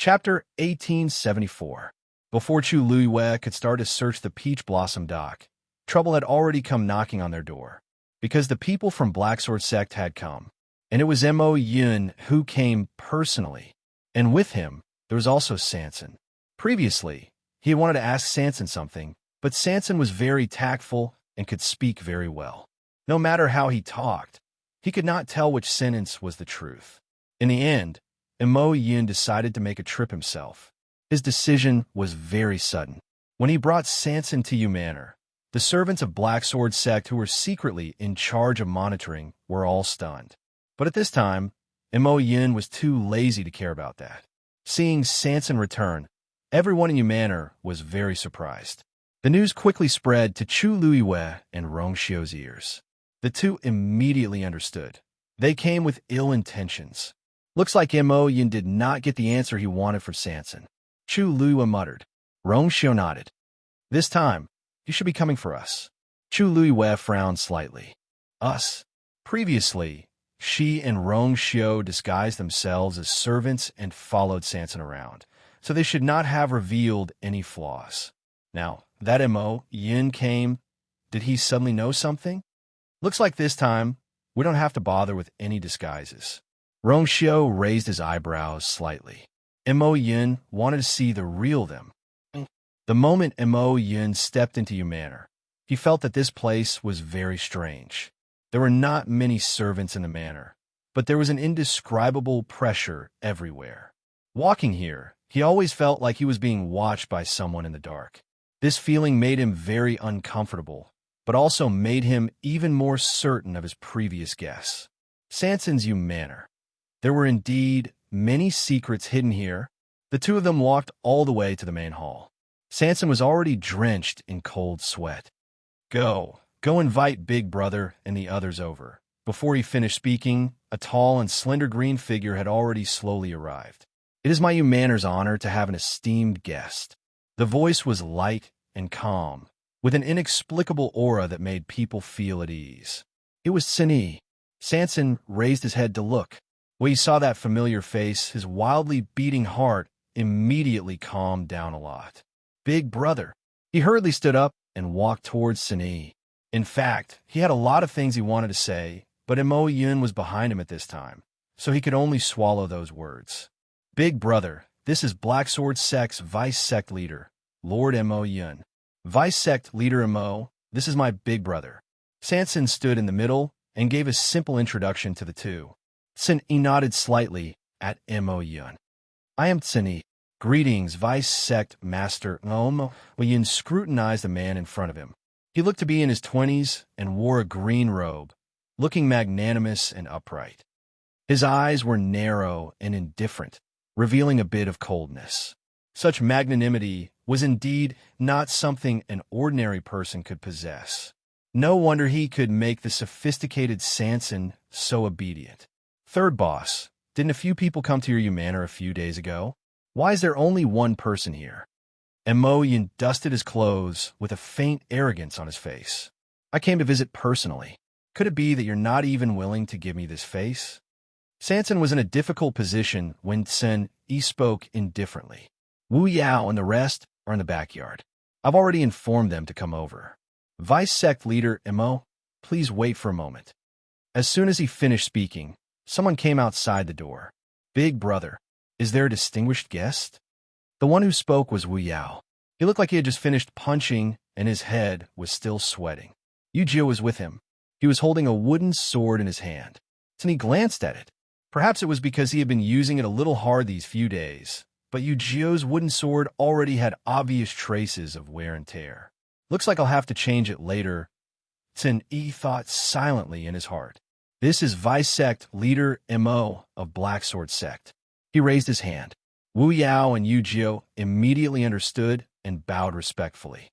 Chapter 1874. Before Chu Luiyue could start to search the Peach Blossom dock, trouble had already come knocking on their door, because the people from Black Sword Sect had come, and it was Mo Yun who came personally, and with him there was also Sanson. Previously, he had wanted to ask Sanson something, but Sanson was very tactful and could speak very well. No matter how he talked, he could not tell which sentence was the truth. In the end, Mo Yun decided to make a trip himself. His decision was very sudden. When he brought Sanson to Yu Manor, the servants of Black Sword Sect who were secretly in charge of monitoring were all stunned. But at this time, Mo Yun was too lazy to care about that. Seeing Sanson return, everyone in Yu Manor was very surprised. The news quickly spread to Chu Luiyue and Rong Xiu's ears. The two immediately understood. They came with ill intentions. Looks like Mo Yun did not get the answer he wanted from Sanson. Chu Luiyue muttered. Rong Xiu nodded. This time, you should be coming for us. Chu Luiyue frowned slightly. Us? Previously, she and Rong Xiu disguised themselves as servants and followed Sanson around, so they should not have revealed any flaws. Now, that Mo Yun came, did he suddenly know something? Looks like this time, we don't have to bother with any disguises. Rong Xiu raised his eyebrows slightly. Mo Yun wanted to see the real them. The moment Mo Yun stepped into Yu Manor, he felt that this place was very strange. There were not many servants in the manor, but there was an indescribable pressure everywhere. Walking here, he always felt like he was being watched by someone in the dark. This feeling made him very uncomfortable, but also made him even more certain of his previous guess. Sanson's Yu Manor. There were indeed many secrets hidden here. The two of them walked all the way to the main hall. Sanson was already drenched in cold sweat. Go invite Big Brother and the others over. Before he finished speaking, a tall and slender green figure had already slowly arrived. It is my Yu Manor's honor to have an esteemed guest. The voice was light and calm, with an inexplicable aura that made people feel at ease. It was Cini. Sanson raised his head to look. When he saw that familiar face, his wildly beating heart immediately calmed down a lot. Big Brother. He hurriedly stood up and walked towards Cini. In fact, he had a lot of things he wanted to say, but Mo Yun was behind him at this time, so he could only swallow those words. Big Brother, this is Black Sword Sect's Vice Sect Leader, Lord Mo Yun. Vice Sect Leader Mo, this is my Big Brother. Sanson stood in the middle and gave a simple introduction to the two. Cini nodded slightly at Mo Yun. I am Cini. Greetings, Vice Sect Master. Mo Yun scrutinized the man in front of him. He looked to be in his 20s and wore a green robe, looking magnanimous and upright. His eyes were narrow and indifferent, revealing a bit of coldness. Such magnanimity was indeed not something an ordinary person could possess. No wonder he could make the sophisticated Sanson so obedient. Third boss, didn't a few people come to your Yu Manor a few days ago? Why is there only one person here? Mo Yun dusted his clothes with a faint arrogance on his face. I came to visit personally. Could it be that you're not even willing to give me this face? Sanson was in a difficult position when Cini spoke indifferently. Wu Yao and the rest are in the backyard. I've already informed them to come over. Vice Sect Leader Mo, please wait for a moment. As soon as he finished speaking, someone came outside the door. Big Brother, is there a distinguished guest? The one who spoke was Wu Yao. He looked like he had just finished punching, and his head was still sweating. Yu Jio was with him. He was holding a wooden sword in his hand. Cini glanced at it. Perhaps it was because he had been using it a little hard these few days, but Yu Jio's wooden sword already had obvious traces of wear and tear. Looks like I'll have to change it later, Cini thought silently in his heart. This is Vice Sect Leader Mo of Black Sword Sect. He raised his hand. Wu Yao and Yu Jio immediately understood and bowed respectfully.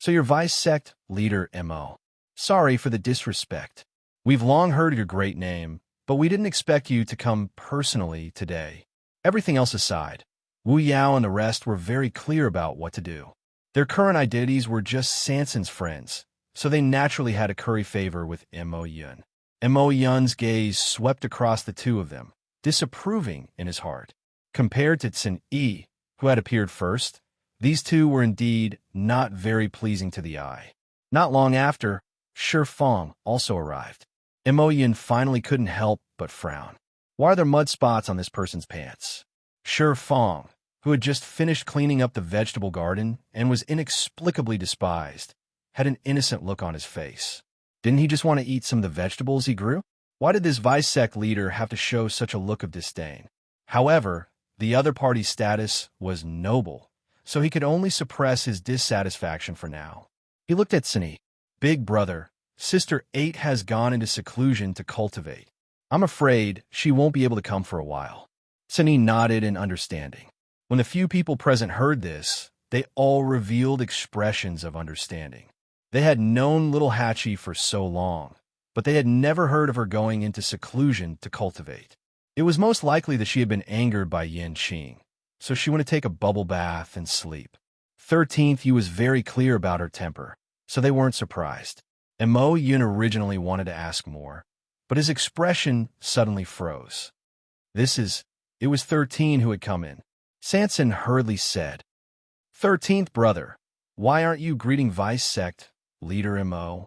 So you're Vice Sect Leader Mo. Sorry for the disrespect. We've long heard your great name, but we didn't expect you to come personally today. Everything else aside, Wu Yao and the rest were very clear about what to do. Their current identities were just Sanson's friends, so they naturally had to curry favor with Mo Yun. Mo Yun's gaze swept across the two of them, disapproving in his heart. Compared to Tsin Yi, who had appeared first, these two were indeed not very pleasing to the eye. Not long after, Shi Feng also arrived. Mo Yin finally couldn't help but frown. Why are there mud spots on this person's pants? Shi Feng, who had just finished cleaning up the vegetable garden and was inexplicably despised, had an innocent look on his face. Didn't he just want to eat some of the vegetables he grew? Why did this vice sect leader have to show such a look of disdain? However, the other party's status was noble, so he could only suppress his dissatisfaction for now. He looked at Sunny. Big brother, Sister 8 has gone into seclusion to cultivate. I'm afraid she won't be able to come for a while. Sunny nodded in understanding. When the few people present heard this, they all revealed expressions of understanding. They had known little Hachi for so long, but they had never heard of her going into seclusion to cultivate. It was most likely that she had been angered by Yin Qing, so she wanted to take a bubble bath and sleep. 13th, he was very clear about her temper, so they weren't surprised. And Mo Yun originally wanted to ask more, but his expression suddenly froze. It was 13 who had come in. Sanson hurriedly said, 13th brother, why aren't you greeting Vice Sect Leader Mo?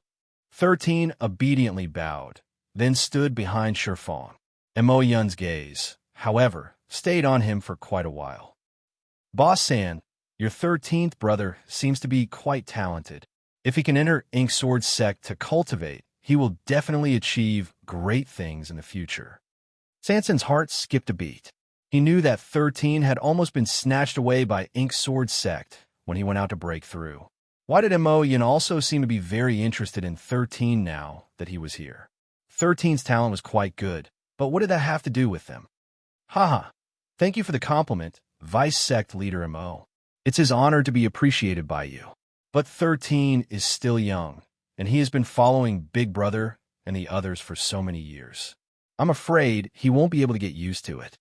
13 obediently bowed, then stood behind Shi Feng. Mo Yun's gaze, however, stayed on him for quite a while. Boss San, your 13th brother seems to be quite talented. If he can enter Ink Sword Sect to cultivate, he will definitely achieve great things in the future. Sanson's heart skipped a beat. He knew that 13 had almost been snatched away by Ink Sword Sect when he went out to break through. Why did Mo Yin also seem to be very interested in 13 now that he was here? 13's talent was quite good, but what did that have to do with them? Haha, thank you for the compliment, Vice Sect Leader Mo. It's his honor to be appreciated by you. But 13 is still young, and he has been following Big Brother and the others for so many years. I'm afraid he won't be able to get used to it.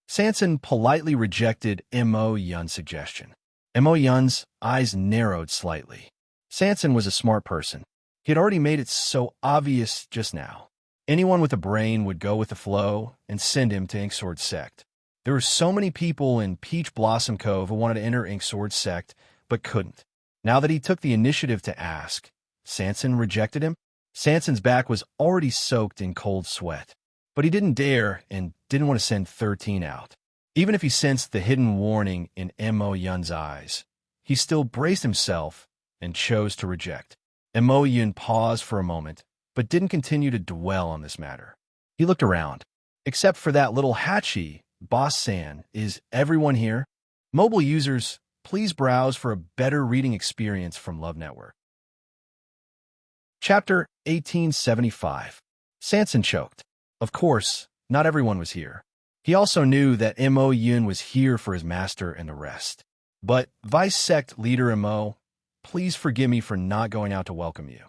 Sanson politely rejected Mo Yun's suggestion. Mo Yun's eyes narrowed slightly. Sanson was a smart person. He had already made it so obvious just now. Anyone with a brain would go with the flow and send him to Inksword Sect. There were so many people in Peach Blossom Cove who wanted to enter Inksword Sect, but couldn't. Now that he took the initiative to ask, Sanson rejected him. Sanson's back was already soaked in cold sweat, but he didn't dare and didn't want to send 13 out. Even if he sensed the hidden warning in Mo Yun's eyes, he still braced himself and chose to reject. Mo Yun paused for a moment, but didn't continue to dwell on this matter. He looked around. Except for that little Hachi, Boss San, is everyone here? Mobile users, please browse for a better reading experience from Love Network. Chapter 1875. Sanson choked. Of course, not everyone was here. He also knew that Mo Yun was here for his master and the rest. But, Vice Sect Leader Mo, please forgive me for not going out to welcome you.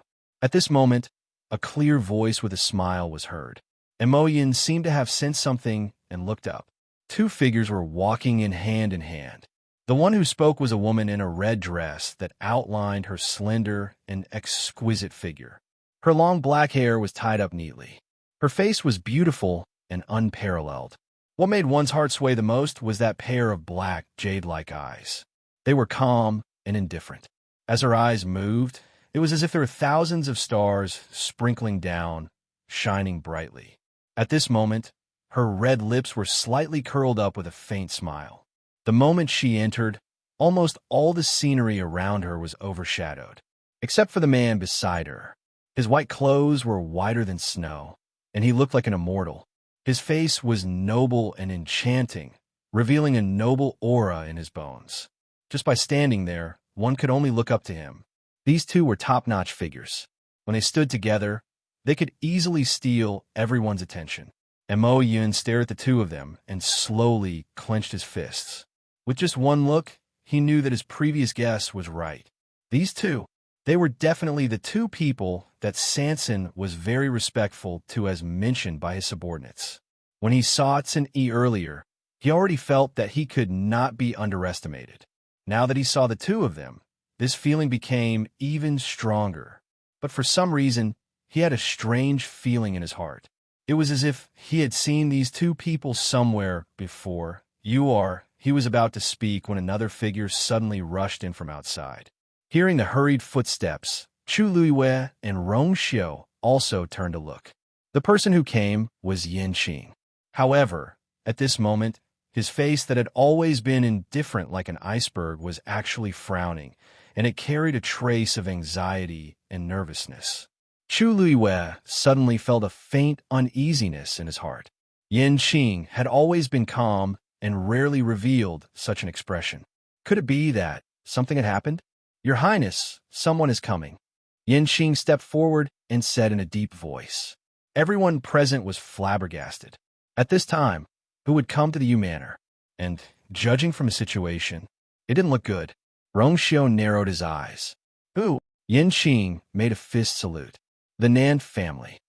At this moment, a clear voice with a smile was heard. Mo Yun seemed to have sensed something and looked up. Two figures were walking in hand. The one who spoke was a woman in a red dress that outlined her slender and exquisite figure. Her long black hair was tied up neatly. Her face was beautiful and unparalleled. What made one's heart sway the most was that pair of black, jade-like eyes. They were calm and indifferent. As her eyes moved, it was as if there were thousands of stars sprinkling down, shining brightly. At this moment, her red lips were slightly curled up with a faint smile. The moment she entered, almost all the scenery around her was overshadowed, except for the man beside her. His white clothes were whiter than snow, and he looked like an immortal. His face was noble and enchanting, revealing a noble aura in his bones. Just by standing there, one could only look up to him. These two were top-notch figures. When they stood together, they could easily steal everyone's attention. Mo Yun stared at the two of them and slowly clenched his fists. With just one look, he knew that his previous guess was right. These two, they were definitely the two people that Sanson was very respectful to as mentioned by his subordinates. When he saw Tsin Yi earlier, he already felt that he could not be underestimated. Now that he saw the two of them, this feeling became even stronger. But for some reason, he had a strange feeling in his heart. It was as if he had seen these two people somewhere before He was about to speak when another figure suddenly rushed in from outside. Hearing the hurried footsteps, Chu Luiwei and Rong Xiu also turned to look. The person who came was Yin Qing. However, at this moment, his face that had always been indifferent like an iceberg was actually frowning, and it carried a trace of anxiety and nervousness. Chu Luiwei suddenly felt a faint uneasiness in his heart. Yin Qing had always been calm and rarely revealed such an expression. Could it be that something had happened? "Your Highness, someone is coming." Yin Qing stepped forward and said in a deep voice. Everyone present was flabbergasted. At this time, who would come to the Yu Manor? And, judging from the situation, it didn't look good. Rong Xiu narrowed his eyes. Who? Yin Qing made a fist salute. The Nan family.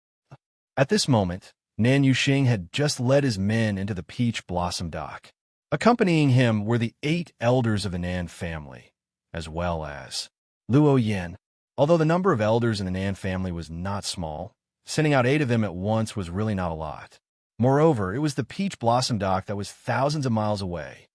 At this moment, Nan Yuxing had just led his men into the Peach Blossom Dock. Accompanying him were the 8 elders of the Nan family, as well as Luo Yin. Although the number of elders in the Nan family was not small, sending out 8 of them at once was really not a lot. Moreover, it was the Peach Blossom Dock that was thousands of miles away.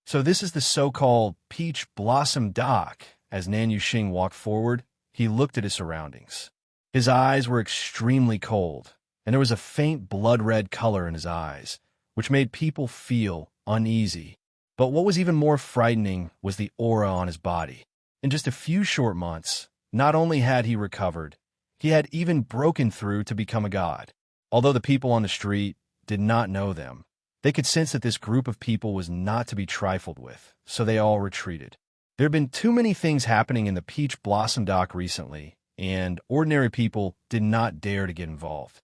So this is the so-called Peach Blossom Dock. As Nan Yuxing walked forward, he looked at his surroundings. His eyes were extremely cold, and there was a faint blood-red color in his eyes, which made people feel uneasy. But what was even more frightening was the aura on his body. In just a few short months, not only had he recovered, he had even broken through to become a god. Although the people on the street did not know them, they could sense that this group of people was not to be trifled with, so they all retreated. There had been too many things happening in the Peach Blossom Dock recently, and ordinary people did not dare to get involved.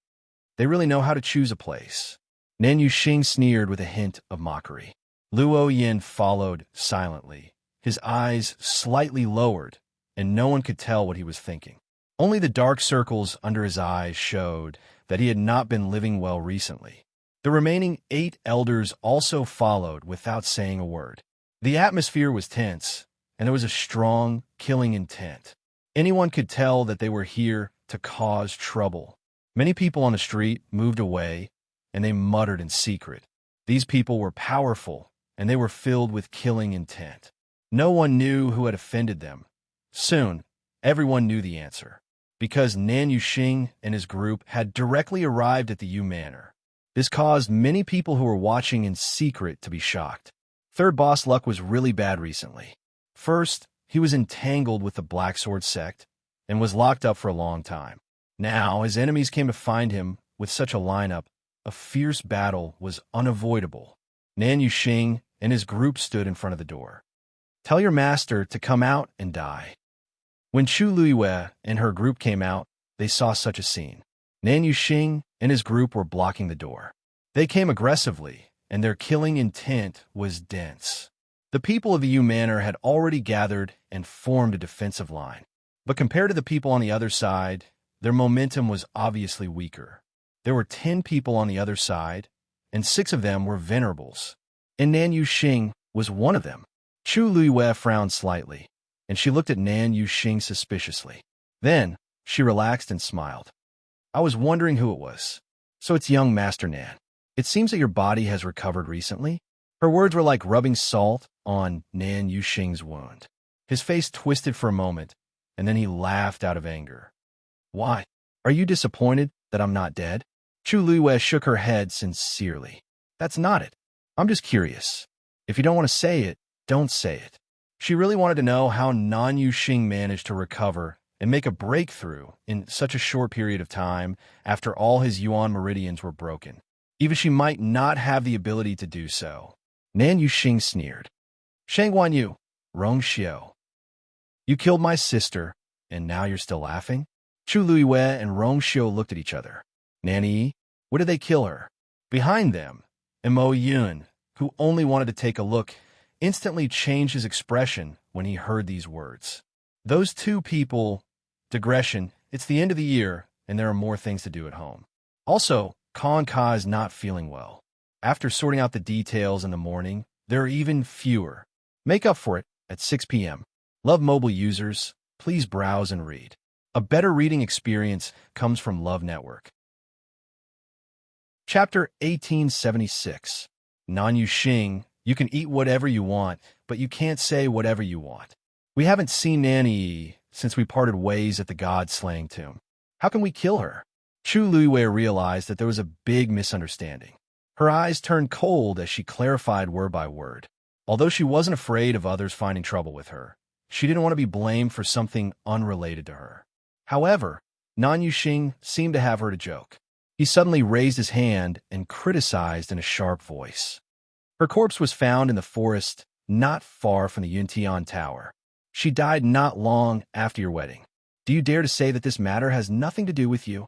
They really know how to choose a place. Nan Yuxing sneered with a hint of mockery. Luo Yin followed silently, his eyes slightly lowered, and no one could tell what he was thinking. Only the dark circles under his eyes showed that he had not been living well recently. The remaining 8 elders also followed without saying a word. The atmosphere was tense, and there was a strong, killing intent. Anyone could tell that they were here to cause trouble. Many people on the street moved away, and they muttered in secret. These people were powerful, and they were filled with killing intent. No one knew who had offended them. Soon, everyone knew the answer, because Nan Yuxing and his group had directly arrived at the Yu Manor. This caused many people who were watching in secret to be shocked. Third Boss luck was really bad recently. First, he was entangled with the Black Sword sect and was locked up for a long time. Now, his enemies came to find him with such a lineup. A fierce battle was unavoidable. Nan Yuxing and his group stood in front of the door. "Tell your master to come out and die." When Chu Luiwei and her group came out, they saw such a scene. Nan Yuxing and his group were blocking the door. They came aggressively, and their killing intent was dense. The people of the Yu Manor had already gathered and formed a defensive line. But compared to the people on the other side, their momentum was obviously weaker. There were 10 people on the other side, and 6 of them were venerables. And Nan Yuxing was one of them. Chu Luiwei frowned slightly, and she looked at Nan Yuxing suspiciously. Then, she relaxed and smiled. "I was wondering who it was. So it's young Master Nan. It seems that your body has recovered recently." Her words were like rubbing salt on Nan Yuxing's wound. His face twisted for a moment, and then he laughed out of anger. "Why? Are you disappointed that I'm not dead?" Chu Luiwei shook her head sincerely. "That's not it. I'm just curious. If you don't want to say it, don't say it." She really wanted to know how Nan Yuxing managed to recover and make a breakthrough in such a short period of time after all his Yuan meridians were broken. Even she might not have the ability to do so. Nan Yuxing sneered. "Shang Guanyu, Rong Xiu. You killed my sister, and now you're still laughing?" Chu Luiwei and Rong Xiu looked at each other. "Nanny, what did they kill her?" Behind them, Mo Yun, who only wanted to take a look, instantly changed his expression when he heard these words. Those 2 people... Digression, it's the end of the year, and there are more things to do at home. Also, Kong Ka is not feeling well. After sorting out the details in the morning, there are even fewer. Make up for it at 6 p.m. Love mobile users, please browse and read. A better reading experience comes from Love Network. Chapter 1876. Nan Yuxing, you can eat whatever you want, but you can't say whatever you want. We haven't seen Nanny since we parted ways at the god-slaying tomb. How can we kill her? Chu Luiwei realized that there was a big misunderstanding. Her eyes turned cold as she clarified word by word. Although she wasn't afraid of others finding trouble with her, she didn't want to be blamed for something unrelated to her. However, Nan Yuxing seemed to have heard a joke. He suddenly raised his hand and criticized in a sharp voice. Her corpse was found in the forest not far from the Yuntian Tower. She died not long after your wedding. Do you dare to say that this matter has nothing to do with you?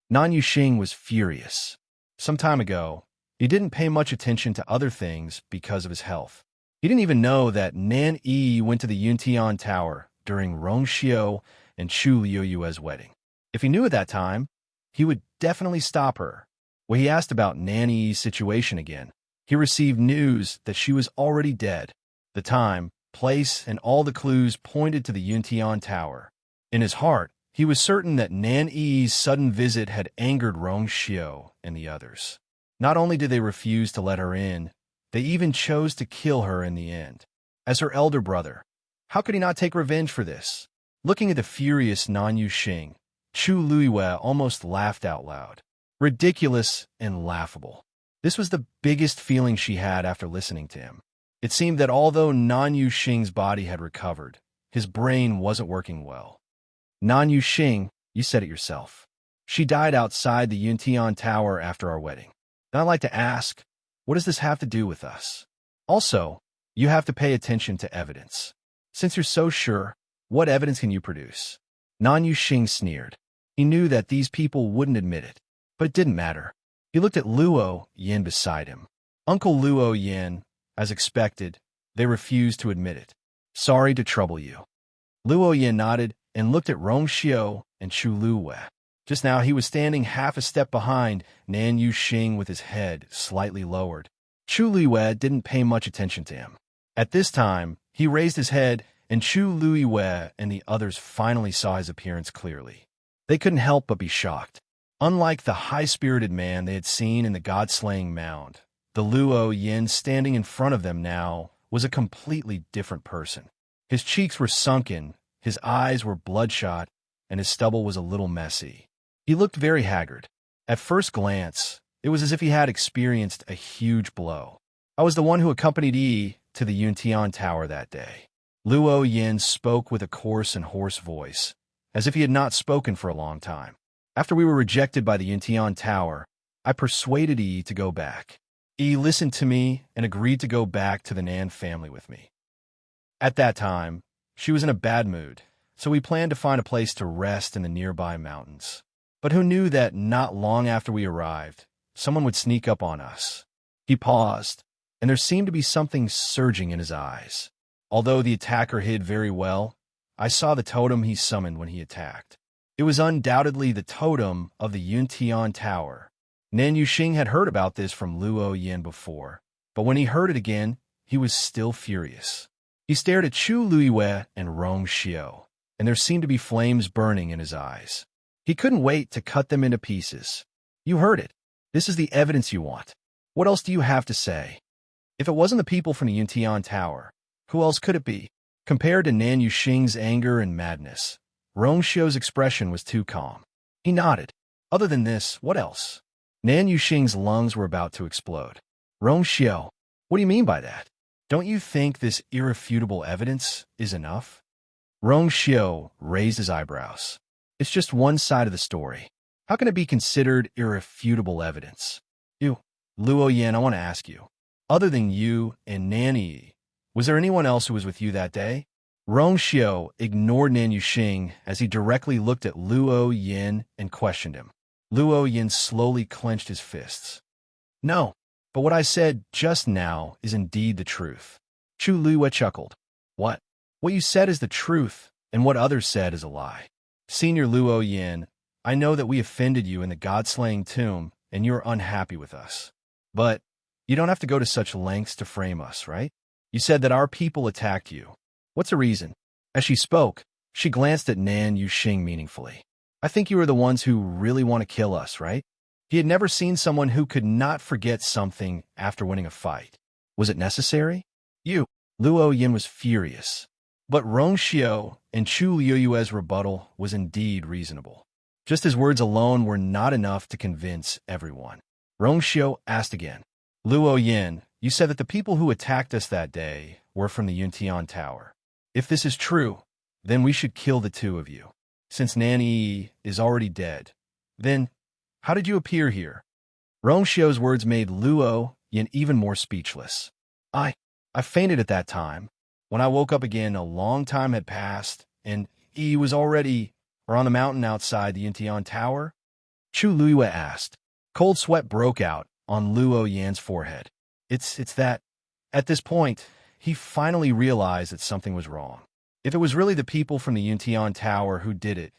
Nan Yuxing was furious. Some time ago, he didn't pay much attention to other things because of his health. He didn't even know that Nan Yi went to the Yuntian Tower during Rong Xiu and Chu Liuyue's wedding. If he knew at that time, he would definitely stop her. When he asked about Nan Yi's situation again, he received news that she was already dead. The time, place, and all the clues pointed to the Yuntian Tower. In his heart, he was certain that Nan Yi's sudden visit had angered Rong Xiu and the others. Not only did they refuse to let her in, they even chose to kill her in the end. As her elder brother, how could he not take revenge for this? Looking at the furious Nan Yuxing, Chu Luiwei almost laughed out loud. Ridiculous and laughable. This was the biggest feeling she had after listening to him. It seemed that although Nan Yuxing's body had recovered, his brain wasn't working well. Nan Yuxing, you said it yourself. She died outside the Yuntian Tower after our wedding. And I'd like to ask, what does this have to do with us? Also, you have to pay attention to evidence. Since you're so sure, what evidence can you produce? Nan Yuxing sneered. He knew that these people wouldn't admit it, but it didn't matter. He looked at Luo Yin beside him. Uncle Luo Yin, as expected, they refused to admit it. Sorry to trouble you. Luo Yin nodded and looked at Rong Xiu and Chu Luiwei. Just now he was standing half a step behind Nan Yuxing with his head slightly lowered. Chu Luiwei didn't pay much attention to him. At this time, he raised his head, and Chu Luiwei and the others finally saw his appearance clearly. They couldn't help but be shocked. Unlike the high-spirited man they had seen in the god-slaying mound, the Luo Yin standing in front of them now was a completely different person. His cheeks were sunken, his eyes were bloodshot, and his stubble was a little messy. He looked very haggard. At first glance, it was as if he had experienced a huge blow. I was the one who accompanied Yi to the Yuntian Tower that day. Luo Yin spoke with a coarse and hoarse voice, as if he had not spoken for a long time. After we were rejected by the Yuntian Tower, I persuaded Yi to go back. Yi listened to me and agreed to go back to the Nan family with me. At that time, she was in a bad mood, so we planned to find a place to rest in the nearby mountains. But who knew that not long after we arrived, someone would sneak up on us? He paused, and there seemed to be something surging in his eyes. Although the attacker hid very well, I saw the totem he summoned when he attacked. It was undoubtedly the totem of the Yuntian Tower. Nan Yuxing had heard about this from Luo Yin before, but when he heard it again, he was still furious. He stared at Chu Luiwei and Rong Xiu, and there seemed to be flames burning in his eyes. He couldn't wait to cut them into pieces. You heard it. This is the evidence you want. What else do you have to say? If it wasn't the people from the Yuntian Tower, who else could it be? Compared to Nan Yuxing's anger and madness, Rong Xiu's expression was too calm. He nodded. Other than this, what else? Nan Yuxing's lungs were about to explode. Rong Xiu, what do you mean by that? Don't you think this irrefutable evidence is enough? Rong Xiu raised his eyebrows. It's just one side of the story. How can it be considered irrefutable evidence? Luo Yin, I want to ask you. Other than you and Nanny, was there anyone else who was with you that day? Rong Xiu ignored Nan Yuxing as he directly looked at Luo Yin and questioned him. Luo Yin slowly clenched his fists. No, but what I said just now is indeed the truth. Chu Luiwei chuckled. What? What you said is the truth, and what others said is a lie. Senior Luo Yin, I know that we offended you in the god-slaying tomb, and you're unhappy with us. But you don't have to go to such lengths to frame us, right? You said that our people attacked you. What's the reason? As she spoke, she glanced at Nan Yuxing meaningfully. I think you are the ones who really want to kill us, right? He had never seen someone who could not forget something after winning a fight. Was it necessary? Luo Yin was furious. But Rong Xiao and Chu Liuyue's rebuttal was indeed reasonable. Just his words alone were not enough to convince everyone. Rong Xiao asked again, Luo Yin, you said that the people who attacked us that day were from the Yuntian Tower. If this is true, then we should kill the two of you. Since Nan Yi is already dead, then how did you appear here? Rong Xiao's words made Luo Yin even more speechless. I fainted at that time. When I woke up again, a long time had passed, and Yi was already on the mountain outside the Yuntian Tower. Chu Luiyue asked. Cold sweat broke out on Luo Yan's forehead. It's that. At this point, he finally realized that something was wrong. If it was really the people from the Yuntian Tower who did it,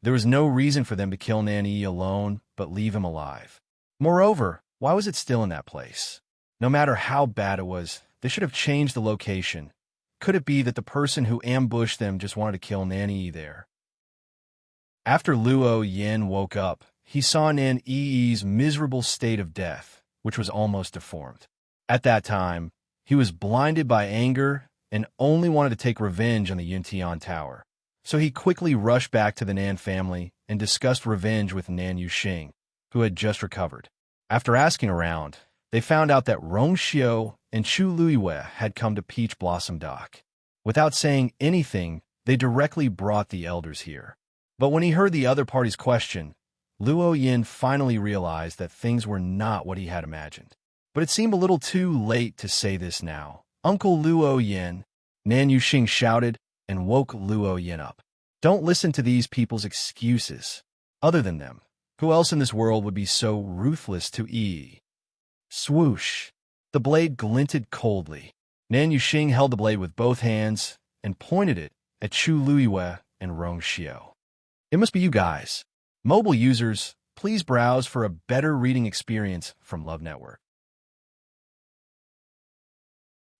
there was no reason for them to kill Nan Yi alone but leave him alive. Moreover, why was it still in that place? No matter how bad it was, they should have changed the location. Could it be that the person who ambushed them just wanted to kill Nan Yi there? After Luo Yin woke up, he saw Nan Yi's miserable state of death, which was almost deformed. At that time, he was blinded by anger and only wanted to take revenge on the Yuntian Tower. So he quickly rushed back to the Nan family and discussed revenge with Nan Yuxing, who had just recovered. After asking around, they found out that Rong Xiao and Chu Luiyue had come to Peach Blossom Dock. Without saying anything, they directly brought the elders here. But when he heard the other party's question, Luo Yin finally realized that things were not what he had imagined. But it seemed a little too late to say this now. Uncle Luo Yin, Nan Yuxing shouted and woke Luo Yin up. Don't listen to these people's excuses. Other than them, who else in this world would be so ruthless to Yi? Swoosh! The blade glinted coldly. Nan Yuxing held the blade with both hands and pointed it at Chu Luiyue and Rong Xiao. It must be you guys. Mobile users, please browse for a better reading experience from Love Network.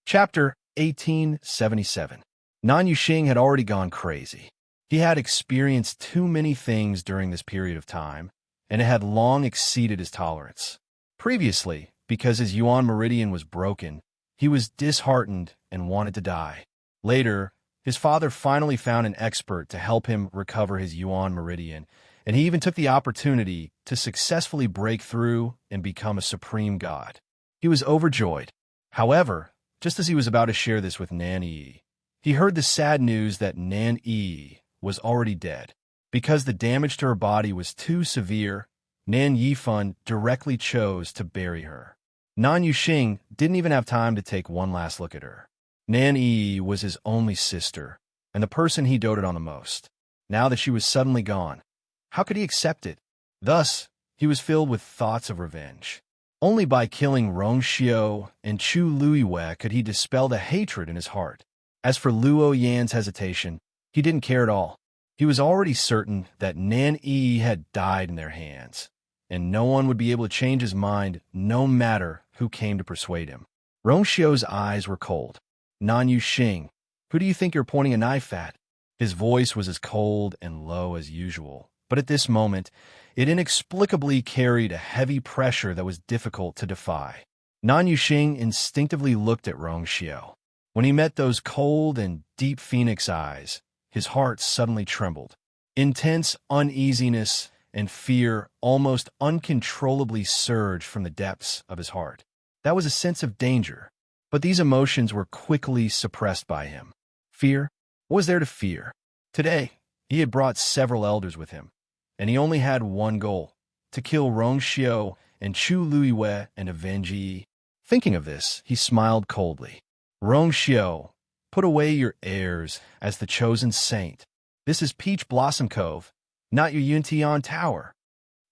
Chapter 1877. Nan Yuxing had already gone crazy. He had experienced too many things during this period of time, and it had long exceeded his tolerance. Previously, because his Yuan meridian was broken, he was disheartened and wanted to die. Later, his father finally found an expert to help him recover his Yuan meridian, and he even took the opportunity to successfully break through and become a supreme god. He was overjoyed. However, just as he was about to share this with Nan Yi, he heard the sad news that Nan Yi was already dead. Because the damage to her body was too severe, Nan Yifan directly chose to bury her. Nan Yuxing didn't even have time to take one last look at her. Nan Yi was his only sister, and the person he doted on the most. Now that she was suddenly gone, how could he accept it? Thus, he was filled with thoughts of revenge. Only by killing Rong Xiao and Chu Luiyue could he dispel the hatred in his heart. As for Luo Yan's hesitation, he didn't care at all. He was already certain that Nan Yi had died in their hands, and no one would be able to change his mind no matter who came to persuade him. Rong Xiao's eyes were cold. Nan Yuxing, who do you think you're pointing a knife at? His voice was as cold and low as usual, but at this moment, it inexplicably carried a heavy pressure that was difficult to defy. Nan Yuxing instinctively looked at Rong Xiao. When he met those cold and deep phoenix eyes, his heart suddenly trembled. Intense uneasiness and fear almost uncontrollably surged from the depths of his heart. That was a sense of danger, but these emotions were quickly suppressed by him. Fear? What was there to fear? Today, he had brought several elders with him, and he only had one goal, to kill Rong Xiao and Chu Luiyue and avenge Yi. Thinking of this, he smiled coldly. Rong Xiao, put away your airs as the chosen saint. This is Peach Blossom Cove, not your Yuntian Tower.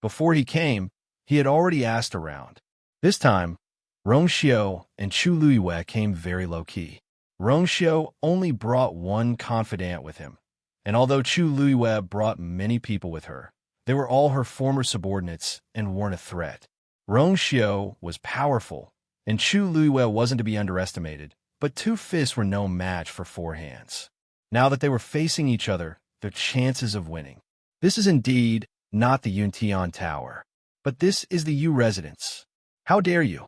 Before he came, he had already asked around. This time, Rong Xiao and Chu Luiyue came very low-key. Rong Xiao only brought one confidant with him, and although Chu Luiyue brought many people with her, they were all her former subordinates and weren't a threat. Rong Xiao was powerful, and Chu Luiyue wasn't to be underestimated, but two fists were no match for four hands. Now that they were facing each other, their chances of winning. This is indeed not the Yuntian Tower. But this is the Yu residence. How dare you?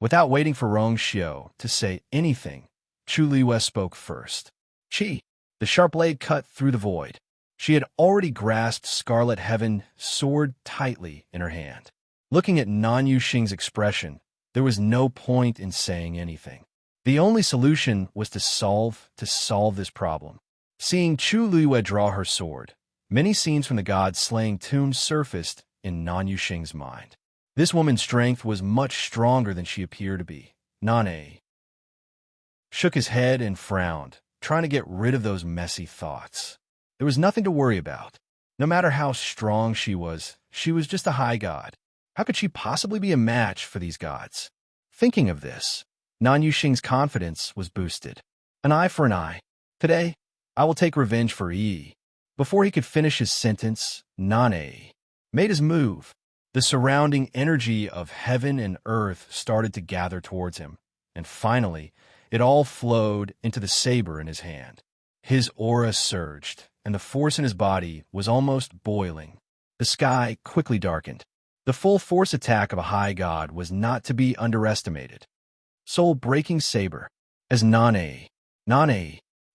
Without waiting for Rong Xiao to say anything, Chu Liwei spoke first. Chi. The sharp blade cut through the void. She had already grasped Scarlet Heaven sword tightly in her hand. Looking at Nan Yuxing's expression, there was no point in saying anything. The only solution was to solve this problem. Seeing Chu Liwei draw her sword, many scenes from the god's slaying tomb surfaced in Nan Yuxing's mind. This woman's strength was much stronger than she appeared to be. Nane shook his head and frowned, trying to get rid of those messy thoughts. There was nothing to worry about. No matter how strong she was just a high god. How could she possibly be a match for these gods? Thinking of this, Nan Yuxing's confidence was boosted. An eye for an eye. Today, I will take revenge for Yi. Before he could finish his sentence, Nane made his move. The surrounding energy of heaven and earth started to gather towards him, and finally, it all flowed into the saber in his hand. His aura surged, and the force in his body was almost boiling. The sky quickly darkened. The full force attack of a high god was not to be underestimated. Soul-breaking saber. As Nane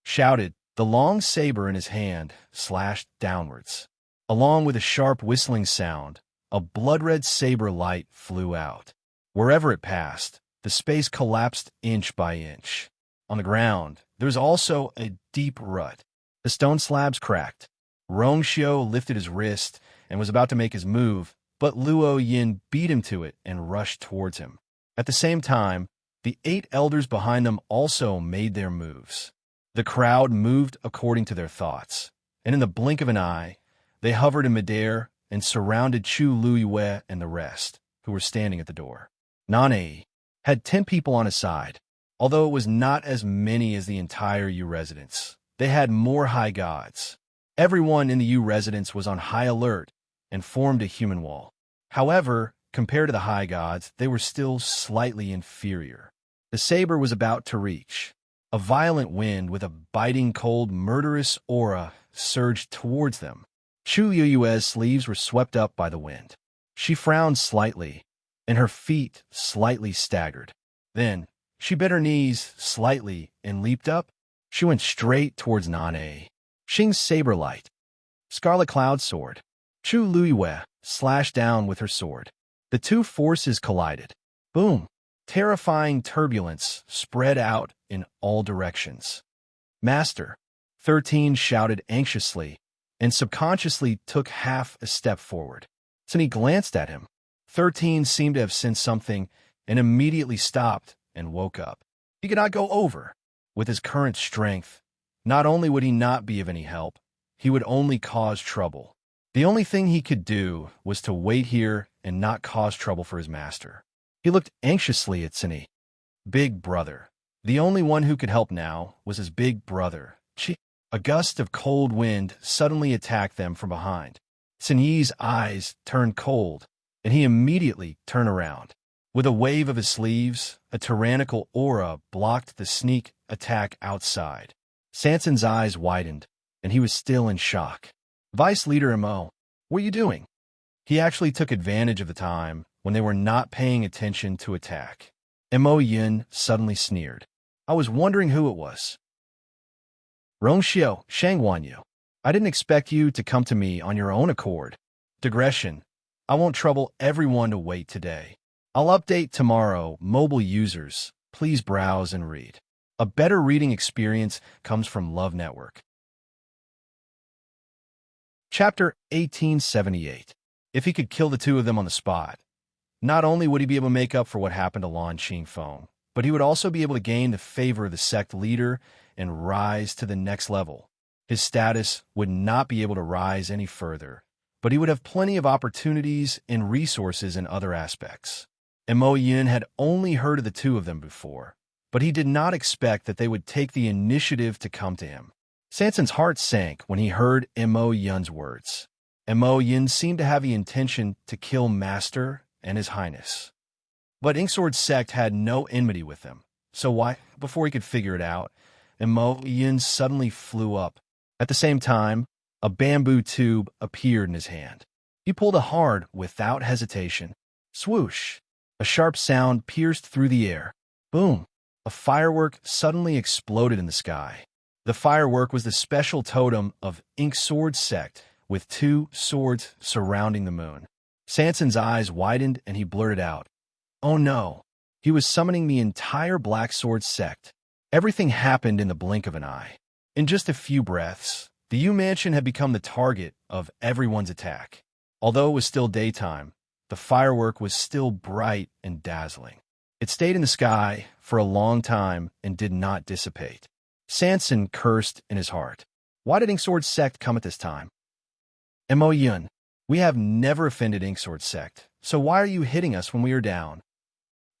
shouted, the long saber in his hand slashed downwards. Along with a sharp whistling sound, a blood-red saber light flew out. Wherever it passed, the space collapsed inch by inch. On the ground, there was also a deep rut. The stone slabs cracked. Rong Xiao lifted his wrist and was about to make his move, but Luo Yin beat him to it and rushed towards him. At the same time, the 8 elders behind them also made their moves. The crowd moved according to their thoughts, and in the blink of an eye, they hovered in midair and surrounded Chu Liwei and the rest, who were standing at the door. Nane had 10 people on his side. Although it was not as many as the entire Yu residence, they had more high gods. Everyone in the Yu residence was on high alert and formed a human wall. However, compared to the high gods, they were still slightly inferior. The saber was about to reach. A violent wind with a biting cold, murderous aura surged towards them. Chu Liwei's sleeves were swept up by the wind. She frowned slightly, and her feet slightly staggered. Then, she bent her knees slightly and leaped up. She went straight towards Nane. Xing's saber light. Scarlet Cloud sword. Chu Liwei slashed down with her sword. The two forces collided. Boom! Terrifying turbulence spread out in all directions. Master, 13 shouted anxiously and subconsciously took half a step forward. Then he glanced at him. 13 seemed to have sensed something and immediately stopped and woke up. He could not go over. With his current strength, not only would he not be of any help, he would only cause trouble. The only thing he could do was to wait here and not cause trouble for his master. He looked anxiously at Sini. Big brother. The only one who could help now was his big brother. A gust of cold wind suddenly attacked them from behind. Sini's eyes turned cold, and he immediately turned around. With a wave of his sleeves, a tyrannical aura blocked the sneak attack outside. Sanson's eyes widened, and he was still in shock. Vice Leader Mo, what are you doing? He actually took advantage of the time when they were not paying attention to attack. Mo Yin suddenly sneered. I was wondering who it was. Rong Xiao, Shang Wanyu. I didn't expect you to come to me on your own accord. Digression. I won't trouble everyone to wait today. I'll update tomorrow. Mobile users, please browse and read. A better reading experience comes from Love Network. Chapter 1878. If he could kill the two of them on the spot, not only would he be able to make up for what happened to Lan Qingfeng, but he would also be able to gain the favor of the sect leader and rise to the next level. His status would not be able to rise any further, but he would have plenty of opportunities and resources in other aspects. Mo Yin had only heard of the two of them before, but he did not expect that they would take the initiative to come to him. Sanson's heart sank when he heard Mo Yin's words. Mo Yin seemed to have the intention to kill Master and His Highness. But Inksword's sect had no enmity with them, so why, before he could figure it out, Mo Yin suddenly flew up. At the same time, a bamboo tube appeared in his hand. He pulled a hard, without hesitation. Swoosh! A sharp sound pierced through the air. Boom! A firework suddenly exploded in the sky. The firework was the special totem of Ink Sword Sect, with 2 swords surrounding the moon. Sanson's eyes widened and he blurted out, "Oh no!" He was summoning the entire Black Sword Sect. Everything happened in the blink of an eye. In just a few breaths, the U Mansion had become the target of everyone's attack. Although it was still daytime, the firework was still bright and dazzling. It stayed in the sky for a long time and did not dissipate. Sanson cursed in his heart. Why did Inksword Sect come at this time? Mo Yun, we have never offended Inksword Sect, so why are you hitting us when we are down?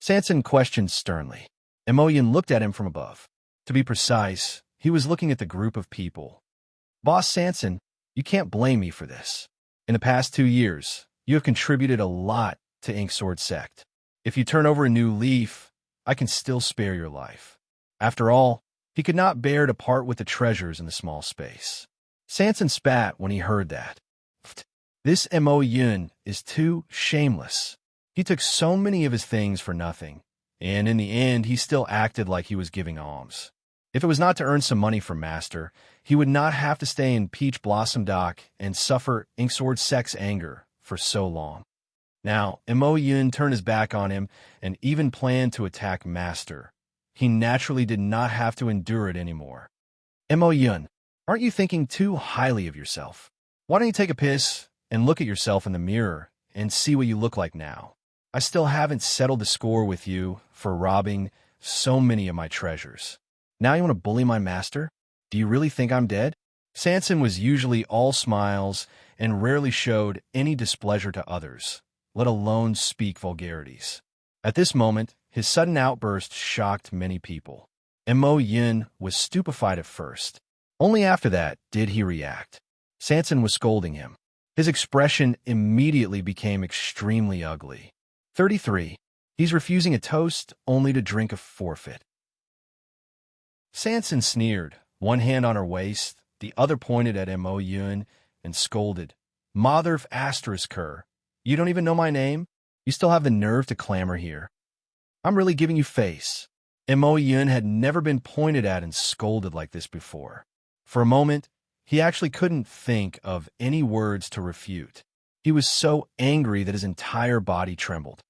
Sanson questioned sternly. Mo Yun looked at him from above. To be precise, he was looking at the group of people. Boss Sanson, you can't blame me for this. In the past 2 years, you have contributed a lot to Inksword Sect. If you turn over a new leaf, I can still spare your life. After all, he could not bear to part with the treasures in the small space. Sanson spat when he heard that. This Mo Yun is too shameless. He took so many of his things for nothing, and in the end he still acted like he was giving alms. If it was not to earn some money for Master, he would not have to stay in Peach Blossom Dock and suffer Inksword Sect's anger for so long. Now, Mo Yun turned his back on him and even planned to attack Master. He naturally did not have to endure it anymore. Mo Yun, aren't you thinking too highly of yourself? Why don't you take a piss and look at yourself in the mirror and see what you look like now? I still haven't settled the score with you for robbing so many of my treasures. Now you want to bully my master? Do you really think I'm dead? Sanson was usually all smiles and rarely showed any displeasure to others, let alone speak vulgarities. At this moment, his sudden outburst shocked many people. Mo Yun was stupefied at first. Only after that did he react. Sanson was scolding him. His expression immediately became extremely ugly. 33. He's refusing a toast only to drink a forfeit. Sanson sneered, one hand on her waist, the other pointed at Mo Yun, and scolded. Mother asterisk her. You don't even know my name? You still have the nerve to clamor here. I'm really giving you face. Mo Yun had never been pointed at and scolded like this before. For a moment, he actually couldn't think of any words to refute. He was so angry that his entire body trembled.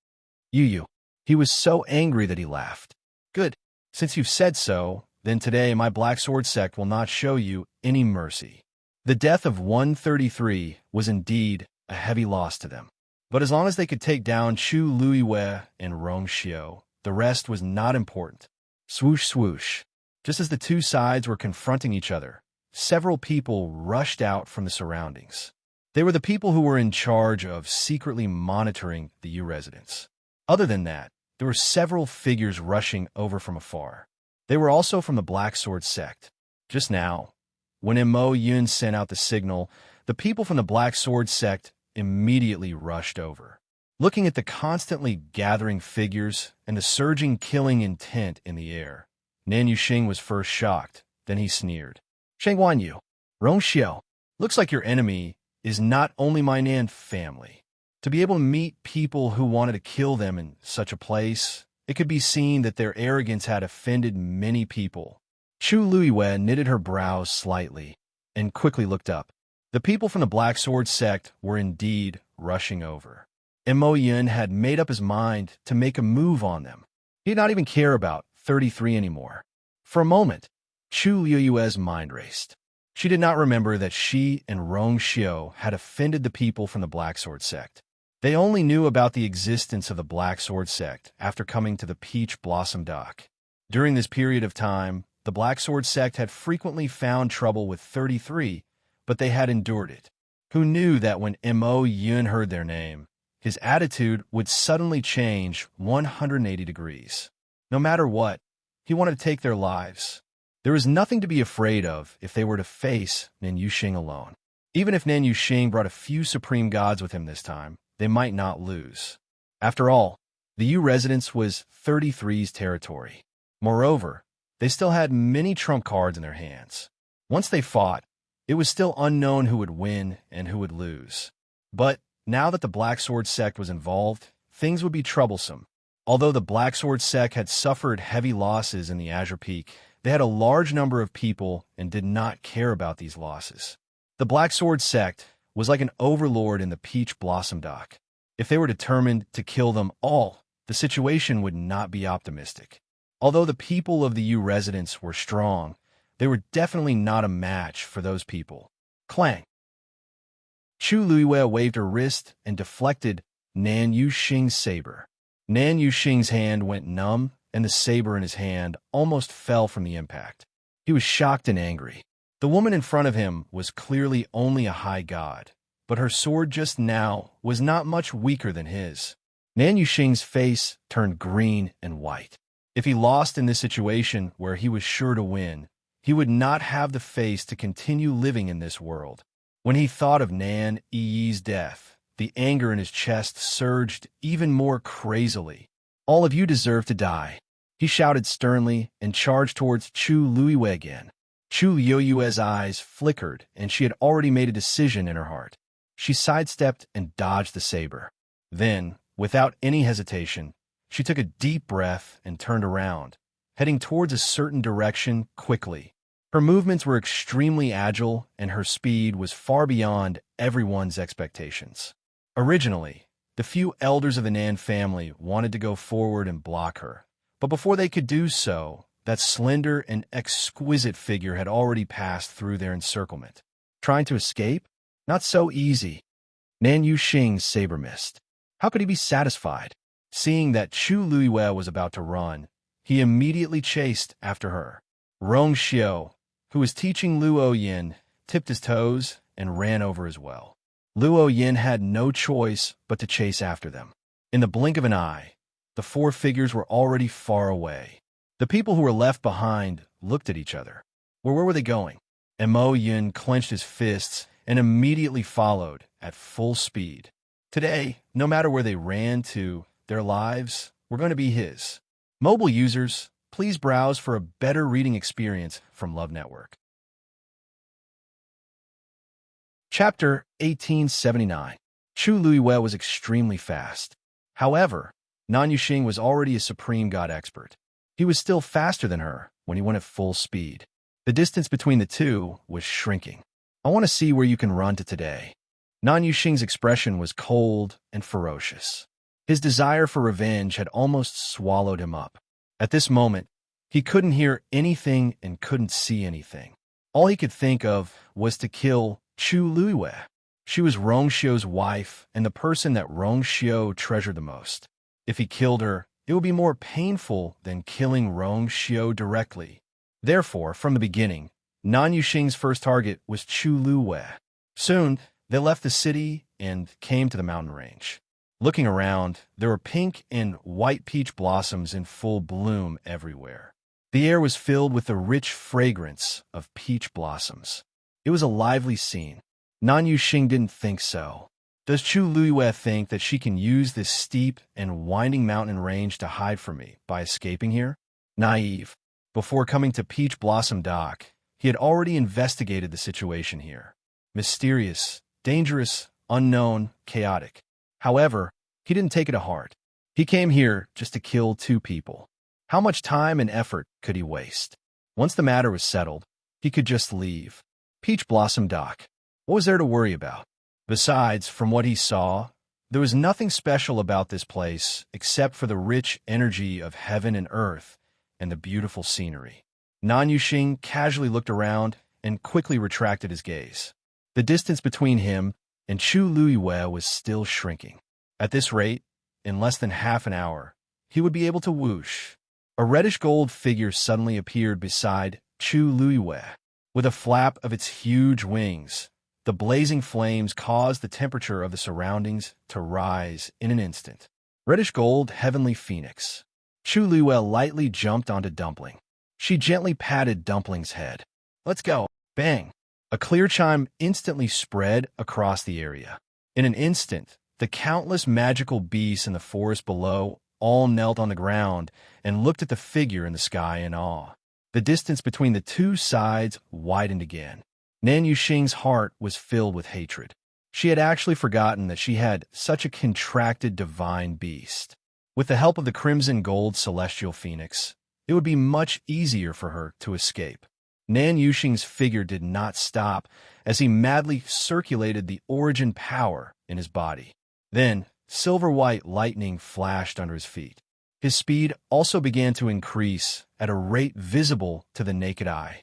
You. He was so angry that he laughed. Good. Since you've said so, then today my Black Sword Sect will not show you any mercy. The death of 133 was indeed a heavy loss to them. But as long as they could take down Chu Luiwei and Rong Xiao, the rest was not important. Swoosh, swoosh. Just as the two sides were confronting each other, several people rushed out from the surroundings. They were the people who were in charge of secretly monitoring the U residents. Other than that, there were several figures rushing over from afar. They were also from the Black Sword Sect. Just now, when Mo Yun sent out the signal, the people from the Black Sword Sect immediately rushed over. Looking at the constantly gathering figures and the surging killing intent in the air, Nan Yuxing was first shocked, then he sneered. Sheng Wanyu, Rong Xiao, looks like your enemy is not only my Nan family. To be able to meet people who wanted to kill them in such a place, it could be seen that their arrogance had offended many people. Chu Luiwei knitted her brows slightly and quickly looked up. The people from the Black Sword Sect were indeed rushing over. Mo Yun had made up his mind to make a move on them. He did not even care about 33 anymore. For a moment, Chu Luiwei's mind raced. She did not remember that she and Rong Xiao had offended the people from the Black Sword Sect. They only knew about the existence of the Black Sword Sect after coming to the Peach Blossom Dock. During this period of time, the Black Sword Sect had frequently found trouble with 33, but they had endured it. Who knew that when Mo Yun heard their name, his attitude would suddenly change 180 degrees. No matter what, he wanted to take their lives. There was nothing to be afraid of if they were to face Nan Yuxing alone. Even if Nan Yuxing brought a few supreme gods with him this time, they might not lose. After all, the U residence was 33's territory. Moreover, they still had many trump cards in their hands. Once they fought, it was still unknown who would win and who would lose. But Now that the Black Sword sect was involved, things would be troublesome. Although the Black Sword sect had suffered heavy losses in the Azure Peak, they had a large number of people and did not care about these losses. The Black Sword sect was like an overlord in the Peach Blossom Dock. If they were determined to kill them all, the situation would not be optimistic. Although the people of the U residents were strong, they were definitely not a match for those people. Clang! Chu Luiwei waved her wrist and deflected Nan Yuxing's saber. Nan Yuxing's hand went numb, and the saber in his hand almost fell from the impact. He was shocked and angry. The woman in front of him was clearly only a high god, but her sword just now was not much weaker than his. Nan Yuxing's face turned green and white. If he lost in this situation where he was sure to win, he would not have the face to continue living in this world. When he thought of Nan Yi's death, the anger in his chest surged even more crazily. All of you deserve to die, he shouted sternly and charged towards Chu Luiwei again. Chu Luiwei's eyes flickered, and she had already made a decision in her heart. She sidestepped and dodged the saber. Then, without any hesitation, she took a deep breath and turned around, heading towards a certain direction quickly. Her movements were extremely agile, and her speed was far beyond everyone's expectations. Originally, the few elders of the Nan family wanted to go forward and block her, but before they could do so, that slender and exquisite figure had already passed through their encirclement. Trying to escape? Not so easy. Nan Yuxing's saber missed. How could he be satisfied? Seeing that Chu Luiwei was about to run, he immediately chased after her. Rong Xiu, who was teaching Luo Yin, tipped his toes and ran over as well. Luo Yin had no choice but to chase after them. In the blink of an eye, the four figures were already far away. The people who were left behind looked at each other. Where were they going? And Mo Yin clenched his fists and immediately followed at full speed. Today, no matter where they ran to, their lives were going to be his. Mobile users, please browse for a better reading experience from Love Network. Chapter 1879. Chu Luiwei was extremely fast. However, Nan Yuxing was already a supreme god expert. He was still faster than her when he went at full speed. The distance between the two was shrinking. I want to see where you can run to today. Nan Yuxing's expression was cold and ferocious. His desire for revenge had almost swallowed him up. At this moment, he couldn't hear anything and couldn't see anything. All he could think of was to kill Chu Luiwei. She was Rong Xiu's wife and the person that Rong Xiu treasured the most. If he killed her, it would be more painful than killing Rong Xiu directly. Therefore, from the beginning, Nan Yuxing's first target was Chu Luiwei. Soon, they left the city and came to the mountain range. Looking around, there were pink and white peach blossoms in full bloom everywhere. The air was filled with the rich fragrance of peach blossoms. It was a lively scene. Nan Yuxing didn't think so. Does Chu Luiwei think that she can use this steep and winding mountain range to hide from me by escaping here? Naive. Before coming to Peach Blossom Dock, he had already investigated the situation here. Mysterious, dangerous, unknown, chaotic. However, he didn't take it to heart. He came here just to kill two people. How much time and effort could he waste? Once the matter was settled, he could just leave. Peach Blossom Dock. What was there to worry about? Besides, from what he saw, there was nothing special about this place except for the rich energy of heaven and earth and the beautiful scenery. Nan Yuxing casually looked around and quickly retracted his gaze. The distance between him and Chu Luiwei was still shrinking. At this rate, in less than half an hour, he would be able to whoosh. A reddish-gold figure suddenly appeared beside Chu Luiwei. With a flap of its huge wings, the blazing flames caused the temperature of the surroundings to rise in an instant. Reddish-gold heavenly phoenix. Chu Luiwei lightly jumped onto Dumpling. She gently patted Dumpling's head. Let's go. Bang. A clear chime instantly spread across the area. In an instant, the countless magical beasts in the forest below all knelt on the ground and looked at the figure in the sky in awe. The distance between the two sides widened again. Nan Yuxing's heart was filled with hatred. She had actually forgotten that she had such a contracted divine beast. With the help of the crimson gold celestial phoenix, it would be much easier for her to escape. Nan Yuxing's figure did not stop as he madly circulated the origin power in his body. Then, silver-white lightning flashed under his feet. His speed also began to increase at a rate visible to the naked eye.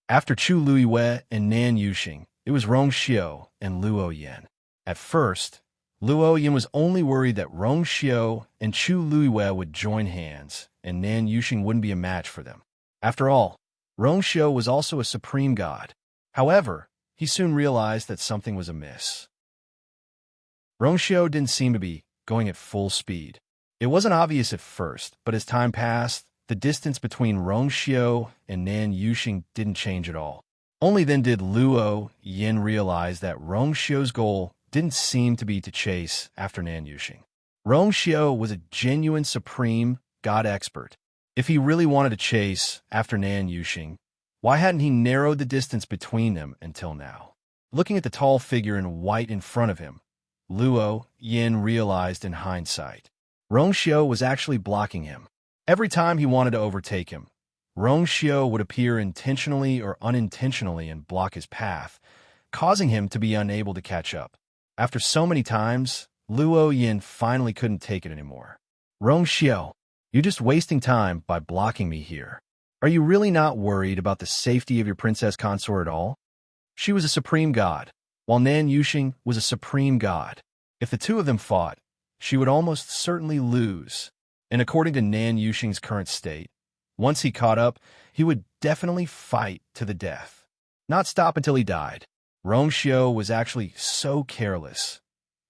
After Chu Luiyue and Nan Yuxing, it was Rong Xiu and Luo Yin. At first, Luo Yin was only worried that Rong Xiu and Chu Luiyue would join hands, and Nan Yuxing wouldn't be a match for them. After all, Rong Xiu was also a supreme god. However, he soon realized that something was amiss. Rong Xiu didn't seem to be going at full speed. It wasn't obvious at first, but as time passed, the distance between Rong Xiu and Nan Yuxing didn't change at all. Only then did Luo Yin realize that Rong Xiu's goal didn't seem to be to chase after Nan Yuxing. Rong Xiu was a genuine supreme god expert. If he really wanted to chase after Nan Yuxing, why hadn't he narrowed the distance between them until now? Looking at the tall figure in white in front of him, Luo Yin realized in hindsight, Rong Xiu was actually blocking him. Every time he wanted to overtake him, Rong Xiu would appear intentionally or unintentionally and block his path, causing him to be unable to catch up. After so many times, Luo Yin finally couldn't take it anymore. Rong Xiu, you're just wasting time by blocking me here. Are you really not worried about the safety of your princess consort at all? She was a supreme god, while Nan Yuxing was a supreme god. If the two of them fought, she would almost certainly lose. And according to Nan Yuxing's current state, once he caught up, he would definitely fight to the death. Not stop until he died. Rong Xiu was actually so careless.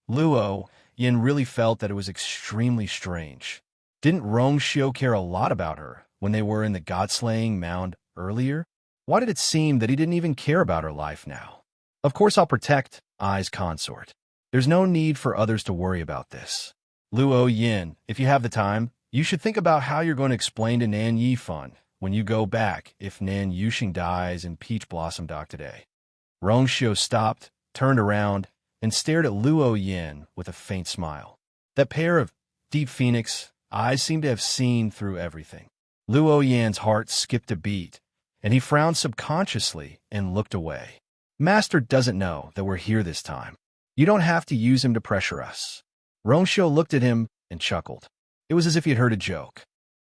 Luo Yin really felt that it was extremely strange. Didn't Rong Xiu care a lot about her when they were in the god-slaying mound earlier? Why did it seem that he didn't even care about her life now? Of course I'll protect Ai's consort. There's no need for others to worry about this. Luo Yin, if you have the time, you should think about how you're going to explain to Nan Yifan when you go back if Nan Yuxing dies in Peach Blossom Dock today. Rong Xiu stopped, turned around, and stared at Luo Yin with a faint smile. That pair of deep phoenix eyes seemed to have seen through everything. Luo Yin's heart skipped a beat, and he frowned subconsciously and looked away. Master doesn't know that we're here this time. You don't have to use him to pressure us. Rong Xiu looked at him and chuckled. It was as if he had heard a joke.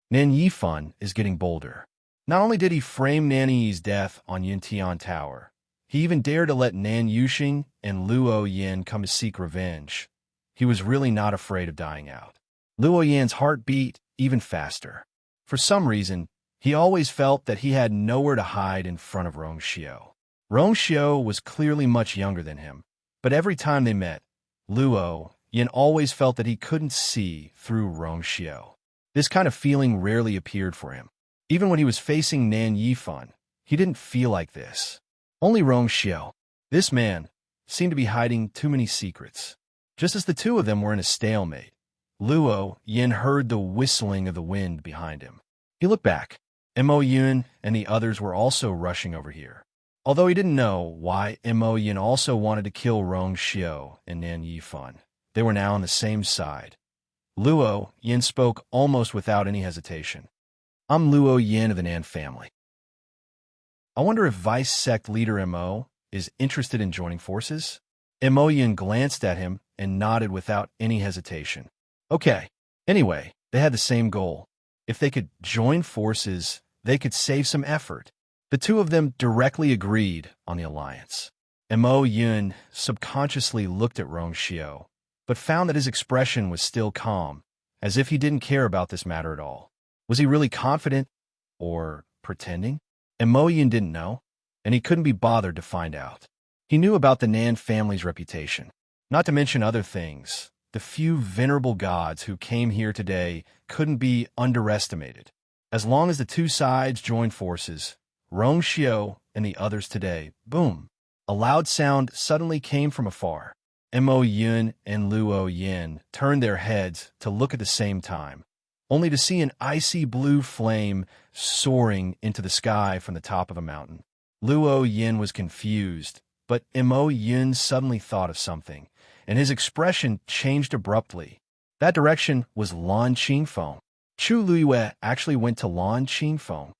Nan Yifan is getting bolder. Not only did he frame Nan Yi's death on Yintian Tower, he even dared to let Nan Yuxing and Luo Yin come to seek revenge. He was really not afraid of dying out. Luo Yin's heart beat even faster. For some reason, he always felt that he had nowhere to hide in front of Rong Xiu. Rong Xiu was clearly much younger than him, but every time they met, Luo Yin always felt that he couldn't see through Rong Xiu. This kind of feeling rarely appeared for him. Even when he was facing Nan Yifan, he didn't feel like this. Only Rong Xiu, this man, seemed to be hiding too many secrets. Just as the two of them were in a stalemate, Luo Yin heard the whistling of the wind behind him. He looked back. Mo Yun and the others were also rushing over here. Although he didn't know why Mo Yin also wanted to kill Rong Xiu and Nan Yifan, they were now on the same side. Luo Yin spoke almost without any hesitation. I'm Luo Yin of the Nan family. I wonder if Vice Sect Leader Mo is interested in joining forces? Mo Yin glanced at him and nodded without any hesitation. Okay. Anyway, they had the same goal. If they could join forces, they could save some effort. The two of them directly agreed on the alliance. Mo Yun subconsciously looked at Rong Xiu, but found that his expression was still calm, as if he didn't care about this matter at all. Was he really confident or pretending? Mo Yun didn't know, and he couldn't be bothered to find out. He knew about the Nan family's reputation, not to mention other things. The few venerable gods who came here today couldn't be underestimated. As long as the two sides joined forces, Rong Xiu and the others today, boom, a loud sound suddenly came from afar. Mo Yun and Luo Yin turned their heads to look at the same time, only to see an icy blue flame soaring into the sky from the top of a mountain. Luo Yin was confused, But Mo Yun suddenly thought of something, and his expression changed abruptly. That direction was Lan Qingfeng. Chu Luiyue actually went to Lan Qingfeng.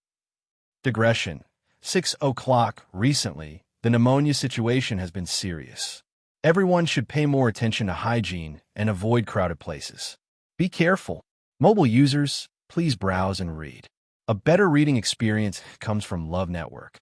Digression. 6 o'clock recently, the pneumonia situation has been serious. Everyone should pay more attention to hygiene and avoid crowded places. Be careful. Mobile users, please browse and read. A better reading experience comes from Love Network.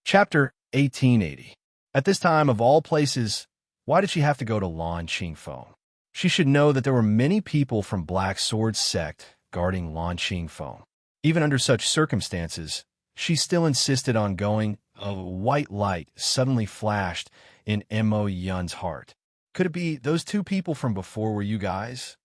Chapter 1880. At this time of all places, why did she have to go to Lan Qingfeng? She should know that there were many people from Black Sword sect guarding Lan Qingfeng. Even under such circumstances, she still insisted on going. A white light suddenly flashed in Mo Yun's heart. Could it be those two people from before were you guys?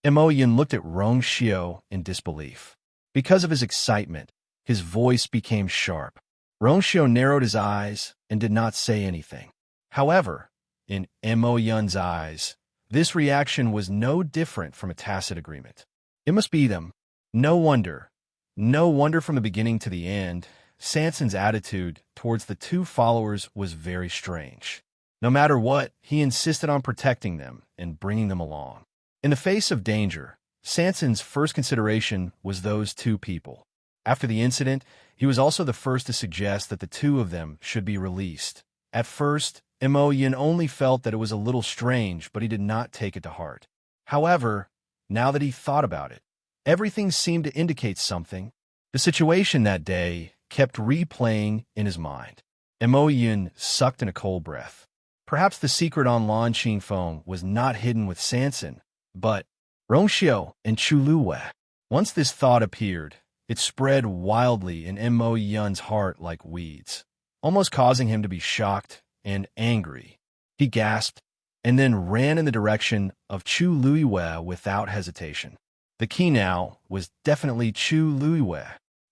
Mo Yun looked at Rong Xiao in disbelief. Because of his excitement, his voice became sharp. Rong Xiao narrowed his eyes and did not say anything. However, in Mo Yun's eyes, this reaction was no different from a tacit agreement. It must be them. No wonder. No wonder from the beginning to the end, Sanson's attitude towards the two followers was very strange. No matter what, he insisted on protecting them and bringing them along. In the face of danger, Sanson's first consideration was those two people. After the incident, he was also the first to suggest that the two of them should be released. At first, Mo Yun only felt that it was a little strange, but he did not take it to heart. However, now that he thought about it, everything seemed to indicate something. The situation that day kept replaying in his mind. Mo Yun sucked in a cold breath. Perhaps the secret on Lan Qingfeng was not hidden with Sanson, but Rong Xiao and Chu Luiyue. Once this thought appeared, it spread wildly in Mo Yun's heart like weeds, almost causing him to be shocked and angry. He gasped and then ran in the direction of Chu Luiyue without hesitation. The key now was definitely Chu Luiyue.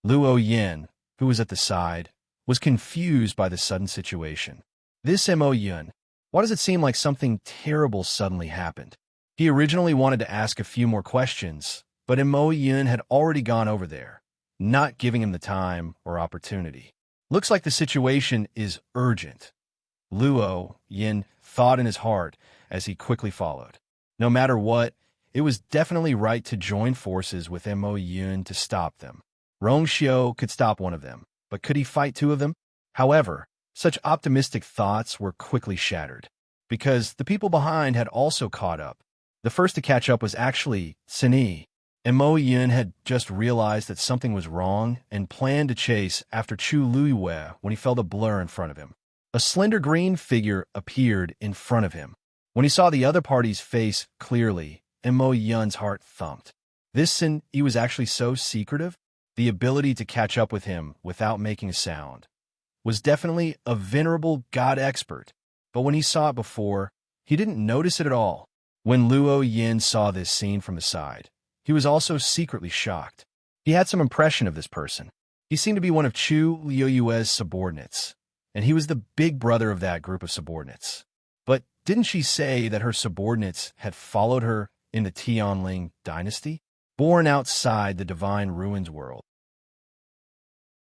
Luo Yin, who was at the side, was confused by the sudden situation. This Mo Yun, why does it seem like something terrible suddenly happened? He originally wanted to ask a few more questions, but Mo Yun had already gone over there, not giving him the time or opportunity. Looks like the situation is urgent. Luo Yin thought in his heart as he quickly followed. No matter what, it was definitely right to join forces with Mo Yun to stop them. Rong Xiao could stop one of them, but could he fight two of them? However, such optimistic thoughts were quickly shattered, because the people behind had also caught up. The first to catch up was actually Sinyi. Mo Yun had just realized that something was wrong and planned to chase after Chu Luiyue when he felt a blur in front of him. A slender green figure appeared in front of him. When he saw the other party's face clearly, Mo Yun's heart thumped. This Sinyi was actually so secretive. The ability to catch up with him without making a sound was definitely a venerable god expert, but when he saw it before, he didn't notice it at all. When Luo Yin saw this scene from the side, he was also secretly shocked. He had some impression of this person. He seemed to be one of Chu Luiyue's subordinates, and he was the big brother of that group of subordinates. But didn't she say that her subordinates had followed her in the Tianling dynasty? Born outside the Divine Ruins world.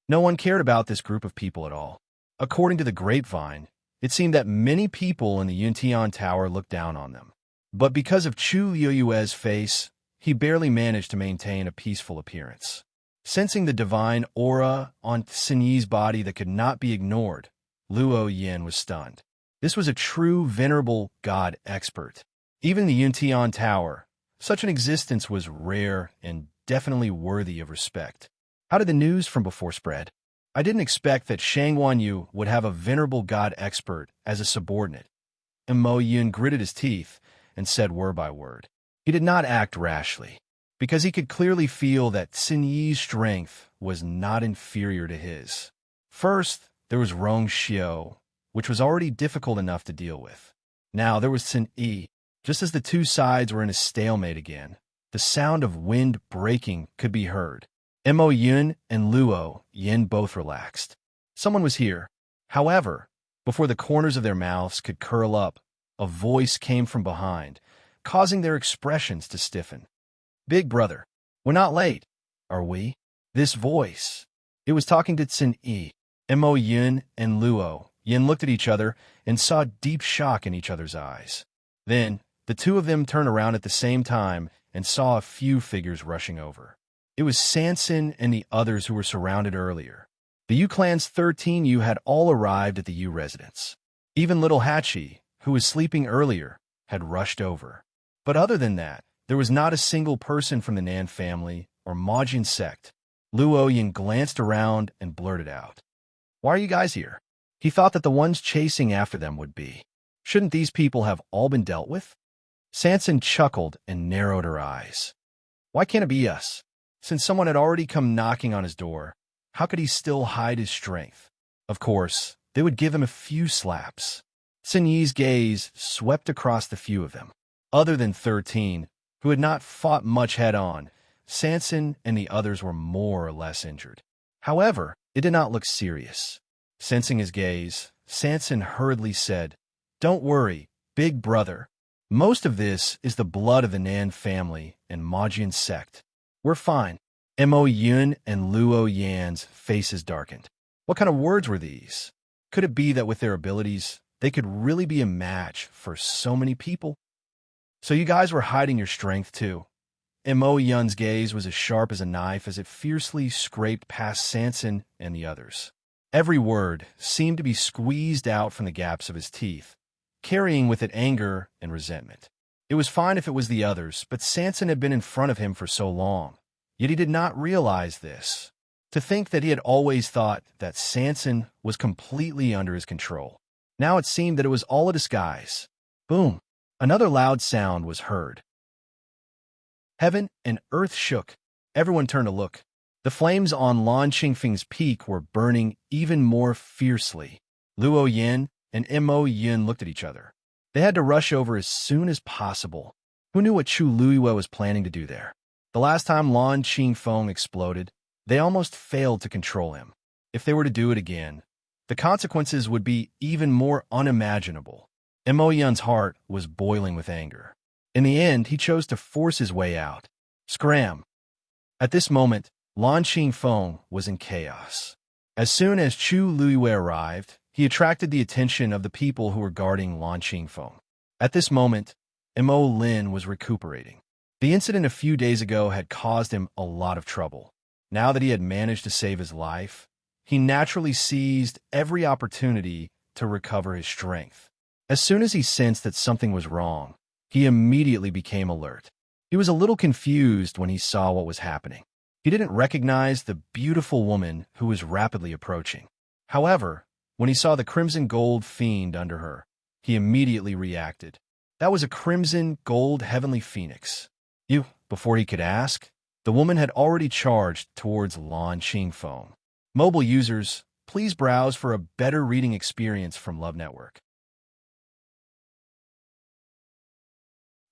No one cared about this group of people at all. According to the grapevine, it seemed that many people in the Yuntian Tower looked down on them. But because of Chu Luiyue's face, he barely managed to maintain a peaceful appearance. Sensing the divine aura on Sinyi's body that could not be ignored, Luo Yin was stunned. This was a true venerable god expert. Even the Yuntian Tower, such an existence was rare and definitely worthy of respect. How did the news from before spread? I didn't expect that Shang Wanyu would have a venerable god expert as a subordinate. Mo Yun gritted his teeth and said word by word. He did not act rashly, because he could clearly feel that Sinyi's strength was not inferior to his. First, there was Rong Xiao, which was already difficult enough to deal with. Now there was Sinyi. Just as the two sides were in a stalemate again, the sound of wind breaking could be heard. Mo Yun and Luo Yin both relaxed. Someone was here. However, before the corners of their mouths could curl up, a voice came from behind, causing their expressions to stiffen. Big brother, we're not late, are we? This voice. It was talking to Sinyi. Mo Yun and Luo Yin looked at each other and saw deep shock in each other's eyes. Then, the two of them turned around at the same time and saw a few figures rushing over. It was Sanson and the others who were surrounded earlier. The Yu clan's 13 Yu had all arrived at the Yu residence. Even little Hachi, who was sleeping earlier, had rushed over. But other than that, there was not a single person from the Nan family or Majin sect. Luo Yin glanced around and blurted out, "Why are you guys here?" He thought that the ones chasing after them would be. Shouldn't these people have all been dealt with? Sanson chuckled and narrowed her eyes. Why can't it be us? Since someone had already come knocking on his door, how could he still hide his strength? Of course, they would give him a few slaps. Sun Yi's gaze swept across the few of them. Other than 13, who had not fought much head-on, Sanson and the others were more or less injured. However, it did not look serious. Sensing his gaze, Sanson hurriedly said, "Don't worry, big brother. Most of this is the blood of the Nan family and Majin sect. We're fine." Mo Yun and Luo Yan's faces darkened. What kind of words were these? Could it be that with their abilities, they could really be a match for so many people? So you guys were hiding your strength too. Mo Yun's gaze was as sharp as a knife as it fiercely scraped past Sanson and the others. Every word seemed to be squeezed out from the gaps of his teeth, carrying with it anger and resentment. It was fine if it was the others, but Sanson had been in front of him for so long, yet he did not realize this. To think that he had always thought that Sanson was completely under his control. Now it seemed that it was all a disguise. Boom! Another loud sound was heard. Heaven and earth shook. Everyone turned to look. The flames on Lan Qingfeng's peak were burning even more fiercely. Luo Yin and Mo Yun looked at each other. They had to rush over as soon as possible. Who knew what Chu Luiyue was planning to do there? The last time Lan Qingfeng exploded, they almost failed to control him. If they were to do it again, the consequences would be even more unimaginable. Mo Yun's heart was boiling with anger. In the end, he chose to force his way out. Scram! At this moment, Lan Qingfeng was in chaos. As soon as Chu Luiyue arrived, he attracted the attention of the people who were guarding Lan Qingfeng. At this moment, Mo Lin was recuperating. The incident a few days ago had caused him a lot of trouble. Now that he had managed to save his life, he naturally seized every opportunity to recover his strength. As soon as he sensed that something was wrong, he immediately became alert. He was a little confused when he saw what was happening. He didn't recognize the beautiful woman who was rapidly approaching. However, when he saw the crimson gold fiend under her, he immediately reacted. That was a crimson gold heavenly phoenix. Before he could ask, the woman had already charged towards Lan Qingfeng. Mobile users, please browse for a better reading experience from Love Network.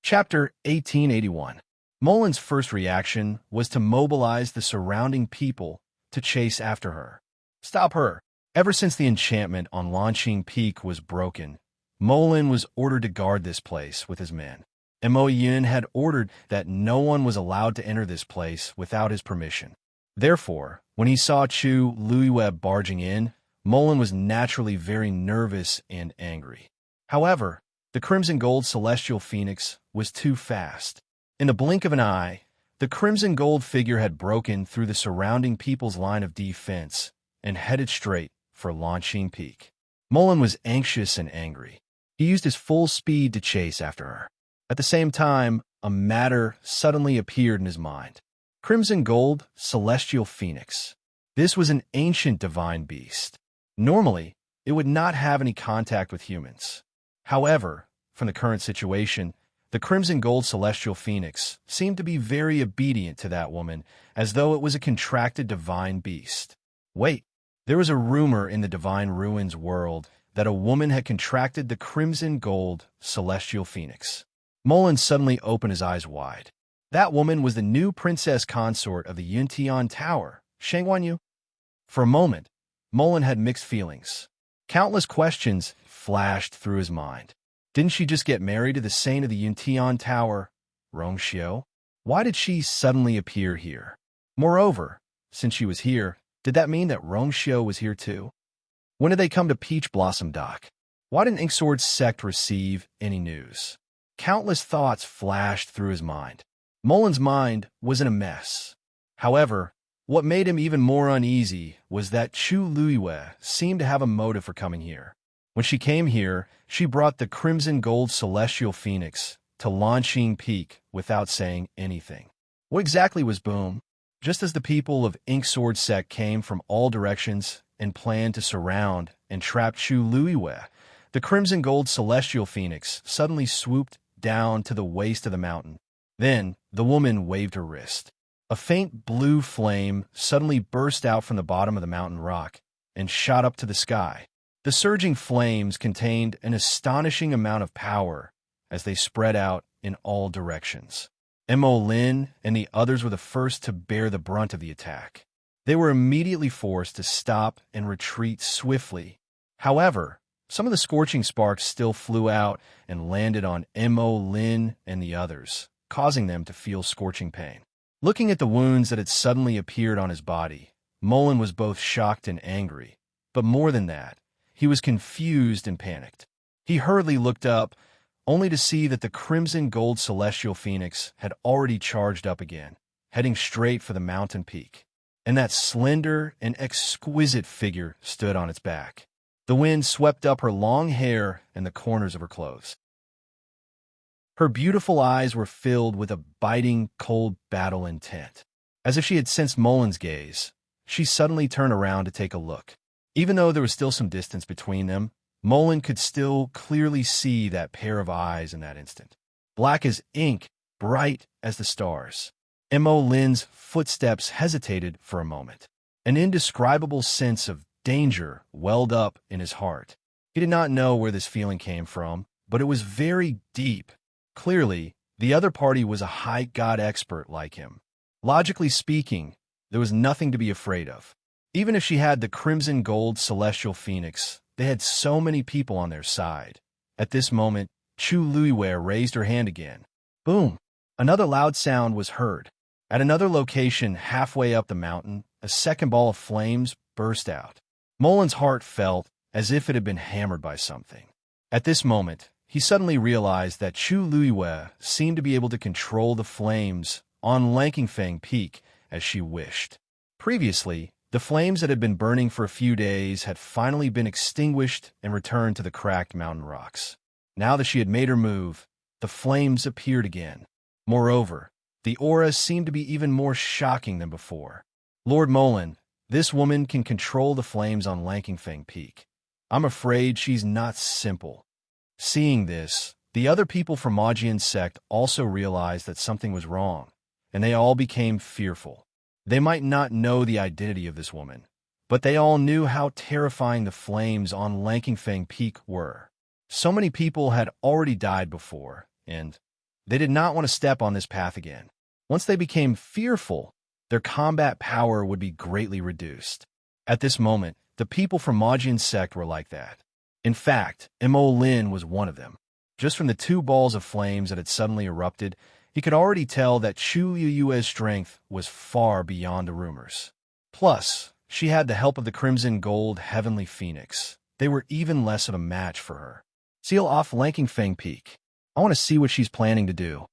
Chapter 1881. Molin's first reaction was to mobilize the surrounding people to chase after her. Stop her! Ever since the enchantment on Lanqing Peak was broken, Molin was ordered to guard this place with his men. Mo Yun had ordered that no one was allowed to enter this place without his permission. Therefore, when he saw Chu Luiyue barging in, Molin was naturally very nervous and angry. However, the Crimson Gold Celestial Phoenix was too fast. In the blink of an eye, the Crimson Gold figure had broken through the surrounding people's line of defense and headed straight for Lanqing Peak. Molin was anxious and angry. He used his full speed to chase after her. At the same time, a matter suddenly appeared in his mind. Crimson Gold Celestial Phoenix. This was an ancient divine beast. Normally, it would not have any contact with humans. However, from the current situation, the Crimson Gold Celestial Phoenix seemed to be very obedient to that woman, as though it was a contracted divine beast. Wait, there was a rumor in the Divine Ruins world that a woman had contracted the Crimson Gold Celestial Phoenix. Molin suddenly opened his eyes wide. That woman was the new princess consort of the Yuntian Tower, Shangwanyu. For a moment, Molin had mixed feelings. Countless questions flashed through his mind. Didn't she just get married to the saint of the Yuntian Tower, Rongxiu? Why did she suddenly appear here? Moreover, since she was here, did that mean that Rongxiu was here too? When did they come to Peach Blossom Dock? Why didn't Inksword's sect receive any news? Countless thoughts flashed through his mind. Mullen's mind was in a mess. However, what made him even more uneasy was that Chu Luiwe seemed to have a motive for coming here. When she came here, she brought the crimson gold celestial phoenix to Lanqing Peak without saying anything. What exactly was Boom? Just as the people of Inksword sect came from all directions and planned to surround and trap Chu Luiwe, the crimson gold celestial phoenix suddenly swooped down to the waist of the mountain. Then, the woman waved her wrist. A faint blue flame suddenly burst out from the bottom of the mountain rock and shot up to the sky. The surging flames contained an astonishing amount of power as they spread out in all directions. Mo Lin and the others were the first to bear the brunt of the attack. They were immediately forced to stop and retreat swiftly. However, some of the scorching sparks still flew out and landed on Mo Lin and the others, causing them to feel scorching pain. Looking at the wounds that had suddenly appeared on his body, Mullen was both shocked and angry, but more than that, he was confused and panicked. He hurriedly looked up, only to see that the crimson gold celestial phoenix had already charged up again, heading straight for the mountain peak. And that slender and exquisite figure stood on its back. The wind swept up her long hair and the corners of her clothes. Her beautiful eyes were filled with a biting, cold battle intent. As if she had sensed Mullen's gaze, she suddenly turned around to take a look. Even though there was still some distance between them, Mullen could still clearly see that pair of eyes in that instant. Black as ink, bright as the stars. Mo Lin's footsteps hesitated for a moment. An indescribable sense of danger welled up in his heart. He did not know where this feeling came from, but it was very deep. Clearly, the other party was a high god expert like him. Logically speaking, there was nothing to be afraid of. Even if she had the crimson gold celestial phoenix, they had so many people on their side. At this moment, Chu Luiwe raised her hand again. Boom! Another loud sound was heard. At another location halfway up the mountain, a second ball of flames burst out. Mullen's heart felt as if it had been hammered by something. At this moment, he suddenly realized that Chu Luiwe seemed to be able to control the flames on Langfang Peak as she wished. Previously, the flames that had been burning for a few days had finally been extinguished and returned to the cracked mountain rocks. Now that she had made her move, the flames appeared again. Moreover, the aura seemed to be even more shocking than before. Lord Mullen, this woman can control the flames on Langfang Peak. I'm afraid she's not simple. Seeing this, the other people from Majian's sect also realized that something was wrong, and they all became fearful. They might not know the identity of this woman, but they all knew how terrifying the flames on Langfang Peak were. So many people had already died before, and they did not want to step on this path again. Once they became fearful, their combat power would be greatly reduced. At this moment, the people from Majian's sect were like that. In fact, Mo Lin was one of them. Just from the two balls of flames that had suddenly erupted, he could already tell that Chu Yue's strength was far beyond the rumors. Plus, she had the help of the crimson gold heavenly phoenix. They were even less of a match for her. Seal off Langfang Peak. I want to see what she's planning to do.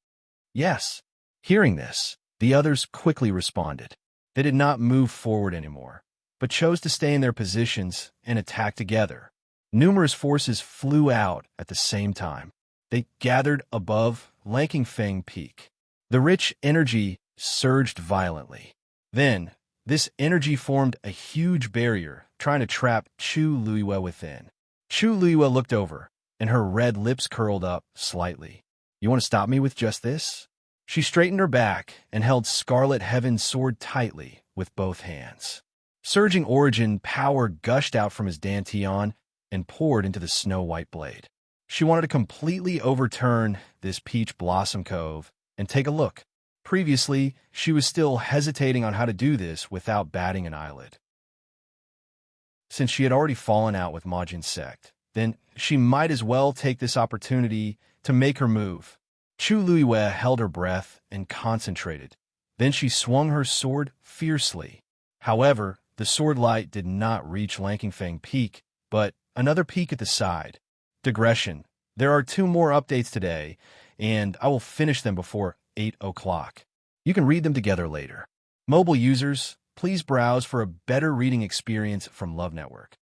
Yes. Hearing this, the others quickly responded. They did not move forward anymore, but chose to stay in their positions and attack together. Numerous forces flew out at the same time. They gathered above Langfang Peak. The rich energy surged violently. Then, this energy formed a huge barrier, trying to trap Chu Luiwe within. Chu Luiwe looked over, and her red lips curled up slightly. You want to stop me with just this? She straightened her back and held Scarlet Heaven's sword tightly with both hands. Surging origin power gushed out from his dantian and poured into the snow-white blade. She wanted to completely overturn this peach blossom cove and take a look. Previously, she was still hesitating on how to do this without batting an eyelid. Since she had already fallen out with Majin's sect, then she might as well take this opportunity to make her move. Chu Luiwe held her breath and concentrated. Then she swung her sword fiercely. However, the sword light did not reach Langfang Peak but another peek at the side. Digression. There are 2 more updates today, and I will finish them before 8 o'clock. You can read them together later. Mobile users, please browse for a better reading experience from Love Network.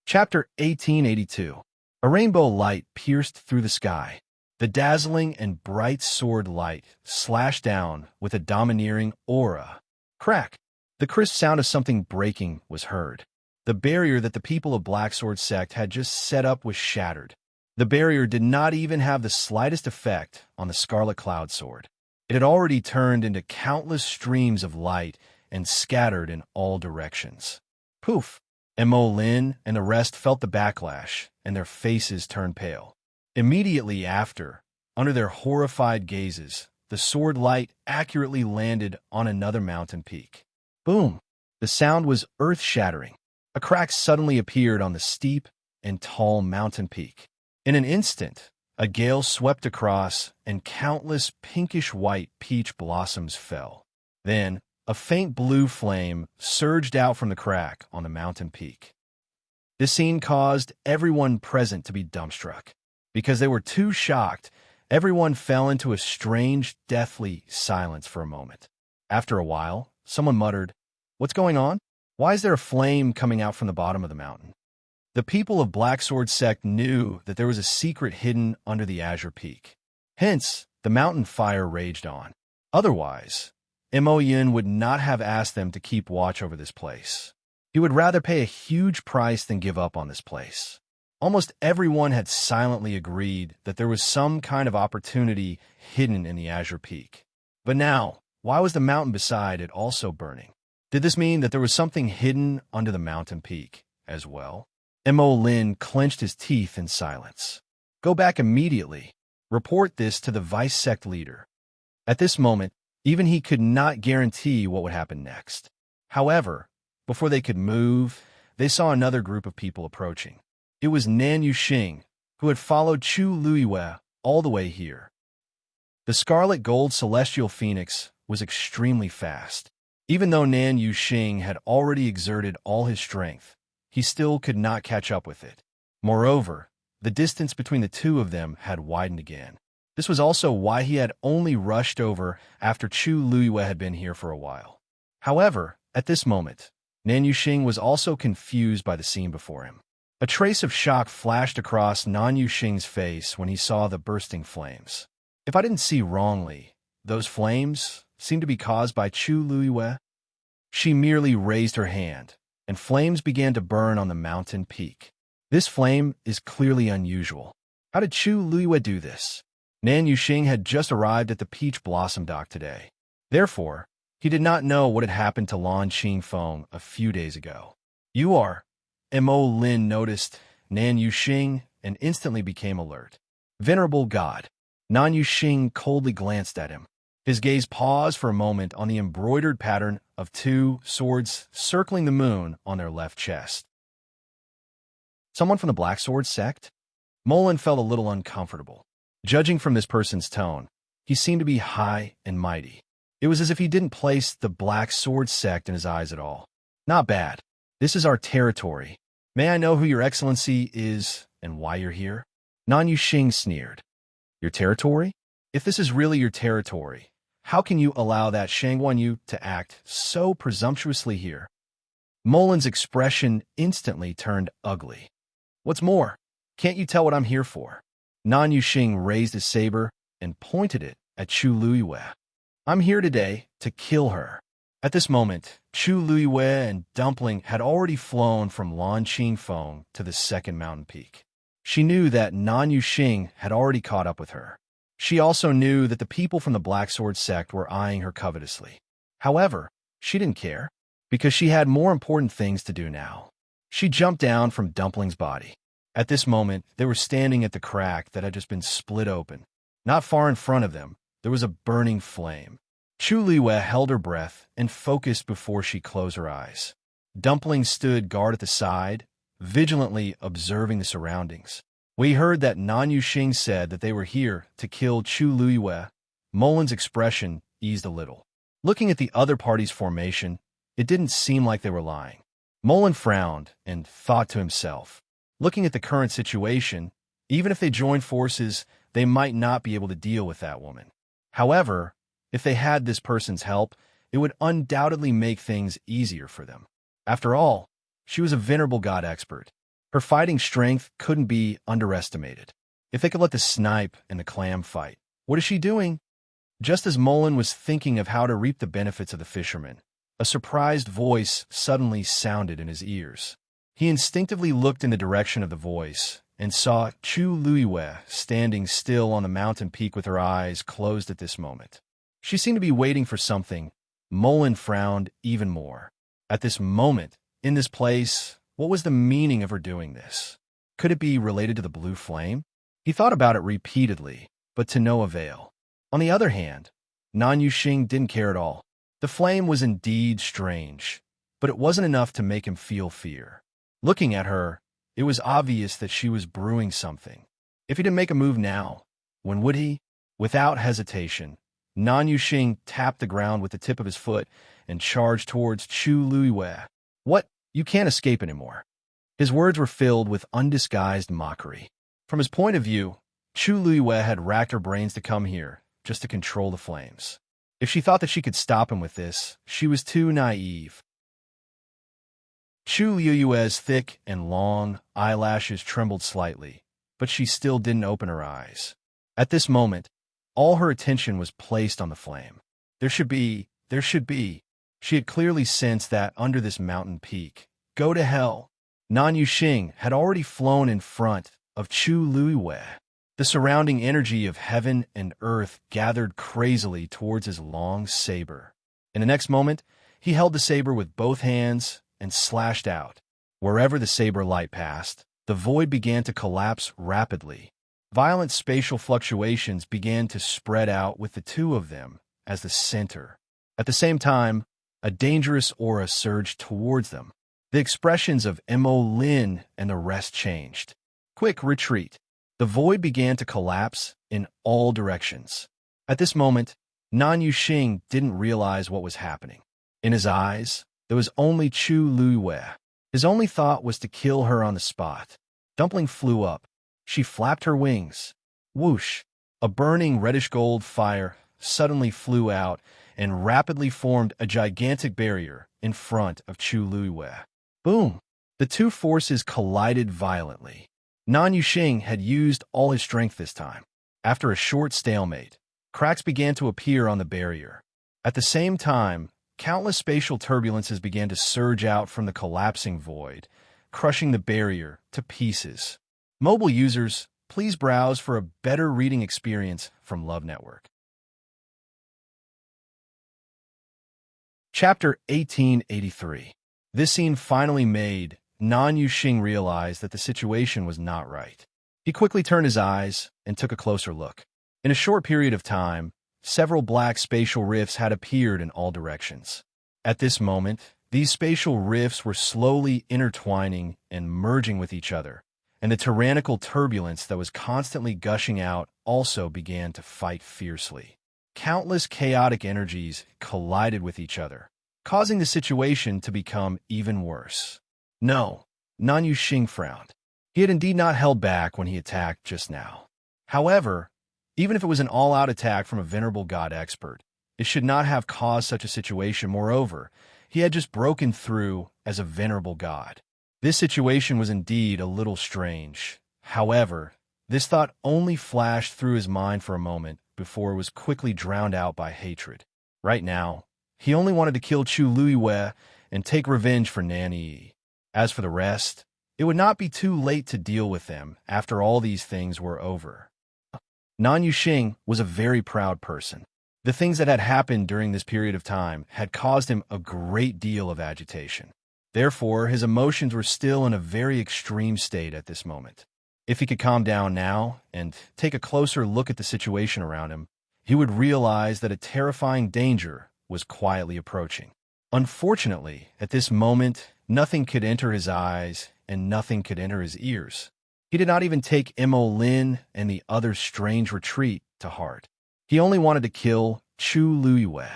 Chapter 1882. A rainbow light pierced through the sky. The dazzling and bright sword light slashed down with a domineering aura. Crack! The crisp sound of something breaking was heard. The barrier that the people of Blacksword Sect had just set up was shattered. The barrier did not even have the slightest effect on the Scarlet Cloud Sword. It had already turned into countless streams of light and scattered in all directions. Poof! Mo Lin and the rest felt the backlash, and their faces turned pale. Immediately after, under their horrified gazes, the sword light accurately landed on another mountain peak. Boom! The sound was earth-shattering. A crack suddenly appeared on the steep and tall mountain peak. In an instant, a gale swept across, and countless pinkish-white peach blossoms fell. Then, a faint blue flame surged out from the crack on the mountain peak. This scene caused everyone present to be dumbstruck. Because they were too shocked, everyone fell into a strange, deathly silence for a moment. After a while, someone muttered, "What's going on? Why is there a flame coming out from the bottom of the mountain?" The people of Blacksword Sect knew that there was a secret hidden under the Azure Peak. Hence, the mountain fire raged on. Otherwise, Mo Yin would not have asked them to keep watch over this place. He would rather pay a huge price than give up on this place. Almost everyone had silently agreed that there was some kind of opportunity hidden in the Azure Peak. But now, why was the mountain beside it also burning? Did this mean that there was something hidden under the mountain peak as well? Mo Lin clenched his teeth in silence. Go back immediately. Report this to the vice sect leader. At this moment, even he could not guarantee what would happen next. However, before they could move, they saw another group of people approaching. It was Nan Yuxing, who had followed Chu Luiyue all the way here. The Scarlet Gold Celestial Phoenix was extremely fast. Even though Nan Yuxing had already exerted all his strength, he still could not catch up with it. Moreover, the distance between the two of them had widened again. This was also why he had only rushed over after Chu Luiyue had been here for a while. However, at this moment, Nan Yuxing was also confused by the scene before him. A trace of shock flashed across Nan Yuxing's face when he saw the bursting flames. If I didn't see wrongly, those flames seemed to be caused by Chu Luiyue. She merely raised her hand, and flames began to burn on the mountain peak. This flame is clearly unusual. How did Chu Luiyue do this? Nan Yuxing had just arrived at the Peach Blossom Dock today. Therefore, he did not know what had happened to Lan Qingfeng a few days ago. You are... Mo Lin noticed Nan Yuxing and instantly became alert. Venerable God. Nan Yuxing coldly glanced at him. His gaze paused for a moment on the embroidered pattern of 2 swords circling the moon on their left chest. Someone from the Blacksword Sect? Molin felt a little uncomfortable. Judging from this person's tone, he seemed to be high and mighty. It was as if he didn't place the Blacksword Sect in his eyes at all. Not bad. This is our territory. May I know who your excellency is and why you're here? Nan Yuxing sneered. Your territory? If this is really your territory, how can you allow that Shangguan Yu to act so presumptuously here? Molin's expression instantly turned ugly. What's more, can't you tell what I'm here for? Nan Yuxing raised his saber and pointed it at Chu Luiyue. I'm here today to kill her. At this moment, Chu Luiyue and Dumpling had already flown from Lan Qingfeng to the second mountain peak. She knew that Nan Yuxing had already caught up with her. She also knew that the people from the Blacksword Sect were eyeing her covetously. However, she didn't care, because she had more important things to do now. She jumped down from Dumpling's body. At this moment, they were standing at the crack that had just been split open. Not far in front of them, there was a burning flame. Chu Luiyue held her breath and focused before she closed her eyes. Dumpling stood guard at the side, vigilantly observing the surroundings. We heard that Nan Yuxing said that they were here to kill Chu Luiyue. Molin's expression eased a little. Looking at the other party's formation, It didn't seem like they were lying. Mullen frowned and thought to himself, looking at the current situation, even if they joined forces, they might not be able to deal with that woman. However, if they had this person's help, it would undoubtedly make things easier for them. After all, she was a venerable god expert. Her fighting strength couldn't be underestimated. If they could let the snipe and the clam fight, what is she doing? Just as Mullen was thinking of how to reap the benefits of the fisherman, a surprised voice suddenly sounded in his ears. He instinctively looked in the direction of the voice and saw Chu Luiwe standing still on the mountain peak with her eyes closed at this moment. She seemed to be waiting for something. Mullen frowned even more. At this moment, in this place, what was the meaning of her doing this? Could it be related to the blue flame? He thought about it repeatedly, but to no avail. On the other hand, Nan Yuxing didn't care at all. The flame was indeed strange, but it wasn't enough to make him feel fear. Looking at her, it was obvious that she was brewing something. If he didn't make a move now, when would he? Without hesitation, Nan Yuxing tapped the ground with the tip of his foot and charged towards Chu Luiwe. What? You can't escape anymore. His words were filled with undisguised mockery. From his point of view, Chu Luiwe had racked her brains to come here, just to control the flames. If she thought that she could stop him with this, she was too naive. Chu Luiwe's thick and long eyelashes trembled slightly, but she still didn't open her eyes. At this moment, all her attention was placed on the flame. There should be. She had clearly sensed that under this mountain peak. Go to hell. Nan Yuxing had already flown in front of Chu Luiwe. The surrounding energy of heaven and earth gathered crazily towards his long saber. In the next moment, he held the saber with both hands and slashed out. Wherever the saber light passed, the void began to collapse rapidly. Violent spatial fluctuations began to spread out with the two of them as the center. At the same time, a dangerous aura surged towards them. The expressions of Mo Lin and the rest changed. Quick retreat. The void began to collapse in all directions. At this moment, Nan Yuxing didn't realize what was happening. In his eyes, there was only Chu Luiwe. His only thought was to kill her on the spot. Dumpling flew up. She flapped her wings. Whoosh! A burning reddish-gold fire suddenly flew out and rapidly formed a gigantic barrier in front of Chu Luiwe. Boom! The two forces collided violently. Nan Yuxing had used all his strength this time. After a short stalemate, cracks began to appear on the barrier. At the same time, countless spatial turbulences began to surge out from the collapsing void, crushing the barrier to pieces. Mobile users, please browse for a better reading experience from Love Network. Chapter 1883. This scene finally made Nan Yuxing realized that the situation was not right. He quickly turned his eyes and took a closer look. In a short period of time, several black spatial rifts had appeared in all directions. At this moment, these spatial rifts were slowly intertwining and merging with each other, and the tyrannical turbulence that was constantly gushing out also began to fight fiercely. Countless chaotic energies collided with each other, causing the situation to become even worse. No, Nan Yuxing frowned. He had indeed not held back when he attacked just now. However, even if it was an all-out attack from a venerable god expert, it should not have caused such a situation. Moreover, he had just broken through as a venerable god. This situation was indeed a little strange. However, this thought only flashed through his mind for a moment before it was quickly drowned out by hatred. Right now, he only wanted to kill Chu Luiwe and take revenge for Nan Yi. As for the rest, it would not be too late to deal with them after all these things were over. Nan Yuxing was a very proud person. The things that had happened during this period of time had caused him a great deal of agitation. Therefore, his emotions were still in a very extreme state at this moment. If he could calm down now and take a closer look at the situation around him, he would realize that a terrifying danger was quietly approaching. Unfortunately, at this moment, nothing could enter his eyes and nothing could enter his ears. He did not even take Mo Lin and the other strange retreat to heart. He only wanted to kill Chu Luiwe.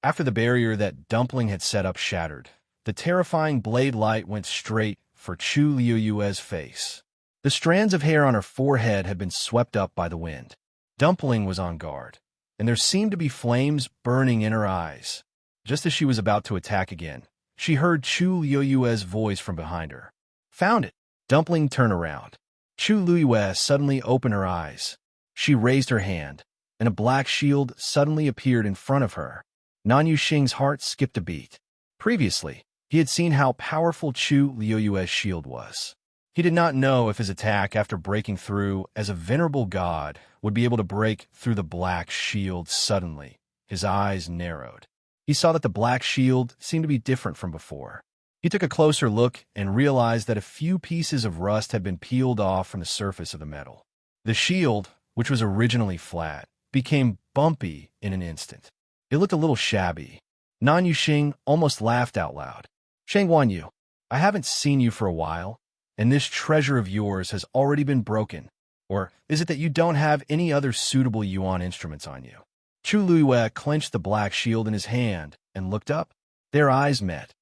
After the barrier that Dumpling had set up shattered, the terrifying blade light went straight for Chu Liuyue's face. The strands of hair on her forehead had been swept up by the wind. Dumpling was on guard, and there seemed to be flames burning in her eyes. Just as she was about to attack again, she heard Chu Liuyue's voice from behind her. "Found it!" Dumpling turned around. Chu Liuyue suddenly opened her eyes. She raised her hand, and a black shield suddenly appeared in front of her. Nan Yuxing's heart skipped a beat. Previously, he had seen how powerful Chu Liuyue's shield was. He did not know if his attack after breaking through as a venerable god would be able to break through the black shield suddenly. His eyes narrowed. He saw that the black shield seemed to be different from before. He took a closer look and realized that a few pieces of rust had been peeled off from the surface of the metal. The shield, which was originally flat, became bumpy in an instant. It looked a little shabby. Nan Yuxing almost laughed out loud. "Shang Guanyu, I haven't seen you for a while, and this treasure of yours has already been broken. Or is it that you don't have any other suitable yuan instruments on you?" Chu Liuyue clenched the black shield in his hand and looked up. Their eyes met.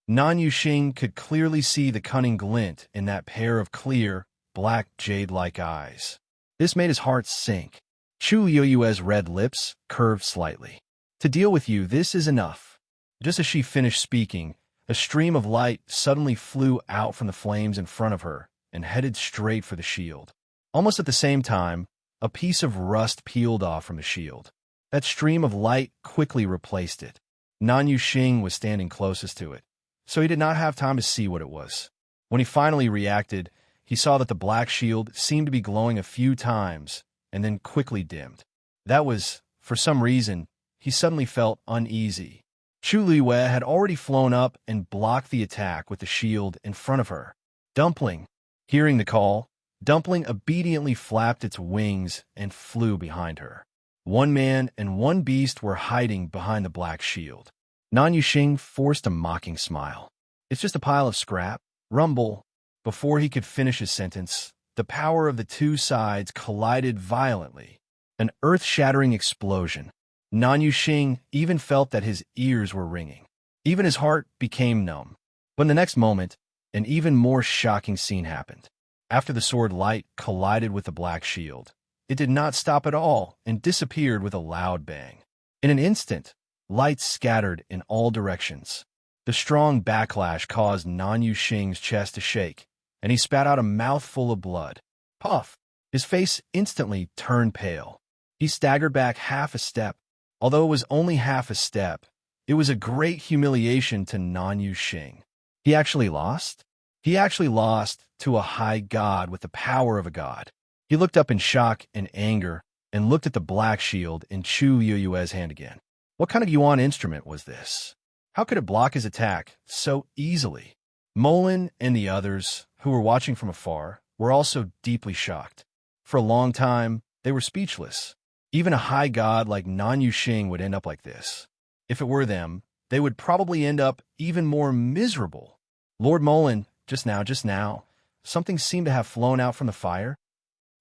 Nan Yuxing could clearly see the cunning glint in that pair of clear, black jade-like eyes. This made his heart sink. Chu Liuyue's red lips curved slightly. "To deal with you, this is enough." Just as she finished speaking, a stream of light suddenly flew out from the flames in front of her and headed straight for the shield. Almost at the same time, a piece of rust peeled off from the shield. That stream of light quickly replaced it. Nan Yuxing was standing closest to it, so he did not have time to see what it was. When he finally reacted, he saw that the black shield seemed to be glowing a few times and then quickly dimmed. That was, for some reason, he suddenly felt uneasy. Chu Liuyue had already flown up and blocked the attack with the shield in front of her. Dumpling. Hearing the call, Dumpling obediently flapped its wings and flew behind her. One man and one beast were hiding behind the black shield. Nan Yuxing forced a mocking smile. "It's just a pile of scrap." Rumble. Before he could finish his sentence, the power of the two sides collided violently. An earth-shattering explosion. Nan Yuxing even felt that his ears were ringing. Even his heart became numb. But in the next moment, an even more shocking scene happened. After the sword light collided with the black shield, it did not stop at all and disappeared with a loud bang. In an instant, light scattered in all directions. The strong backlash caused Nan Yuxing's chest to shake, and he spat out a mouthful of blood. Puff! His face instantly turned pale. He staggered back half a step. Although it was only half a step, it was a great humiliation to Nan Yuxing. He actually lost? He actually lost to a high god with the power of a god. He looked up in shock and anger and looked at the black shield in Chu Liuyue's hand again. What kind of yuan instrument was this? How could it block his attack so easily? Molin and the others, who were watching from afar, were also deeply shocked. For a long time, they were speechless. Even a high god like Nan Yuxing would end up like this. If it were them, they would probably end up even more miserable. Lord Molin, just now, something seemed to have flown out from the fire.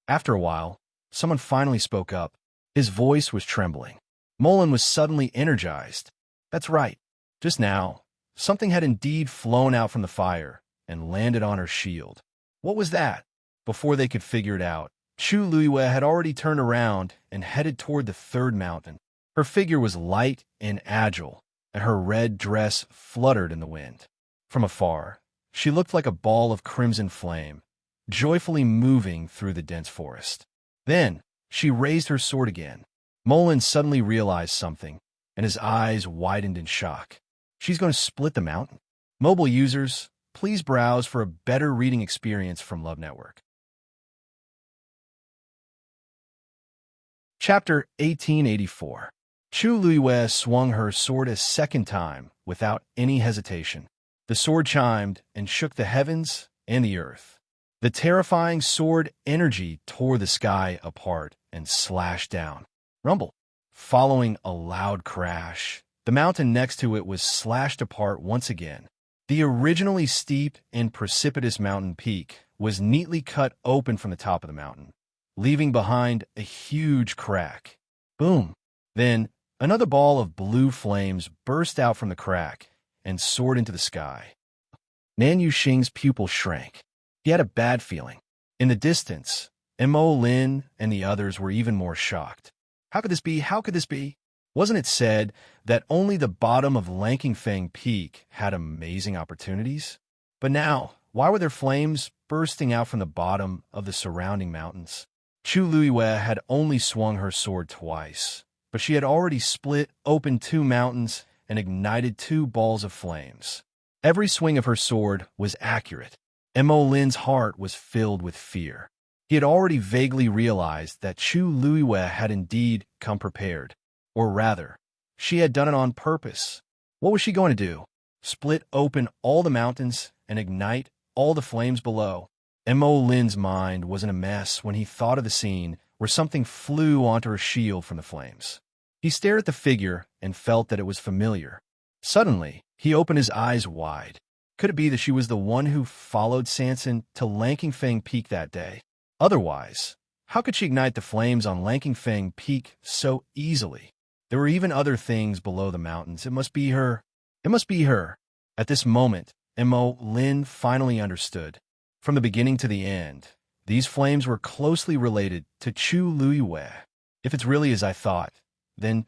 After a while, someone finally spoke up. His voice was trembling. Molin was suddenly energized. That's right. Just now, something had indeed flown out from the fire and landed on her shield. What was that? Before they could figure it out, Chu Liuyue had already turned around and headed toward the third mountain. Her figure was light and agile, and her red dress fluttered in the wind. From afar, she looked like a ball of crimson flame, joyfully moving through the dense forest. Then, she raised her sword again. Molin suddenly realized something, and his eyes widened in shock. She's going to split the mountain? Mobile users, please browse for a better reading experience from Love Network. Chapter 1884. Chu Liuyue swung her sword a second time without any hesitation. The sword chimed and shook the heavens and the earth. The terrifying sword energy tore the sky apart and slashed down. Rumble. Following a loud crash, the mountain next to it was slashed apart once again. The originally steep and precipitous mountain peak was neatly cut open from the top of the mountain, leaving behind a huge crack. Boom! Then, Another ball of blue flames burst out from the crack and soared into the sky. Nan Yuxing's pupil shrank. He had a bad feeling. In the distance, Mo Lin and the others were even more shocked. How could this be? How could this be? Wasn't it said that only the bottom of Langfang Peak had amazing opportunities? But now, why were there flames bursting out from the bottom of the surrounding mountains? Chu Luiyue had only swung her sword twice, but she had already split open 2 mountains and ignited 2 balls of flames. Every swing of her sword was accurate. Mo Lin's heart was filled with fear. He had already vaguely realized that Chu Luiyue had indeed come prepared. Or rather, she had done it on purpose. What was she going to do? Split open all the mountains and ignite all the flames below? Mo Lin's mind was in a mess when he thought of the scene where something flew onto her shield from the flames. He stared at the figure and felt that it was familiar. Suddenly, he opened his eyes wide. Could it be that she was the one who followed Sanson to Langfang Peak that day? Otherwise, how could she ignite the flames on Langfang Peak so easily? There were even other things below the mountains. It must be her. It must be her. At this moment, Mo Lin finally understood. From the beginning to the end, these flames were closely related to Chu Luiyue. If it's really as I thought, then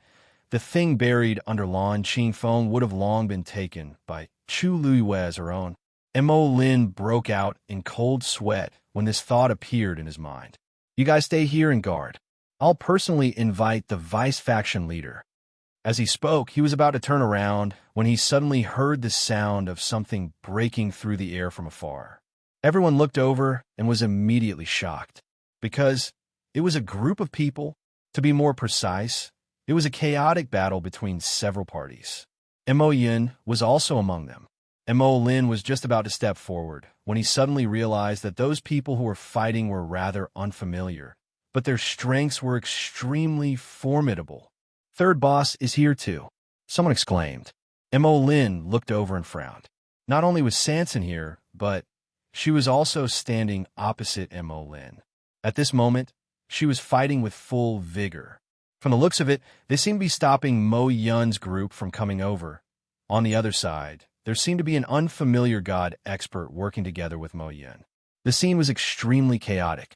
the thing buried under Lan Qingfeng would have long been taken by Chu Luiyue as her own. Mo Lin broke out in cold sweat when this thought appeared in his mind. You guys stay here and guard. I'll personally invite the vice faction leader. As he spoke, he was about to turn around when he suddenly heard the sound of something breaking through the air from afar. Everyone looked over and was immediately shocked, because it was a group of people. To be more precise, it was a chaotic battle between several parties. Mo Yin was also among them. Mo Lin was just about to step forward when he suddenly realized that those people who were fighting were rather unfamiliar, but their strengths were extremely formidable. Third boss is here too, someone exclaimed. Mo Lin looked over and frowned. Not only was Sanson here, but she was also standing opposite Mo Lin. At this moment, she was fighting with full vigor. From the looks of it, they seemed to be stopping Mo Yun's group from coming over. On the other side, there seemed to be an unfamiliar god expert working together with Mo Yun. The scene was extremely chaotic.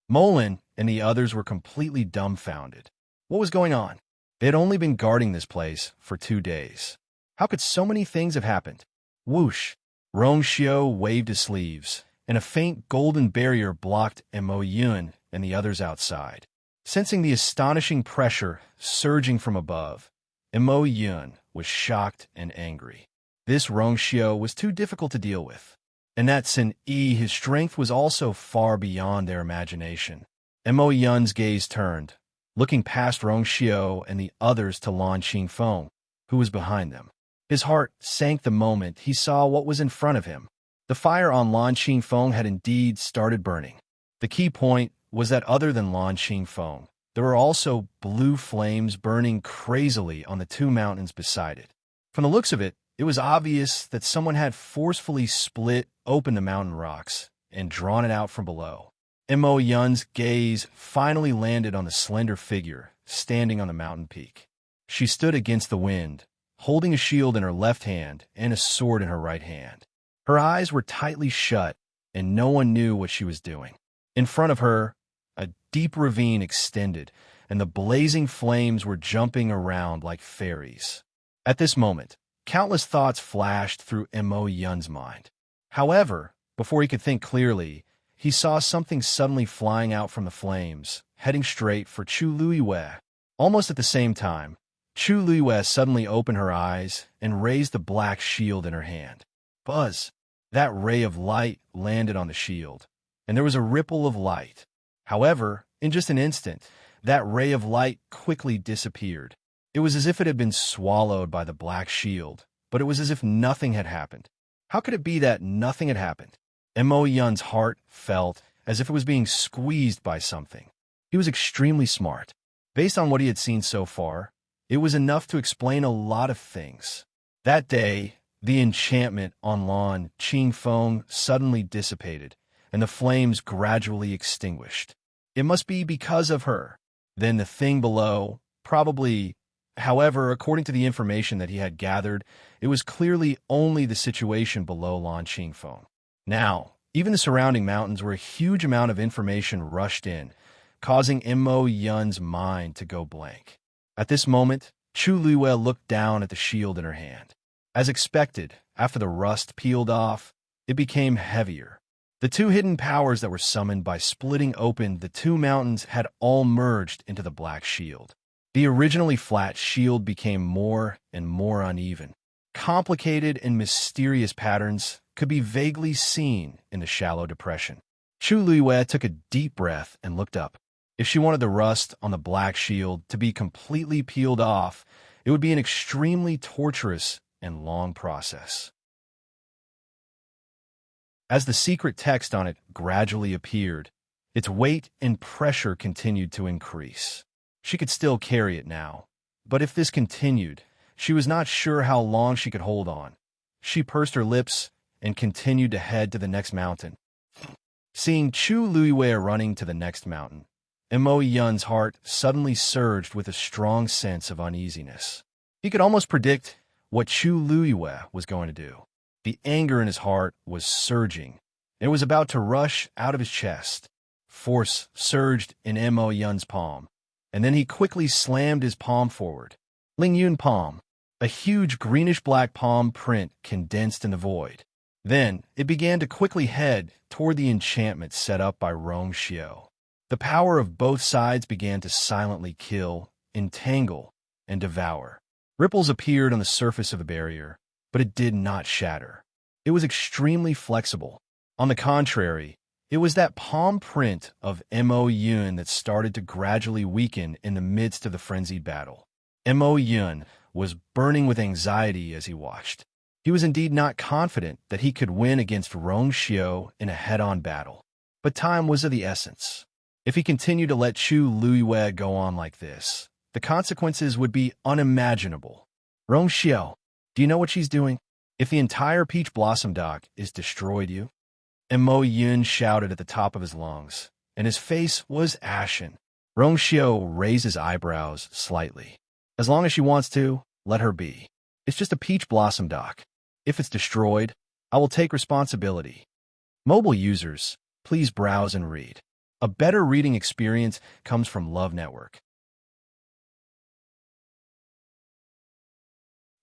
Mo Lin and the others were completely dumbfounded. What was going on? They had only been guarding this place for 2 days. How could so many things have happened? Whoosh! Rong Xiu waved his sleeves, and a faint golden barrier blocked Mo Yun and the others outside. Sensing the astonishing pressure surging from above, Mo Yun was shocked and angry. This Rong Xiu was too difficult to deal with. And that Sin Yi, his strength was also far beyond their imagination. Mo Yun's gaze turned, looking past Rong Xiu and the others to Lan Qingfeng, who was behind them. His heart sank the moment he saw what was in front of him. The fire on Lan Qingfeng had indeed started burning. The key point was that other than Lan Qingfeng, there were also blue flames burning crazily on the 2 mountains beside it. From the looks of it, it was obvious that someone had forcefully split open the mountain rocks and drawn it out from below. Mo Yun's gaze finally landed on the slender figure standing on the mountain peak. She stood against the wind, holding a shield in her left hand and a sword in her right hand. Her eyes were tightly shut, and no one knew what she was doing. In front of her, a deep ravine extended, and the blazing flames were jumping around like fairies. At this moment, countless thoughts flashed through Mo Yun's mind. However, before he could think clearly, he saw something suddenly flying out from the flames, heading straight for Chu Luiyue. Almost at the same time, Chu Luiyue suddenly opened her eyes and raised the black shield in her hand. Buzz! That ray of light landed on the shield, and there was a ripple of light. However, in just an instant, that ray of light quickly disappeared. It was as if it had been swallowed by the black shield, but it was as if nothing had happened. How could it be that nothing had happened? Mo Yun's heart felt as if it was being squeezed by something. He was extremely smart. Based on what he had seen so far, it was enough to explain a lot of things. That day, the enchantment on Lan Qingfeng suddenly dissipated, and the flames gradually extinguished. It must be because of her. Then the thing below, Probably. However, according to the information that he had gathered, it was clearly only the situation below Lan Qingfeng. Now, even the surrounding mountains where a huge amount of information rushed in, causing Mo Yun's mind to go blank. At this moment, Chu Luiyue looked down at the shield in her hand. As expected, after the rust peeled off, it became heavier. The two hidden powers that were summoned by splitting open the two mountains had all merged into the black shield. The originally flat shield became more and more uneven. Complicated and mysterious patterns could be vaguely seen in the shallow depression. Chu Luiyue took a deep breath and looked up. If she wanted the rust on the black shield to be completely peeled off, it would be an extremely torturous and long process. As the secret text on it gradually appeared, its weight and pressure continued to increase. She could still carry it now, but if this continued, she was not sure how long she could hold on. She pursed her lips and continued to head to the next mountain. Seeing Chu Luiyue running to the next mountain, Mo Yun's heart suddenly surged with a strong sense of uneasiness. He could almost predict what Chu Luiyue was going to do. The anger in his heart was surging, and it was about to rush out of his chest. Force surged in Mo Yun's palm, and then he quickly slammed his palm forward. Ling Yun palm, a huge greenish-black palm print condensed in the void. Then it began to quickly head toward the enchantment set up by Rong Xiao. The power of both sides began to silently kill, entangle, and devour. Ripples appeared on the surface of the barrier, but it did not shatter. It was extremely flexible. On the contrary, it was that palm print of Mo Yun that started to gradually weaken in the midst of the frenzied battle. Mo Yun was burning with anxiety as he watched. He was indeed not confident that he could win against Rong Xiao in a head-on battle, but time was of the essence. If he continued to let Chu Luiyue go on like this, the consequences would be unimaginable. Rong Xiao, do you know what she's doing? If the entire Peach Blossom Dock is destroyed you? Mo Yun shouted at the top of his lungs, and his face was ashen. Rong Xiao raised his eyebrows slightly. As long as she wants to, let her be. It's just a Peach Blossom Dock. If it's destroyed, I will take responsibility. Mobile users, please browse and read. A better reading experience comes from Love Network.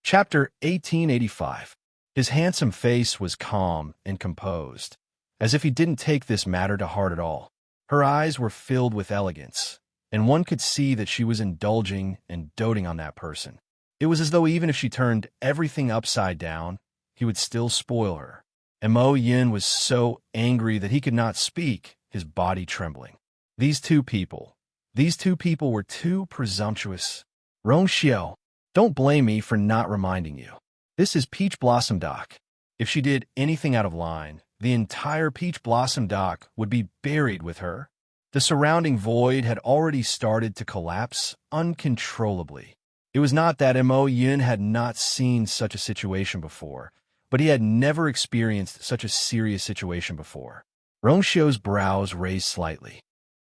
Chapter 1885. His handsome face was calm and composed, as if he didn't take this matter to heart at all. Her eyes were filled with elegance, and one could see that she was indulging and doting on that person. It was as though even if she turned everything upside down, he would still spoil her. And Mo Yun was so angry that he could not speak, his body trembling. These two people were too presumptuous. Rong Xiao, don't blame me for not reminding you. This is Peach Blossom Dock. If she did anything out of line, the entire Peach Blossom Dock would be buried with her. The surrounding void had already started to collapse uncontrollably. It was not that Mo Yun had not seen such a situation before, but he had never experienced such a serious situation before. Rong Xiao's brows raised slightly.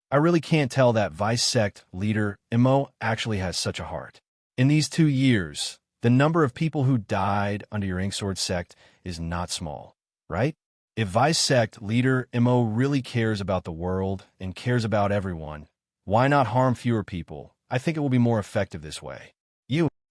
I really can't tell that Vice Sect leader Mo actually has such a heart. In these 2 years, the number of people who died under your Inksword sect is not small, right? If Vice Sect leader Mo really cares about the world and cares about everyone, why not harm fewer people? I think it will be more effective this way.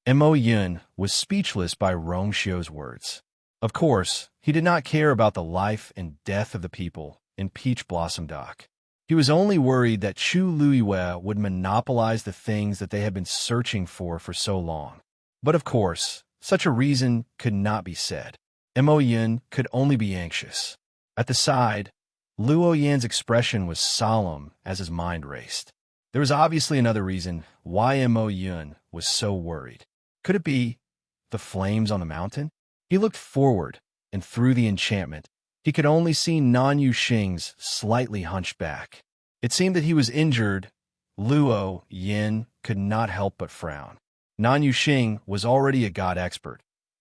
Mo Yun was speechless by Rong Xiao's words. Of course, he did not care about the life and death of the people in Peach Blossom Dock. He was only worried that Chu Luiyue would monopolize the things that they had been searching for so long. But of course, such a reason could not be said. Mo Yun could only be anxious. At the side, Luo Yan's expression was solemn as his mind raced. There was obviously another reason why Mo Yun was so worried. Could it be the flames on the mountain? He looked forward, and through the enchantment, he could only see Nan Yuxing's slightly hunched back. It seemed that he was injured. Luo Yan could not help but frown. Nan Yuxing was already a god expert.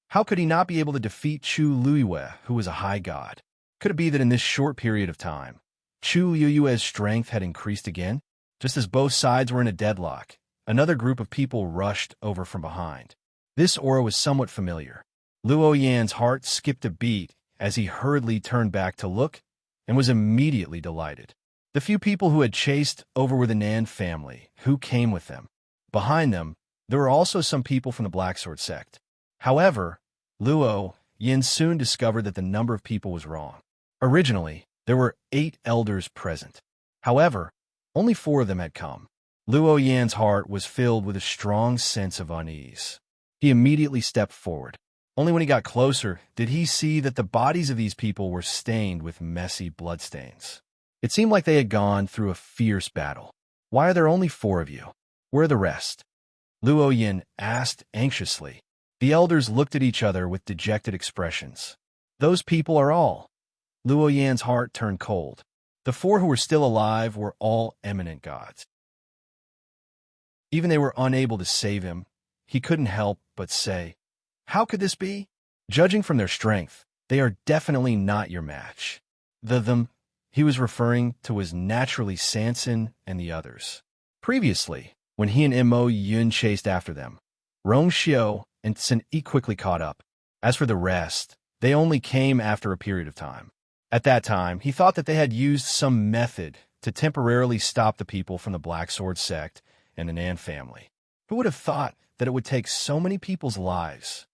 How could he not be able to defeat Chu Luiyue, who was a high god? Could it be that in this short period of time, Chu Luiyue's strength had increased again? Just as both sides were in a deadlock, another group of people rushed over from behind. This aura was somewhat familiar. Luo Yan's heart skipped a beat as he hurriedly turned back to look and was immediately delighted. The few people who had chased over were the Nan family, who came with them. Behind them, there were also some people from the Blacksword sect. However, Luo Yan soon discovered that the number of people was wrong. Originally, there were 8 elders present. However, only 4 of them had come. Luo Yan's heart was filled with a strong sense of unease. He immediately stepped forward. Only when he got closer did he see that the bodies of these people were stained with messy bloodstains. It seemed like they had gone through a fierce battle. "Why are there only 4 of you? Where are the rest?" Luo Yan asked anxiously. The elders looked at each other with dejected expressions. "Those people are all." Luo Yan's heart turned cold. The 4 who were still alive were all eminent gods. Even they were unable to save him, he couldn't help but say, "How could this be? Judging from their strength, they are definitely not your match." Them he was referring to was naturally Sanson and the others. Previously, when he and Mo Yun chased after them, Rong Xiao and Sun Yi quickly caught up. As for the rest, they only came after a period of time. At that time, he thought that they had used some method to temporarily stop the people from the Black Sword sect and the Nan family. Who would have thought that it would take so many people's lives?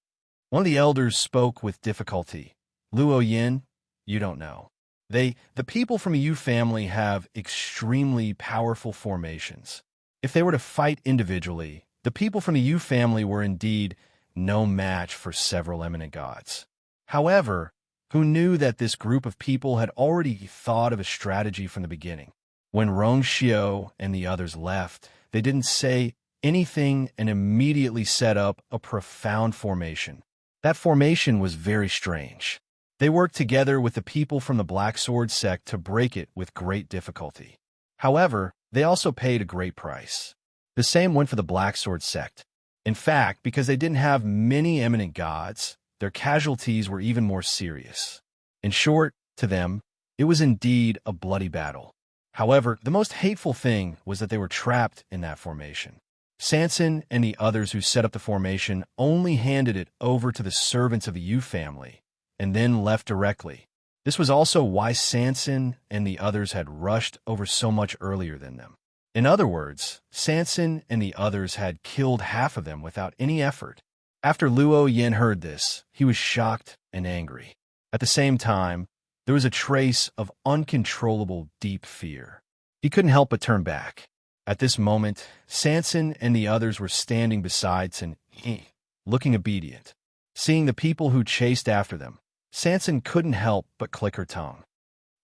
One of the elders spoke with difficulty. "Luo Yan, you don't know. The people from the Yu family have extremely powerful formations. If they were to fight individually, the people from the Yu family were indeed no match for several eminent gods. However, who knew that this group of people had already thought of a strategy from the beginning? When Rong Xiao and the others left, they didn't say anything and immediately set up a profound formation. That formation was very strange. They worked together with the people from the Black Sword sect to break it with great difficulty. However, they also paid a great price. The same went for the Black Sword sect. In fact, because they didn't have many eminent gods, their casualties were even more serious. In short, to them, it was indeed a bloody battle. However, the most hateful thing was that they were trapped in that formation. Sanson and the others who set up the formation only handed it over to the servants of the Yu family, and then left directly. This was also why Sanson and the others had rushed over so much earlier than them. In other words, Sanson and the others had killed half of them without any effort. After Luo Yan heard this, he was shocked and angry. At the same time, there was a trace of uncontrollable deep fear. He couldn't help but turn back. At this moment, Sanson and the others were standing beside Sun Yi, looking obedient. Seeing the people who chased after them, Sanson couldn't help but click her tongue.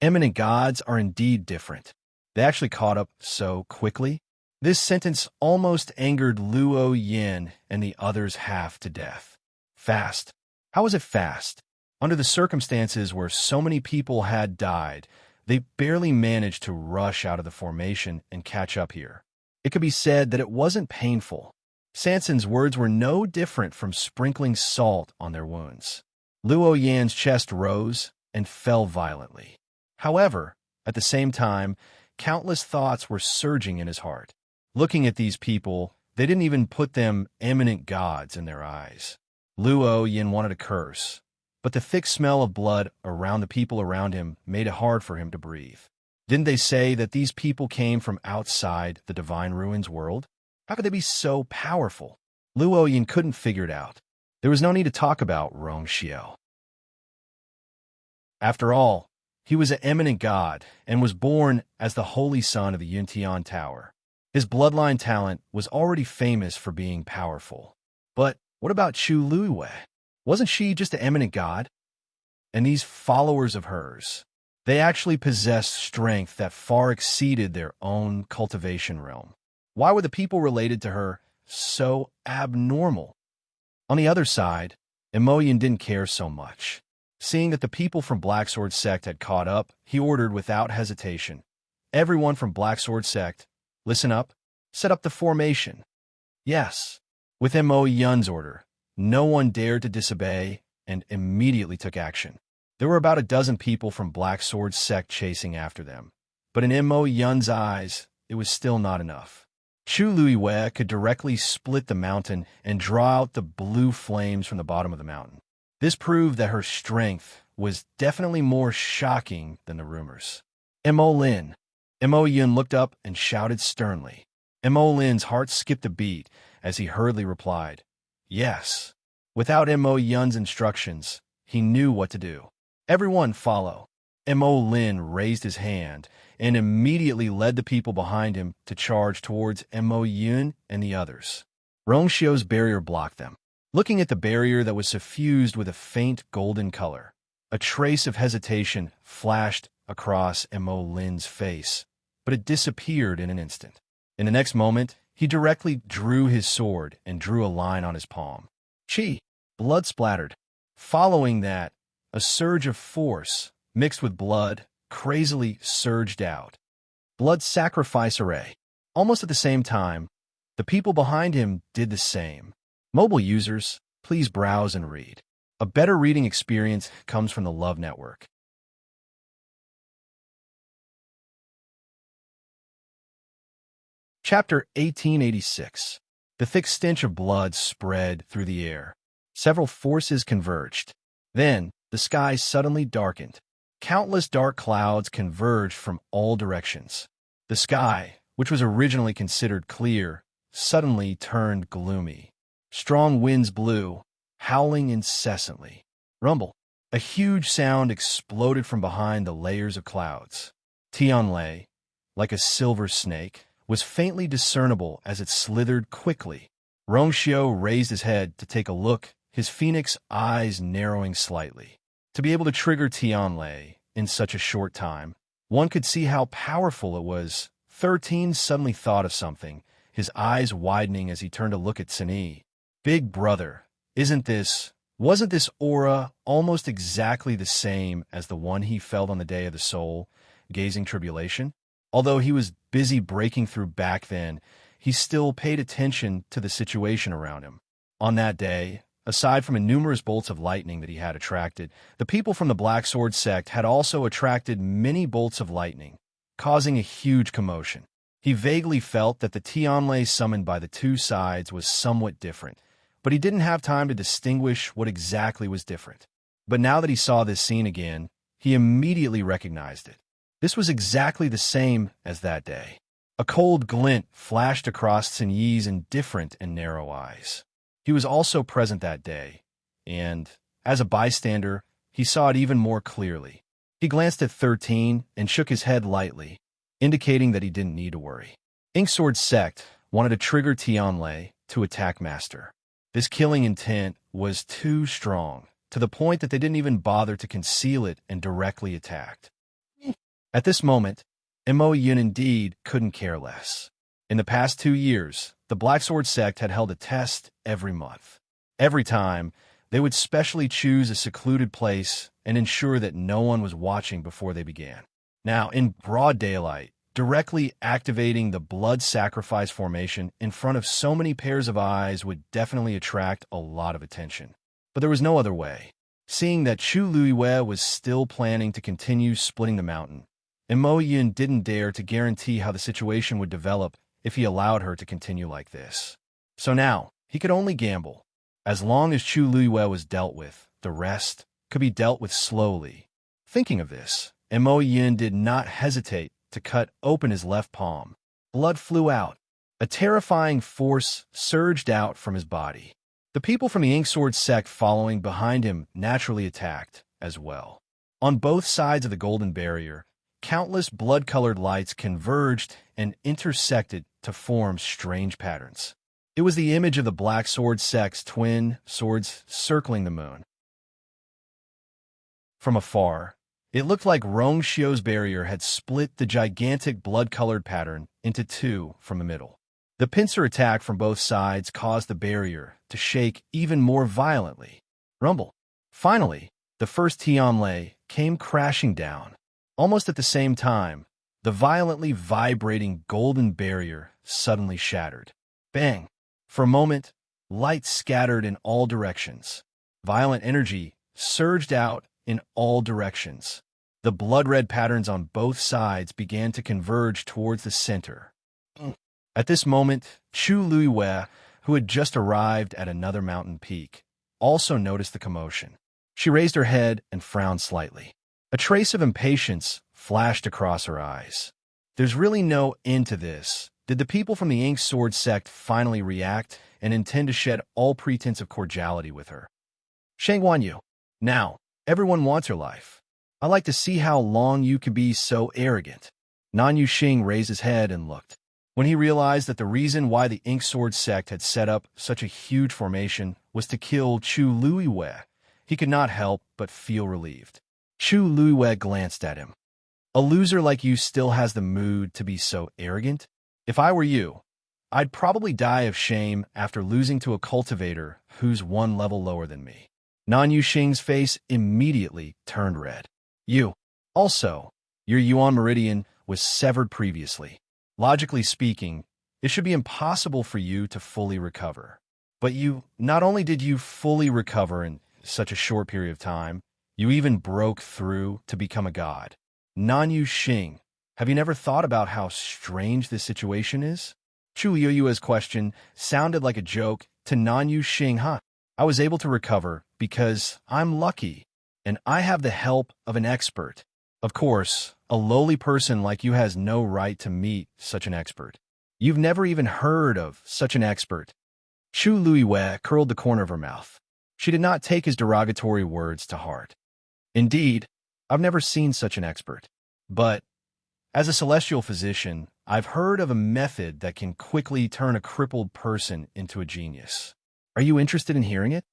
Eminent gods are indeed different. They actually caught up so quickly. This sentence almost angered Luo Yan and the others half to death. Fast. How was it fast? Under the circumstances where so many people had died, they barely managed to rush out of the formation and catch up here. It could be said that it wasn't painful. Sanson's words were no different from sprinkling salt on their wounds. Luo Yan's chest rose and fell violently. However, at the same time, countless thoughts were surging in his heart. Looking at these people, they didn't even put them eminent gods in their eyes. Luo Yan wanted to curse, but the thick smell of blood around the people around him made it hard for him to breathe. Didn't they say that these people came from outside the Divine Ruins world? How could they be so powerful? Luo Yan couldn't figure it out. There was no need to talk about Rong Xiao. After all, he was an eminent god and was born as the holy son of the Yuntian Tower. His bloodline talent was already famous for being powerful. But what about Chu Luiwei? Wasn't she just an eminent god? And these followers of hers, they actually possessed strength that far exceeded their own cultivation realm. Why were the people related to her so abnormal? On the other side, Mo Yun didn't care so much. Seeing that the people from Black Sword sect had caught up, he ordered without hesitation, "Everyone from Black Sword sect, listen up, set up the formation." Yes, with Mo Yun's order, no one dared to disobey and immediately took action. There were about a dozen people from Black Sword sect chasing after them, but in Mo Yun's eyes, it was still not enough. Chu Luiwei could directly split the mountain and draw out the blue flames from the bottom of the mountain. This proved that her strength was definitely more shocking than the rumors. Mo Lin. Mo Yun looked up and shouted sternly. Mo Lin's heart skipped a beat as he hurriedly replied, "Yes." Without Mo Yun's instructions, he knew what to do. "Everyone follow." Mo Lin raised his hand and immediately led the people behind him to charge towards Mo Yun and the others. Rongxiu's barrier blocked them. Looking at the barrier that was suffused with a faint golden color, a trace of hesitation flashed across Mo Lin's face, but it disappeared in an instant. In the next moment, he directly drew his sword and drew a line on his palm. Chi, blood splattered. Following that, a surge of force, mixed with blood, crazily surged out. Blood sacrifice array. Almost at the same time, the people behind him did the same. Mobile users, please browse and read. A better reading experience comes from the Love Network. Chapter 1886. The thick stench of blood spread through the air. Several forces converged. Then, the sky suddenly darkened. Countless dark clouds converged from all directions. The sky, which was originally considered clear, suddenly turned gloomy. Strong winds blew, howling incessantly. Rumble. A huge sound exploded from behind the layers of clouds. Tianlei, like a silver snake, was faintly discernible as it slithered quickly. Rongxiu raised his head to take a look, his phoenix eyes narrowing slightly. To be able to trigger Tianlei in such a short time, one could see how powerful it was. 13 suddenly thought of something, his eyes widening as he turned to look at Sini. Big brother, wasn't this aura almost exactly the same as the one he felt on the day of the soul, gazing tribulation? Although he was busy breaking through back then, he still paid attention to the situation around him. On that day, aside from the numerous bolts of lightning that he had attracted, the people from the Black Sword sect had also attracted many bolts of lightning, causing a huge commotion. He vaguely felt that the Tianlei summoned by the two sides was somewhat different, but he didn't have time to distinguish what exactly was different. But now that he saw this scene again, he immediately recognized it. This was exactly the same as that day. A cold glint flashed across Sun Yi's indifferent and narrow eyes. He was also present that day, and, as a bystander, he saw it even more clearly. He glanced at 13 and shook his head lightly, indicating that he didn't need to worry. Inksword Sect wanted to trigger Tianlei to attack Master. This killing intent was too strong, to the point that they didn't even bother to conceal it and directly attacked. At this moment, Mo Yun indeed couldn't care less. In the past 2 years, the Black Sword sect had held a test every month. Every time, they would specially choose a secluded place and ensure that no one was watching before they began. Now, in broad daylight, directly activating the blood sacrifice formation in front of so many pairs of eyes would definitely attract a lot of attention. But there was no other way. Seeing that Chu Luiwei was still planning to continue splitting the mountain, Mo Yun didn't dare to guarantee how the situation would develop if he allowed her to continue like this. So now, he could only gamble. As long as Chu Luiwei was dealt with, the rest could be dealt with slowly. Thinking of this, Mo Yun did not hesitate to cut open his left palm. Blood flew out. A terrifying force surged out from his body. The people from the Inksword sect following behind him naturally attacked as well. On both sides of the golden barrier, countless blood-colored lights converged and intersected to form strange patterns. It was the image of the Black Sword sect's twin swords circling the moon. From afar, it looked like Rongxiu's barrier had split the gigantic blood-colored pattern into two from the middle. The pincer attack from both sides caused the barrier to shake even more violently. Rumble. Finally, the first Tianlei came crashing down. Almost at the same time, the violently vibrating golden barrier suddenly shattered. Bang! For a moment, light scattered in all directions. Violent energy surged out in all directions. The blood-red patterns on both sides began to converge towards the center. At this moment, Chu Luiwei, who had just arrived at another mountain peak, also noticed the commotion. She raised her head and frowned slightly. A trace of impatience flashed across her eyes. There's really no end to this. Did the people from the Ink Sword sect finally react and intend to shed all pretense of cordiality with her? Shang Wanyu. Now, everyone wants your life. I like to see how long you can be so arrogant. Nan Yuxing raised his head and looked. When he realized that the reason why the Ink Sword sect had set up such a huge formation was to kill Chu Luiwei, he could not help but feel relieved. Chu Luiwei glanced at him. A loser like you still has the mood to be so arrogant? If I were you, I'd probably die of shame after losing to a cultivator who's one level lower than me. Nan Yuxing's face immediately turned red. Also, your Yuan Meridian was severed previously. Logically speaking, it should be impossible for you to fully recover. But not only did you fully recover in such a short period of time, you even broke through to become a god. Nan Yuxing, have you never thought about how strange this situation is? Chu Yueyue's question sounded like a joke to Nan Yuxing. I was able to recover because I'm lucky, and I have the help of an expert. Of course, a lowly person like you has no right to meet such an expert. You've never even heard of such an expert. Chu Luiwei curled the corner of her mouth. She did not take his derogatory words to heart. Indeed, I've never seen such an expert. But, as a celestial physician, I've heard of a method that can quickly turn a crippled person into a genius. Are you interested in hearing it?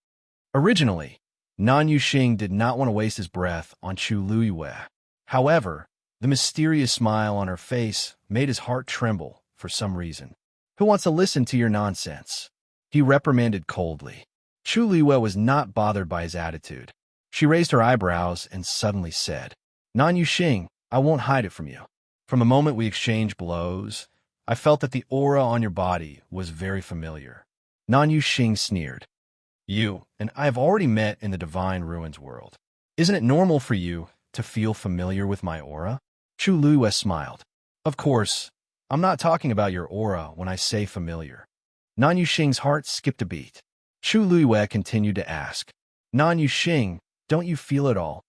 Originally, Nan Yuxing did not want to waste his breath on Chu Luiwei. However, the mysterious smile on her face made his heart tremble for some reason. Who wants to listen to your nonsense? He reprimanded coldly. Chu Luiwei was not bothered by his attitude. She raised her eyebrows and suddenly said, Nan Yuxing, I won't hide it from you. From the moment we exchanged blows, I felt that the aura on your body was very familiar. Nan Yuxing sneered. You and I have already met in the Divine Ruins world. Isn't it normal for you to feel familiar with my aura? Chu Luiwei smiled. Of course, I'm not talking about your aura when I say familiar. Nan Yuxing's heart skipped a beat. Chu Luiwei continued to ask, Nan Yuxing, don't you feel it all?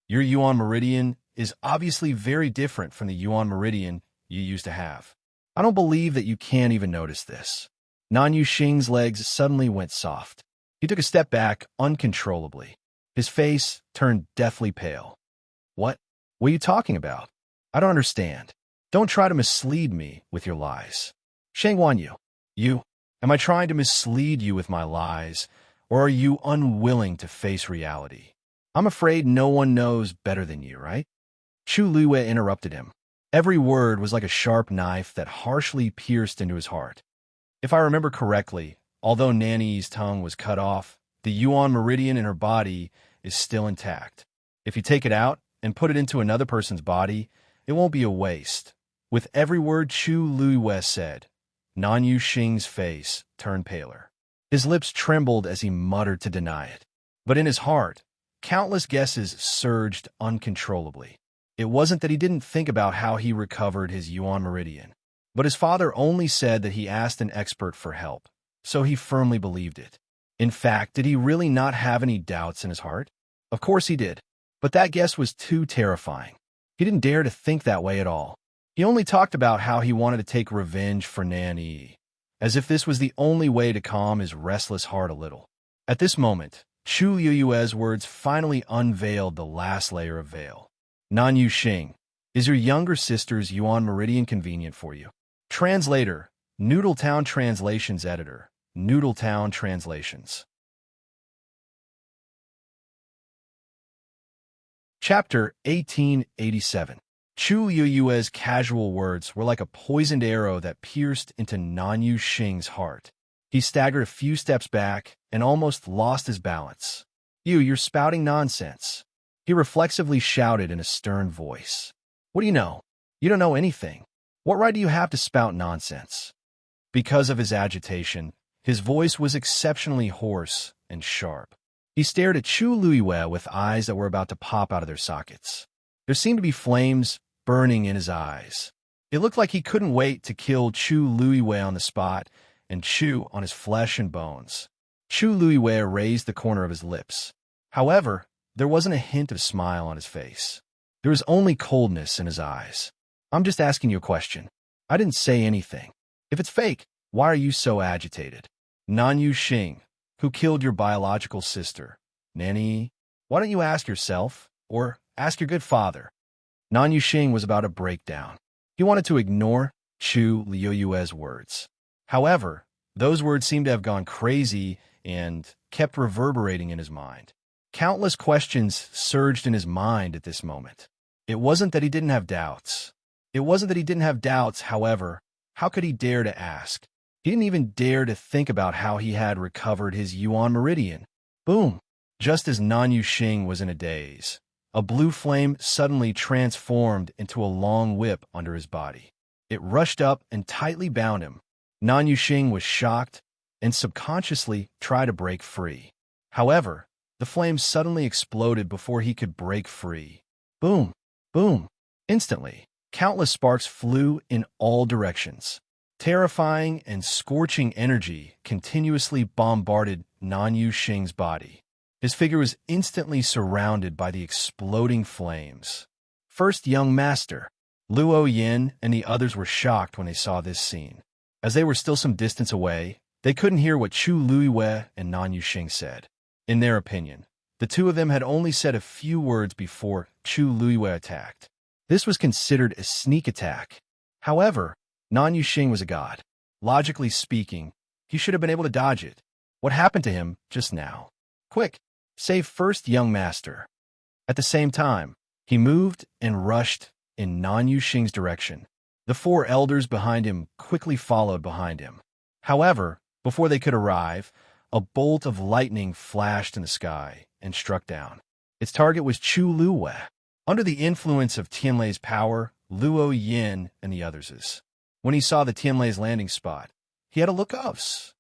Your Yuan Meridian is obviously very different from the Yuan Meridian you used to have. I don't believe that you can't even notice this. Nan Yuxing's legs suddenly went soft. He took a step back uncontrollably. His face turned deathly pale. What are you talking about? I don't understand. Don't try to mislead me with your lies. Shang Wanyu, am I trying to mislead you with my lies, or are you unwilling to face reality? I'm afraid no one knows better than you, right? Chu Luiwei interrupted him. Every word was like a sharp knife that harshly pierced into his heart. If I remember correctly, although Nanny's tongue was cut off, the Yuan Meridian in her body is still intact. If you take it out and put it into another person's body, it won't be a waste. With every word Chu Luiwei said, Nan Yuxing's face turned paler. His lips trembled as he muttered to deny it. But in his heart, countless guesses surged uncontrollably. It wasn't that he didn't think about how he recovered his Yuan Meridian, but his father only said that he asked an expert for help, so he firmly believed it. In fact, did he really not have any doubts in his heart? Of course he did, but that guess was too terrifying. He didn't dare to think that way at all. He only talked about how he wanted to take revenge for Nanny, as if this was the only way to calm his restless heart a little. At this moment, Chu Yueyue's words finally unveiled the last layer of veil. Nan Yuxing, is your younger sister's Yuan Meridian convenient for you? Translator, Noodletown Translations Editor, Noodletown Translations. Chapter 1887. Chu Yueyue's casual words were like a poisoned arrow that pierced into Nan Yuxing's heart. He staggered a few steps back and almost lost his balance. You're spouting nonsense. He reflexively shouted in a stern voice. What do you know? You don't know anything. What right do you have to spout nonsense? Because of his agitation, his voice was exceptionally hoarse and sharp. He stared at Chu Luiwei with eyes that were about to pop out of their sockets. There seemed to be flames burning in his eyes. It looked like he couldn't wait to kill Chu Luiwei on the spot and chew on his flesh and bones. Chu Luiwei raised the corner of his lips. However, there wasn't a hint of smile on his face. There was only coldness in his eyes. I'm just asking you a question. I didn't say anything. If it's fake, why are you so agitated? Nan Yu Xing, who killed your biological sister. Nanny, why don't you ask yourself, or ask your good father? Nan Yu Xing was about to break down. He wanted to ignore Chu Liuyue's words. However, those words seemed to have gone crazy and kept reverberating in his mind. Countless questions surged in his mind at this moment. It wasn't that he didn't have doubts. However, how could he dare to ask? He didn't even dare to think about how he had recovered his Yuan Meridian. Boom! Just as Nan Yu Xing was in a daze, a blue flame suddenly transformed into a long whip under his body. It rushed up and tightly bound him. Nan Yu Xing was shocked and subconsciously tried to break free. However, the flame suddenly exploded before he could break free. Boom! Boom! Instantly, countless sparks flew in all directions. Terrifying and scorching energy continuously bombarded Nan Yu Xing's body. His figure was instantly surrounded by the exploding flames. First young master, Luo Yin and the others were shocked when they saw this scene. As they were still some distance away, they couldn't hear what Chu Luiwei and Nan Yu Xing said. In their opinion, the two of them had only said a few words before Chu Luiwei attacked. This was considered a sneak attack. However, Nan Yu Xing was a god. Logically speaking, he should have been able to dodge it. What happened to him just now? Quick, save first young master. At the same time, he moved and rushed in Nan Yu Xing's direction. The four elders behind him quickly followed behind him. However, before they could arrive, a bolt of lightning flashed in the sky and struck down. Its target was Chu Luiwei. Under the influence of Tianlei's power, Luo Yin and the others. When he saw the Tianlei's landing spot, he had a look of.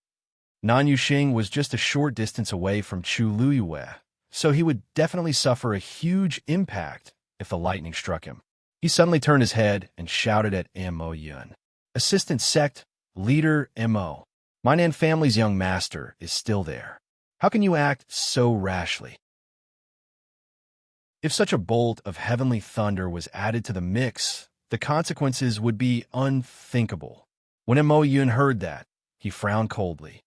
Nan Yu Xing was just a short distance away from Chu Luiwei, so he would definitely suffer a huge impact if the lightning struck him. He suddenly turned his head and shouted at Mo Yun. Assistant Sect Leader Mo. My Nan family's young master is still there. How can you act so rashly? If such a bolt of heavenly thunder was added to the mix, the consequences would be unthinkable. When Mo Yun heard that, he frowned coldly.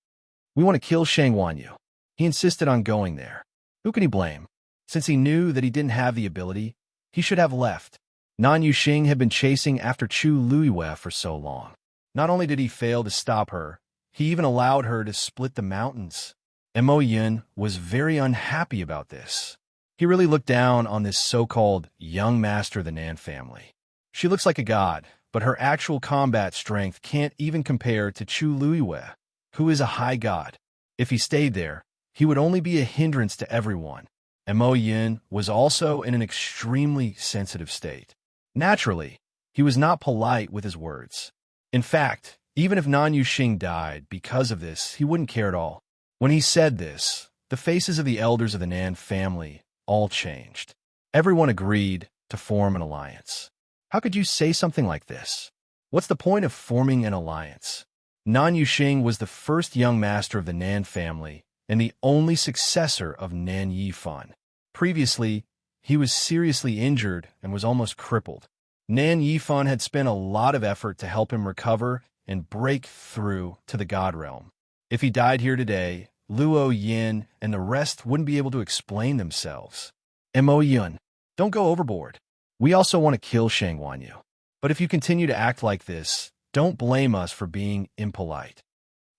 We want to kill Shang Wanyu. He insisted on going there. Who can he blame? Since he knew that he didn't have the ability, he should have left. Nan Yu Xing had been chasing after Chu Luiwei for so long. Not only did he fail to stop her, he even allowed her to split the mountains. Mo Yun was very unhappy about this. He really looked down on this so-called young master of the Nan family. She looks like a god, but her actual combat strength can't even compare to Chu Luiwei, who is a high god. If he stayed there, he would only be a hindrance to everyone. Mo Yin was also in an extremely sensitive state. Naturally, he was not polite with his words. In fact, even if Nan Yu Xing died because of this, he wouldn't care at all. When he said this, the faces of the elders of the Nan family all changed. Everyone agreed to form an alliance. How could you say something like this? What's the point of forming an alliance? Nan Yu Xing was the first young master of the Nan family and the only successor of Nan Yifan. Previously, he was seriously injured and was almost crippled. Nan Yifan had spent a lot of effort to help him recover and break through to the God realm. If he died here today, Luo Yin and the rest wouldn't be able to explain themselves. Mo Yun, don't go overboard. We also want to kill Shang Wanyu. But if you continue to act like this, don't blame us for being impolite.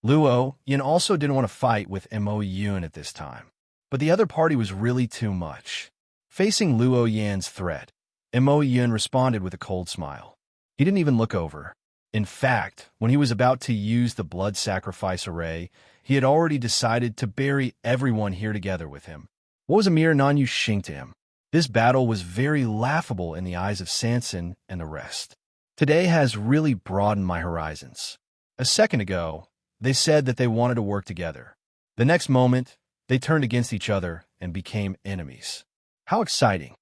Luo Yin also didn't want to fight with Mo Yun at this time. But the other party was really too much. Facing Luo Yan's threat, Mo Yun responded with a cold smile. He didn't even look over. In fact, when he was about to use the blood sacrifice array, he had already decided to bury everyone here together with him. What was a mere Nan Yu Xing to him? This battle was very laughable in the eyes of Sanson and the rest. Today has really broadened my horizons. A second ago, they said that they wanted to work together. The next moment, they turned against each other and became enemies. How exciting!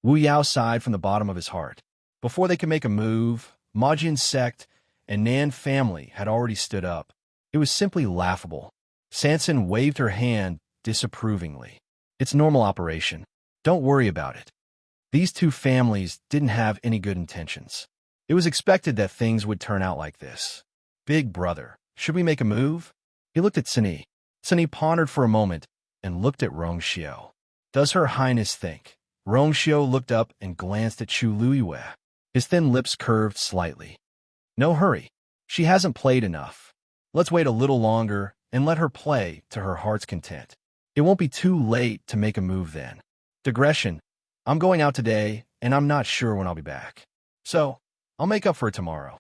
Wu Yao sighed from the bottom of his heart. Before they could make a move, Majin sect and Nan family had already stood up. It was simply laughable. Sanson waved her hand disapprovingly. It's normal operation. Don't worry about it. These two families didn't have any good intentions. It was expected that things would turn out like this. Big brother, should we make a move? He looked at Sunny. Sunny pondered for a moment and looked at Rongxiao. Does Her Highness think? Rongxiao looked up and glanced at Chu Luiyue. His thin lips curved slightly. No hurry. She hasn't played enough. Let's wait a little longer and let her play to her heart's content. It won't be too late to make a move then. Digression. I'm going out today, and I'm not sure when I'll be back. So, I'll make up for it tomorrow.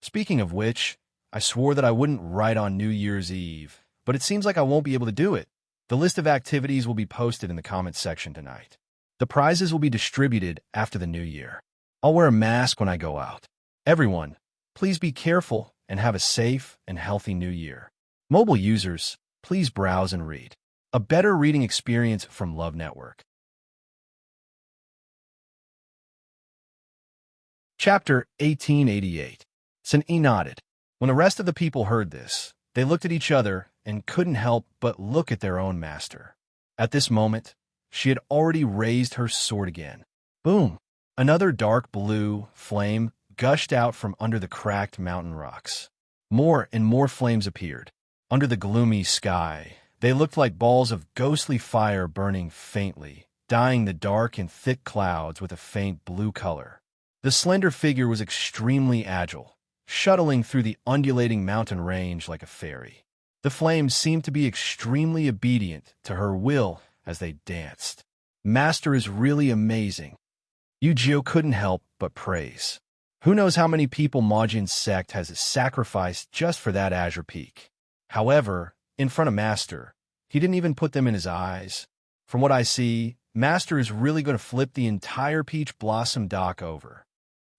Speaking of which, I swore that I wouldn't write on New Year's Eve, but it seems like I won't be able to do it. The list of activities will be posted in the comments section tonight. The prizes will be distributed after the new year. I'll wear a mask when I go out. Everyone, please be careful and have a safe and healthy new year. Mobile users, please browse and read. A better reading experience from Love Network. Chapter 1888. Sun-E nodded. When the rest of the people heard this, they looked at each other and couldn't help but look at their own master. At this moment, she had already raised her sword again. Boom! Another dark blue flame gushed out from under the cracked mountain rocks. More and more flames appeared. Under the gloomy sky, they looked like balls of ghostly fire burning faintly, dyeing the dark and thick clouds with a faint blue color. The slender figure was extremely agile, shuttling through the undulating mountain range like a fairy. The flames seemed to be extremely obedient to her will as they danced. Master is really amazing. Yu-Gi-Oh couldn't help but praise. Who knows how many people Majin's sect has sacrificed just for that azure peak. However, in front of Master, he didn't even put them in his eyes. From what I see, Master is really going to flip the entire peach blossom dock over.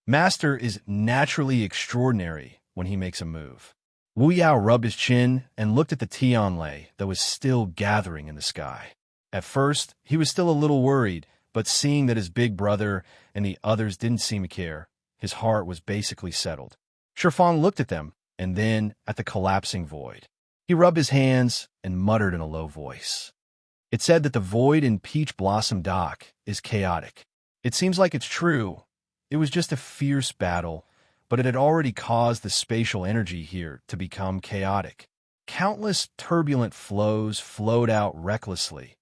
Master is naturally extraordinary when he makes a move. Wu Yao rubbed his chin and looked at the Tianlei that was still gathering in the sky. At first, he was still a little worried, but seeing that his big brother and the others didn't seem to care, his heart was basically settled. Shifang looked at them, and then at the collapsing void. He rubbed his hands and muttered in a low voice. It said that the void in Peach Blossom Dock is chaotic. It seems like it's true. It was just a fierce battle, but it had already caused the spatial energy here to become chaotic. Countless turbulent flows flowed out recklessly.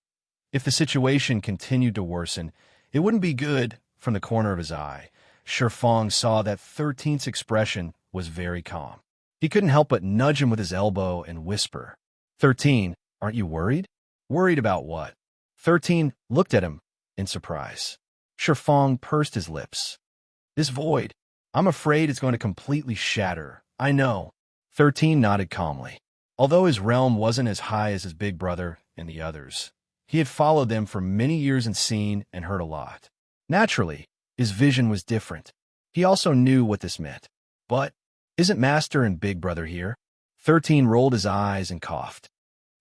If the situation continued to worsen, it wouldn't be good. From the corner of his eye, Shifang saw that 13th's expression was very calm. He couldn't help but nudge him with his elbow and whisper, 13, aren't you worried? Worried about what? 13 looked at him in surprise. Shifang pursed his lips. This void, I'm afraid it's going to completely shatter. I know. 13 nodded calmly. Although his realm wasn't as high as his big brother and the others, he had followed them for many years and seen and heard a lot. Naturally, his vision was different. He also knew what this meant. But, isn't Master and Big Brother here? 13 rolled his eyes and coughed.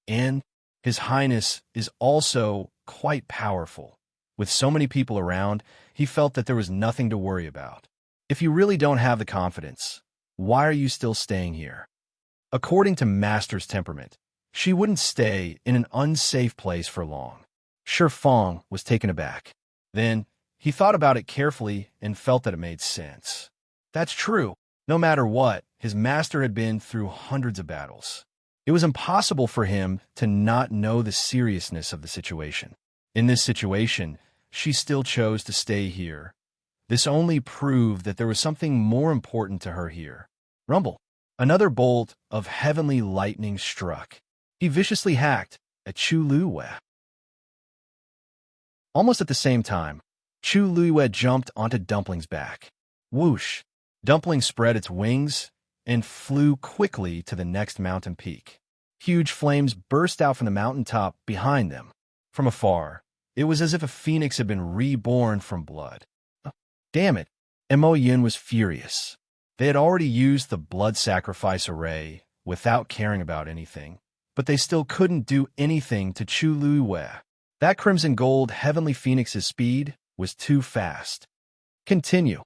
And His Highness is also quite powerful. With so many people around, he felt that there was nothing to worry about. If you really don't have the confidence, why are you still staying here? According to Master's temperament, she wouldn't stay in an unsafe place for long. Shifang was taken aback. Then, he thought about it carefully and felt that it made sense. That's true. No matter what, his master had been through hundreds of battles. It was impossible for him to not know the seriousness of the situation. In this situation, she still chose to stay here. This only proved that there was something more important to her here. Rumble. Another bolt of heavenly lightning struck. He viciously hacked at Chu Luiyue. Almost at the same time, Chu Luiyue jumped onto Dumpling's back. Whoosh! Dumpling spread its wings and flew quickly to the next mountain peak. Huge flames burst out from the mountaintop behind them. From afar, it was as if a phoenix had been reborn from blood. Damn it! Mo Yin was furious. They had already used the blood sacrifice array without caring about anything, but they still couldn't do anything to Chu Luiyue. That crimson gold heavenly phoenix's speed was too fast. Continue.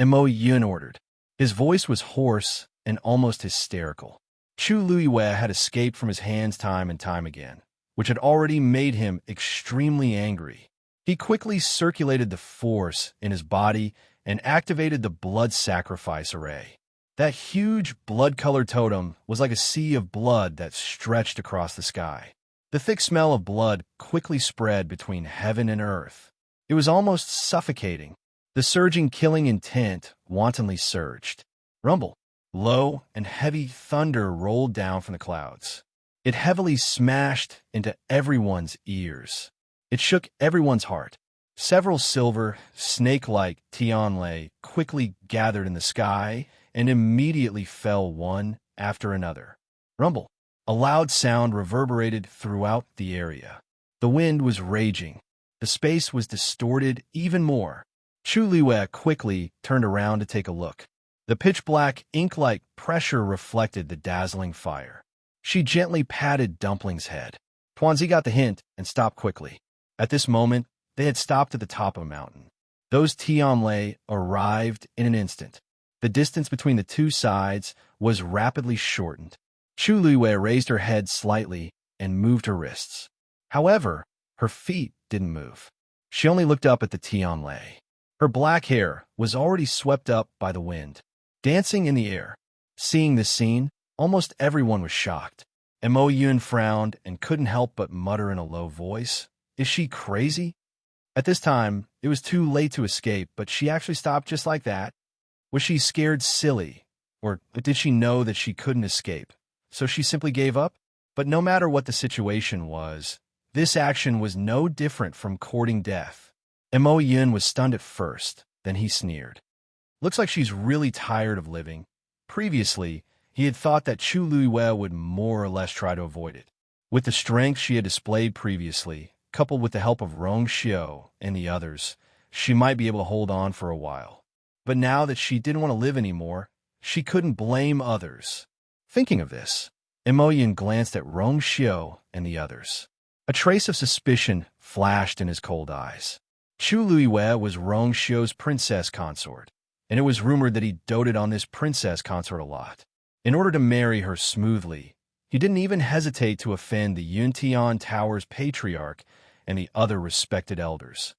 Mo Yun ordered. His voice was hoarse and almost hysterical. Chu Luiyue had escaped from his hands time and time again, which had already made him extremely angry. He quickly circulated the force in his body and activated the blood sacrifice array. That huge blood-colored totem was like a sea of blood that stretched across the sky. The thick smell of blood quickly spread between heaven and earth. It was almost suffocating. The surging killing intent wantonly surged. Rumble, low and heavy thunder rolled down from the clouds. It heavily smashed into everyone's ears. It shook everyone's heart. Several silver, snake-like Tianlei quickly gathered in the sky and immediately fell one after another. Rumble. A loud sound reverberated throughout the area. The wind was raging. The space was distorted even more. Chu Luiyue quickly turned around to take a look. The pitch-black, ink-like pressure reflected the dazzling fire. She gently patted Dumpling's head. Tuanzi got the hint and stopped quickly. At this moment, they had stopped at the top of a mountain. Those Tianlei arrived in an instant. The distance between the two sides was rapidly shortened. Chu Luiyue raised her head slightly and moved her wrists. However, her feet didn't move. She only looked up at the Tianlei. Her black hair was already swept up by the wind, dancing in the air. Seeing this scene, almost everyone was shocked. Mo Yun frowned and couldn't help but mutter in a low voice, "Is she crazy?" At this time, it was too late to escape, but she actually stopped just like that. Was she scared silly, or did she know that she couldn't escape? So she simply gave up? But no matter what the situation was, this action was no different from courting death. Mo Yun was stunned at first, then he sneered. Looks like she's really tired of living. Previously, he had thought that Chu Luiyue would more or less try to avoid it. With the strength she had displayed previously, coupled with the help of Rong Xiu and the others, she might be able to hold on for a while. But now that she didn't want to live anymore, she couldn't blame others. Thinking of this, Mo Yun glanced at Rong Xiu and the others. A trace of suspicion flashed in his cold eyes. Chu Luiyue was Rong Xiu's princess consort, and it was rumored that he doted on this princess consort a lot. In order to marry her smoothly, he didn't even hesitate to offend the Yuntian Tower's patriarch and the other respected elders.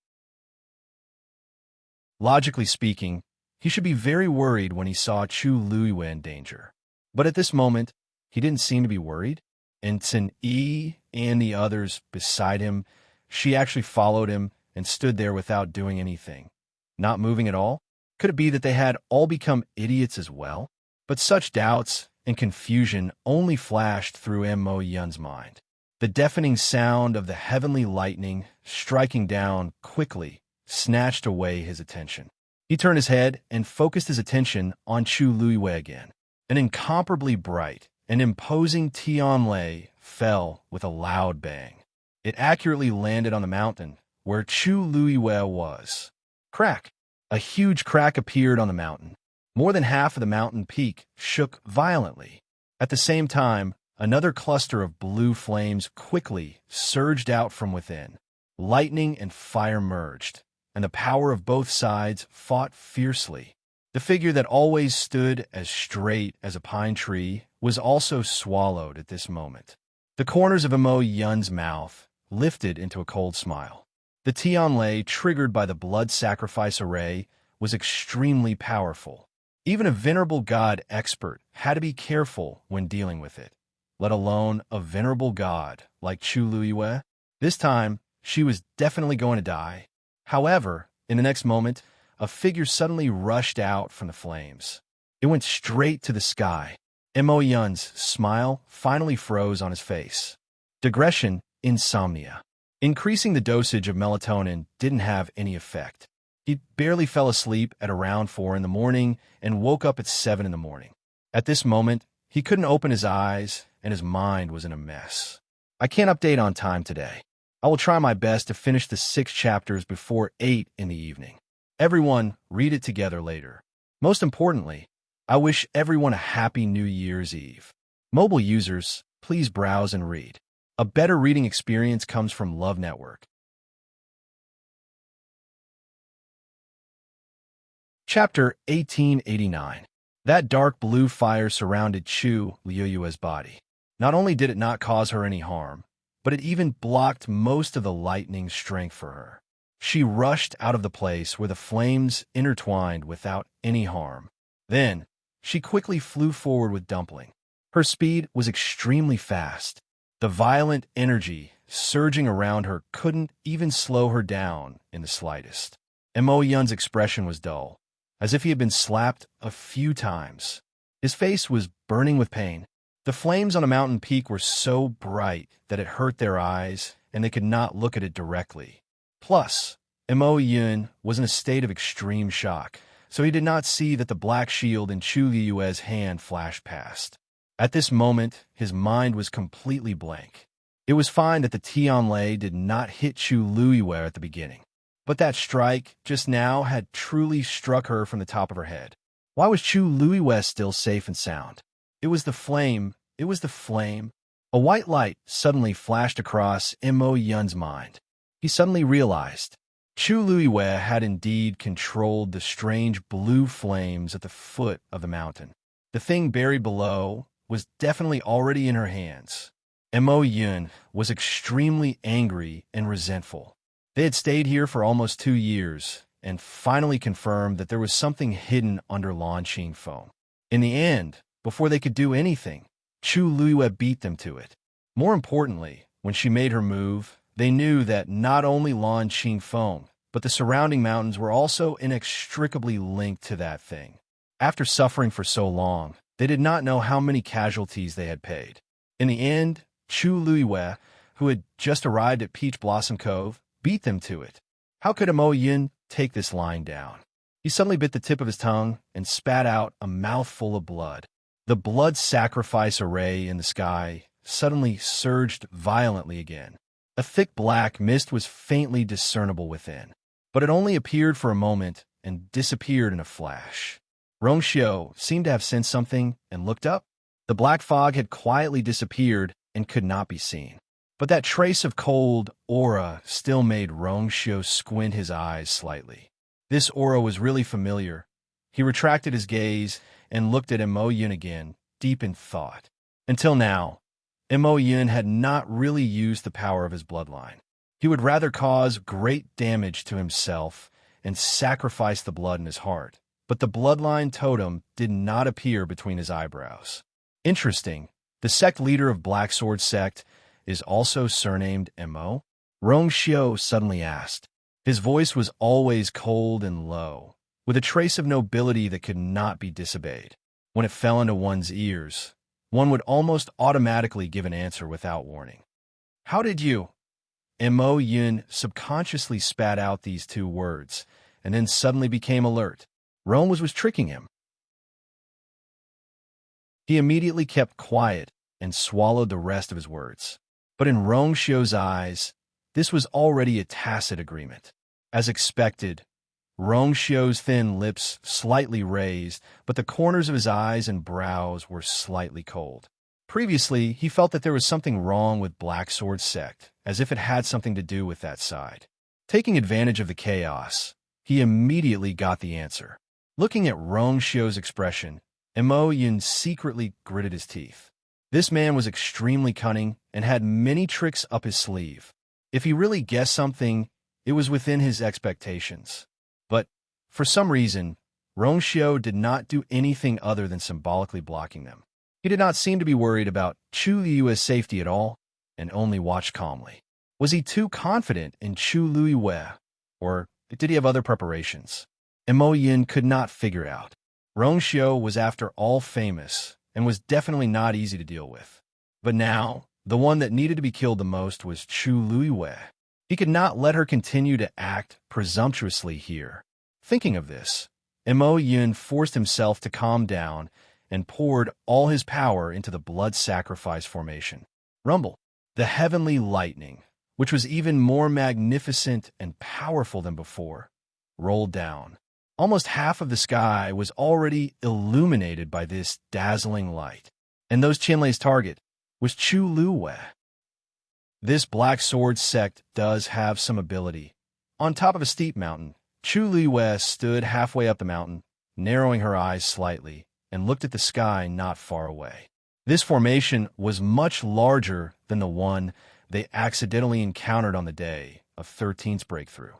Logically speaking, he should be very worried when he saw Chu Luiyue in danger. But at this moment, he didn't seem to be worried. And Tsin Yi and the others beside him, she actually followed him and stood there without doing anything. Not moving at all? Could it be that they had all become idiots as well? But such doubts and confusion only flashed through Mo Yun's mind. The deafening sound of the heavenly lightning striking down quickly snatched away his attention. He turned his head and focused his attention on Chu Luiyue again. An incomparably bright and imposing Tianlei fell with a loud bang. It accurately landed on the mountain where Chu Luiyue was. Crack! A huge crack appeared on the mountain. More than half of the mountain peak shook violently. At the same time, another cluster of blue flames quickly surged out from within. Lightning and fire merged, and the power of both sides fought fiercely. The figure that always stood as straight as a pine tree was also swallowed at this moment. The corners of Mo Yun's mouth lifted into a cold smile. The Tianlei, triggered by the blood sacrifice array, was extremely powerful. Even a venerable god expert had to be careful when dealing with it, let alone a venerable god like Chu Luiyue. This time, she was definitely going to die. However, in the next moment, a figure suddenly rushed out from the flames. It went straight to the sky. Mo Yun's smile finally froze on his face. Digression, insomnia. Increasing the dosage of melatonin didn't have any effect. He barely fell asleep at around 4 in the morning and woke up at 7 in the morning. At this moment, he couldn't open his eyes and his mind was in a mess. I can't update on time today. I will try my best to finish the 6 chapters before 8 in the evening. Everyone, read it together later. Most importantly, I wish everyone a happy New Year's Eve. Mobile users, please browse and read. A better reading experience comes from Love Network. Chapter 1889. That dark blue fire surrounded Chu Liyue's body. Not only did it not cause her any harm, but it even blocked most of the lightning's strength for her. She rushed out of the place where the flames intertwined without any harm. Then, she quickly flew forward with Dumpling. Her speed was extremely fast. The violent energy surging around her couldn't even slow her down in the slightest. Mo Yun's expression was dull, as if he had been slapped a few times. His face was burning with pain. The flames on a mountain peak were so bright that it hurt their eyes, and they could not look at it directly. Plus, Mo Yun was in a state of extreme shock, so he did not see that the black shield in Chu Liyue's hand flashed past. At this moment, his mind was completely blank. It was fine that the Tianlei did not hit Chu Liyue at the beginning, but that strike just now had truly struck her from the top of her head. Why was Chu Liyue still safe and sound? It was the flame. It was the flame. A white light suddenly flashed across Mo Yun's mind. He suddenly realized Chu Liyue had indeed controlled the strange blue flames at the foot of the mountain. The thing buried below was definitely already in her hands. Mo Yun was extremely angry and resentful. They had stayed here for almost 2 years and finally confirmed that there was something hidden under Lan Qing foam. In the end, before they could do anything, Chu Liyue beat them to it. More importantly, when she made her move, they knew that not only Lan Qing foam, but the surrounding mountains were also inextricably linked to that thing. After suffering for so long, they did not know how many casualties they had paid. In the end, Chu Liyue, who had just arrived at Peach Blossom Cove, beat them to it. How could Mo Yun take this lying down? He suddenly bit the tip of his tongue and spat out a mouthful of blood. The blood sacrifice array in the sky suddenly surged violently again. A thick black mist was faintly discernible within, but it only appeared for a moment and disappeared in a flash. Rongxiu seemed to have sensed something and looked up. The black fog had quietly disappeared and could not be seen. But that trace of cold aura still made Rongxiu squint his eyes slightly. This aura was really familiar. He retracted his gaze and looked at Mo Yun again, deep in thought. Until now, Mo Yun had not really used the power of his bloodline. He would rather cause great damage to himself and sacrifice the blood in his heart. But the bloodline totem did not appear between his eyebrows. Interesting, the sect leader of Black Sword Sect is also surnamed Mo? Rongxiu suddenly asked. His voice was always cold and low, with a trace of nobility that could not be disobeyed. When it fell into one's ears, one would almost automatically give an answer without warning. How did you? Mo Yun subconsciously spat out these 2 words, and then suddenly became alert. Rome was tricking him. He immediately kept quiet and swallowed the rest of his words. But in Rongxiu's eyes, this was already a tacit agreement. As expected, Rongxiu's thin lips slightly raised, but the corners of his eyes and brows were slightly cold. Previously, he felt that there was something wrong with Black Sword Sect, as if it had something to do with that side. Taking advantage of the chaos, he immediately got the answer. Looking at Rongxiu's expression, Mo Yun secretly gritted his teeth. This man was extremely cunning and had many tricks up his sleeve. If he really guessed something, it was within his expectations. But, for some reason, Rongxiu did not do anything other than symbolically blocking them. He did not seem to be worried about Chu Liyue's safety at all, and only watched calmly. Was he too confident in Chu Liyue, or did he have other preparations? Mo Yun could not figure out. Rongxiu was after all famous, and was definitely not easy to deal with. But now, the one that needed to be killed the most was Chu Liyue. He could not let her continue to act presumptuously here. Thinking of this, Mo Yun forced himself to calm down and poured all his power into the blood sacrifice formation. Rumble, the heavenly lightning, which was even more magnificent and powerful than before, rolled down. Almost half of the sky was already illuminated by this dazzling light, and those Qianlei's target was Chu Liyue. This Black Sword Sect does have some ability. On top of a steep mountain, Chu Liyue stood halfway up the mountain, narrowing her eyes slightly, and looked at the sky not far away. This formation was much larger than the one they accidentally encountered on the day of 13's breakthrough.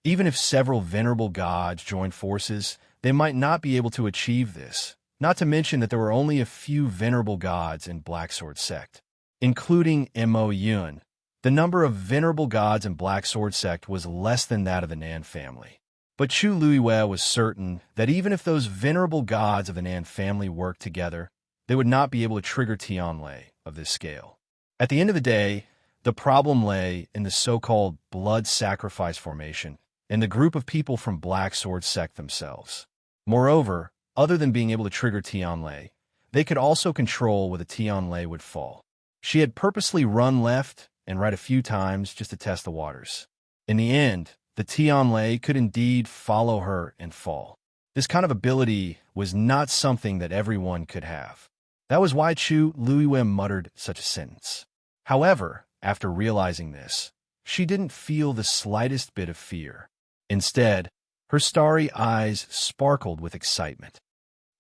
Even if several venerable gods joined forces, they might not be able to achieve this, not to mention that there were only a few venerable gods in Black Sword Sect, including Mo Yun. The number of venerable gods in Black Sword Sect was less than that of the Nan family. But Chu Liyue was certain that even if those venerable gods of the Nan family worked together, they would not be able to trigger Tianlei of this scale. At the end of the day, the problem lay in the so-called blood sacrifice formation and the group of people from Black Sword Sect themselves. Moreover, other than being able to trigger Tianlei, they could also control where the Tianlei would fall. She had purposely run left and right a few times just to test the waters. In the end, the Tianlei could indeed follow her and fall. This kind of ability was not something that everyone could have. That was why Chu Liyue muttered such a sentence. However, after realizing this, she didn't feel the slightest bit of fear. Instead, her starry eyes sparkled with excitement.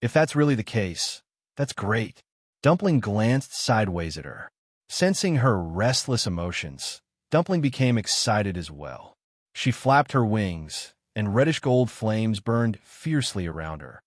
If that's really the case, that's great. Dumpling glanced sideways at her. Sensing her restless emotions, Dumpling became excited as well. She flapped her wings, and reddish-gold flames burned fiercely around her.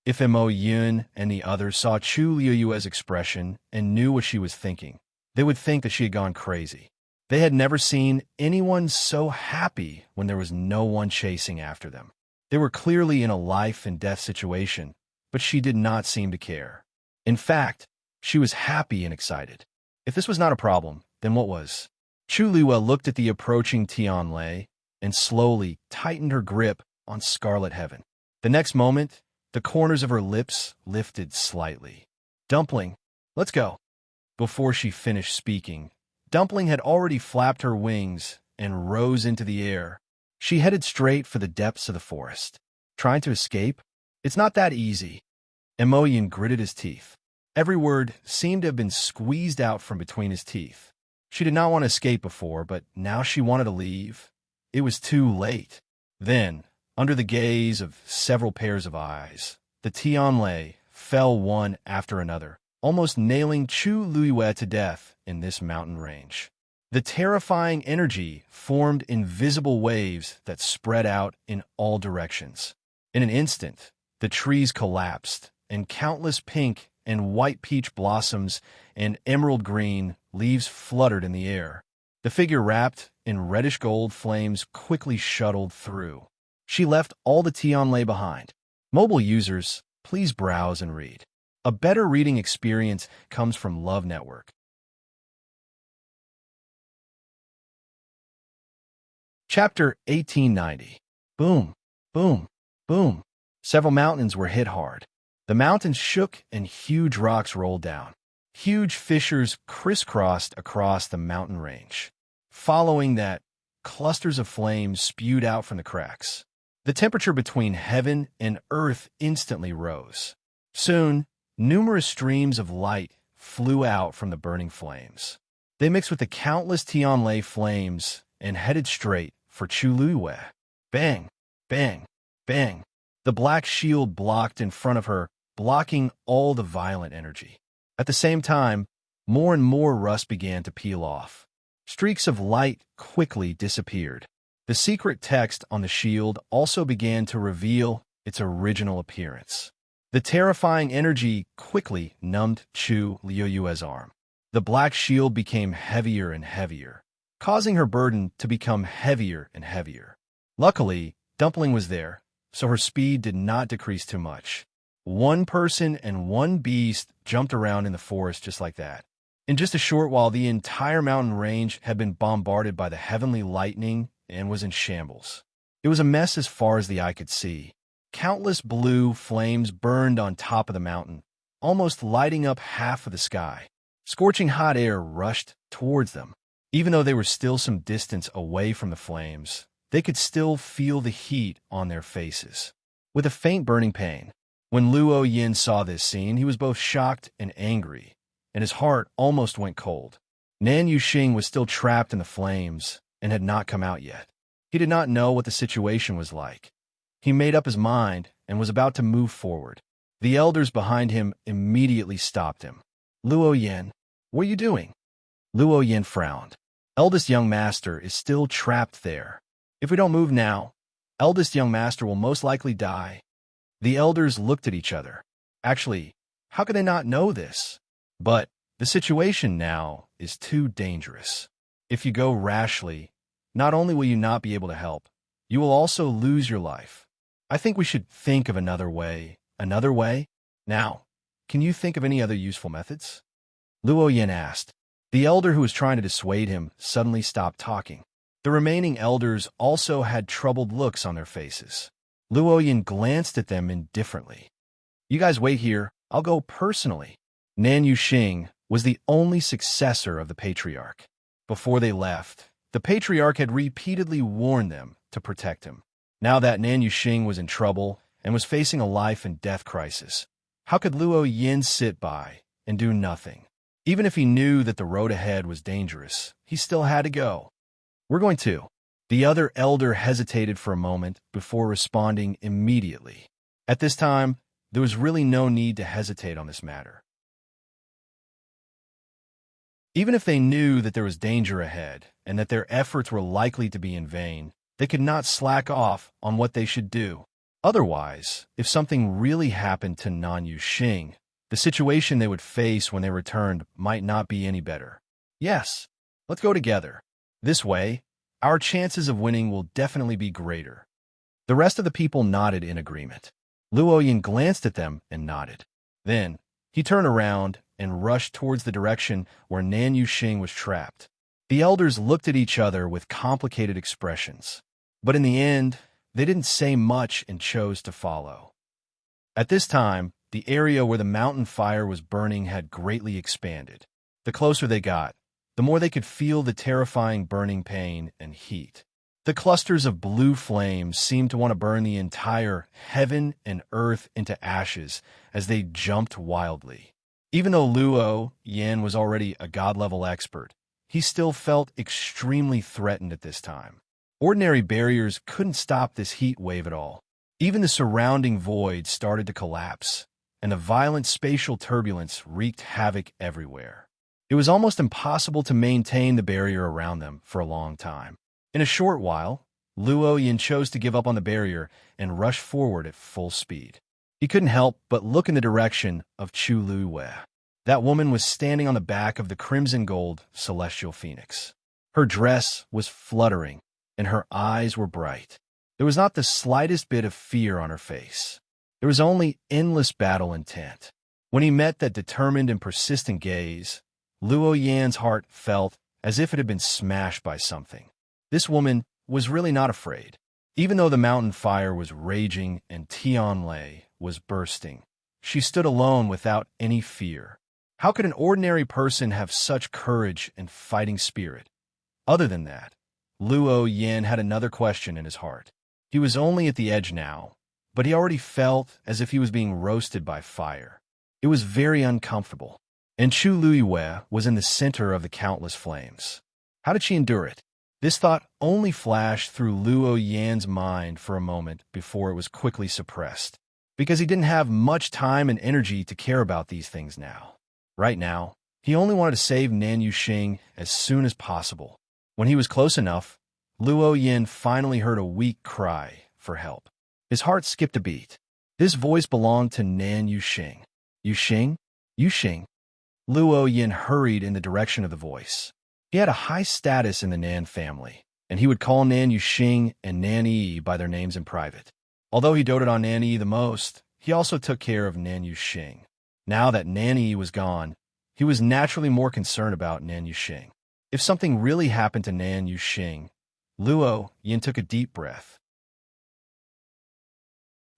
If Mo Yun and the others saw Chu Liyue's expression and knew what she was thinking, they would think that she had gone crazy. They had never seen anyone so happy when there was no one chasing after them. They were clearly in a life-and-death situation, but she did not seem to care. In fact, she was happy and excited. If this was not a problem, then what was? Chu Liyue looked at the approaching Tianlei and slowly tightened her grip on Scarlet Heaven. The next moment, the corners of her lips lifted slightly. "Dumpling, let's go." Before she finished speaking, Dumpling had already flapped her wings and rose into the air. She headed straight for the depths of the forest. Trying to escape? It's not that easy. Mo Yun gritted his teeth. Every word seemed to have been squeezed out from between his teeth. She did not want to escape before, but now she wanted to leave. It was too late. Then, under the gaze of several pairs of eyes, the Tianlei fell one after another, almost nailing Chu Liyue to death in this mountain range. The terrifying energy formed invisible waves that spread out in all directions. In an instant, the trees collapsed, and countless pink and white peach blossoms and emerald green leaves fluttered in the air. The figure wrapped in reddish gold flames quickly shuttled through. She left all the Tianlei behind. Mobile users, please browse and read. A better reading experience comes from Love Network. Chapter 1890. Boom, boom, boom. Several mountains were hit hard. The mountains shook and huge rocks rolled down. Huge fissures crisscrossed across the mountain range. Following that, clusters of flames spewed out from the cracks. The temperature between heaven and earth instantly rose. Soon, numerous streams of light flew out from the burning flames. They mixed with the countless Tianlei flames and headed straight for Chu Liyue. Bang, bang, bang. The black shield blocked in front of her, blocking all the violent energy. At the same time, more and more rust began to peel off. Streaks of light quickly disappeared. The secret text on the shield also began to reveal its original appearance. The terrifying energy quickly numbed Chu Liyue's arm. The black shield became heavier and heavier, causing her burden to become heavier and heavier. Luckily, Dumpling was there, so her speed did not decrease too much. One person and one beast jumped around in the forest just like that. In just a short while, the entire mountain range had been bombarded by the heavenly lightning and was in shambles. It was a mess as far as the eye could see. Countless blue flames burned on top of the mountain, almost lighting up half of the sky. Scorching hot air rushed towards them. Even though they were still some distance away from the flames, they could still feel the heat on their faces. With a faint burning pain, when Luo Yin saw this scene, he was both shocked and angry, and his heart almost went cold. Nan Yuxing was still trapped in the flames and had not come out yet. He did not know what the situation was like. He made up his mind and was about to move forward. The elders behind him immediately stopped him. Luo Yin, what are you doing? Luo Yin frowned. Eldest young master is still trapped there. If we don't move now, eldest young master will most likely die. The elders looked at each other. Actually, how could they not know this? But the situation now is too dangerous. If you go rashly, not only will you not be able to help, you will also lose your life. I think we should think of another way. Another way? Now, can you think of any other useful methods? Luo Yin asked. The elder who was trying to dissuade him suddenly stopped talking. The remaining elders also had troubled looks on their faces. Luo Yin glanced at them indifferently. You guys wait here, I'll go personally. Nan Yuxing was the only successor of the patriarch. Before they left, the patriarch had repeatedly warned them to protect him. Now that Nan Yuxing was in trouble and was facing a life and death crisis, how could Luo Yin sit by and do nothing? Even if he knew that the road ahead was dangerous, he still had to go. We're going to. The other elder hesitated for a moment before responding immediately. At this time, there was really no need to hesitate on this matter. Even if they knew that there was danger ahead and that their efforts were likely to be in vain, they could not slack off on what they should do. Otherwise, if something really happened to Nan Yuxing, the situation they would face when they returned might not be any better. Yes, let's go together. This way, our chances of winning will definitely be greater. The rest of the people nodded in agreement. Luo Yin glanced at them and nodded. Then, he turned around and rushed towards the direction where Nan Yuxing was trapped. The elders looked at each other with complicated expressions, but in the end, they didn't say much and chose to follow. At this time, the area where the mountain fire was burning had greatly expanded. The closer they got, the more they could feel the terrifying burning pain and heat. The clusters of blue flames seemed to want to burn the entire heaven and earth into ashes as they jumped wildly. Even though Luo Yin was already a god-level expert, he still felt extremely threatened at this time. Ordinary barriers couldn't stop this heat wave at all. Even the surrounding void started to collapse, and the violent spatial turbulence wreaked havoc everywhere. It was almost impossible to maintain the barrier around them for a long time. In a short while, Luo Yin chose to give up on the barrier and rush forward at full speed. He couldn't help but look in the direction of Chu Luiwei. That woman was standing on the back of the crimson gold celestial phoenix. Her dress was fluttering, and her eyes were bright. There was not the slightest bit of fear on her face. There was only endless battle intent. When he met that determined and persistent gaze, Luo Yan's heart felt as if it had been smashed by something. This woman was really not afraid. Even though the mountain fire was raging and Tianlei was bursting, she stood alone without any fear. How could an ordinary person have such courage and fighting spirit? Other than that, Luo Yin had another question in his heart. He was only at the edge now, but he already felt as if he was being roasted by fire. It was very uncomfortable, and Chu Luiwei was in the center of the countless flames. How did she endure it? This thought only flashed through Luo Yan's mind for a moment before it was quickly suppressed, because he didn't have much time and energy to care about these things now. Right now, he only wanted to save Nan Yuxing as soon as possible. When he was close enough, Luo Yin finally heard a weak cry for help. His heart skipped a beat. This voice belonged to Nan Yuxing. Yuxing? Yuxing? Luo Yin hurried in the direction of the voice. He had a high status in the Nan family, and he would call Nan Yuxing and Nan Yi by their names in private. Although he doted on Nan Yi the most, he also took care of Nan Yuxing. Now that Nan Yi was gone, he was naturally more concerned about Nan Yuxing. If something really happened to Nan Yuxing, Luo Yin took a deep breath.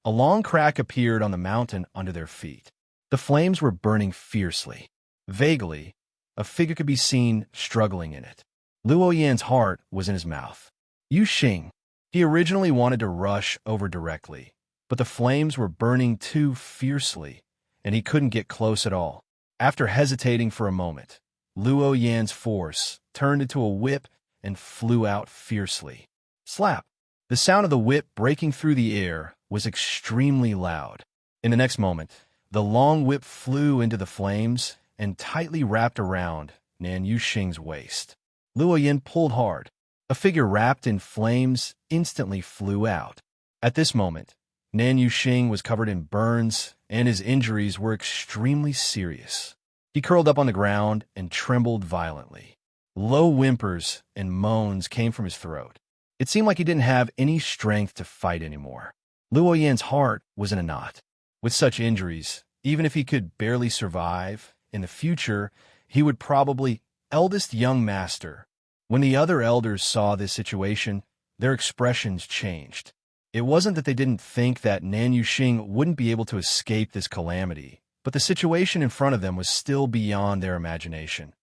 A long crack appeared on the mountain under their feet. The flames were burning fiercely. Vaguely, a figure could be seen struggling in it. Luo Yan's heart was in his mouth. Yuxing. He originally wanted to rush over directly, but the flames were burning too fiercely, and he couldn't get close at all. After hesitating for a moment, Luo Yan's force turned into a whip and flew out fiercely. Slap! The sound of the whip breaking through the air was extremely loud. In the next moment, the long whip flew into the flames and tightly wrapped around Nan Yuxing's waist. Luo Yin pulled hard. A figure wrapped in flames instantly flew out. At this moment, Nan Yuxing was covered in burns, and his injuries were extremely serious. He curled up on the ground and trembled violently. Low whimpers and moans came from his throat. It seemed like he didn't have any strength to fight anymore. Luo Yan's heart was in a knot. With such injuries, even if he could barely survive, in the future, he would probably eldest young master. When the other elders saw this situation, their expressions changed. It wasn't that they didn't think that Nan Yuxing wouldn't be able to escape this calamity, but the situation in front of them was still beyond their imagination.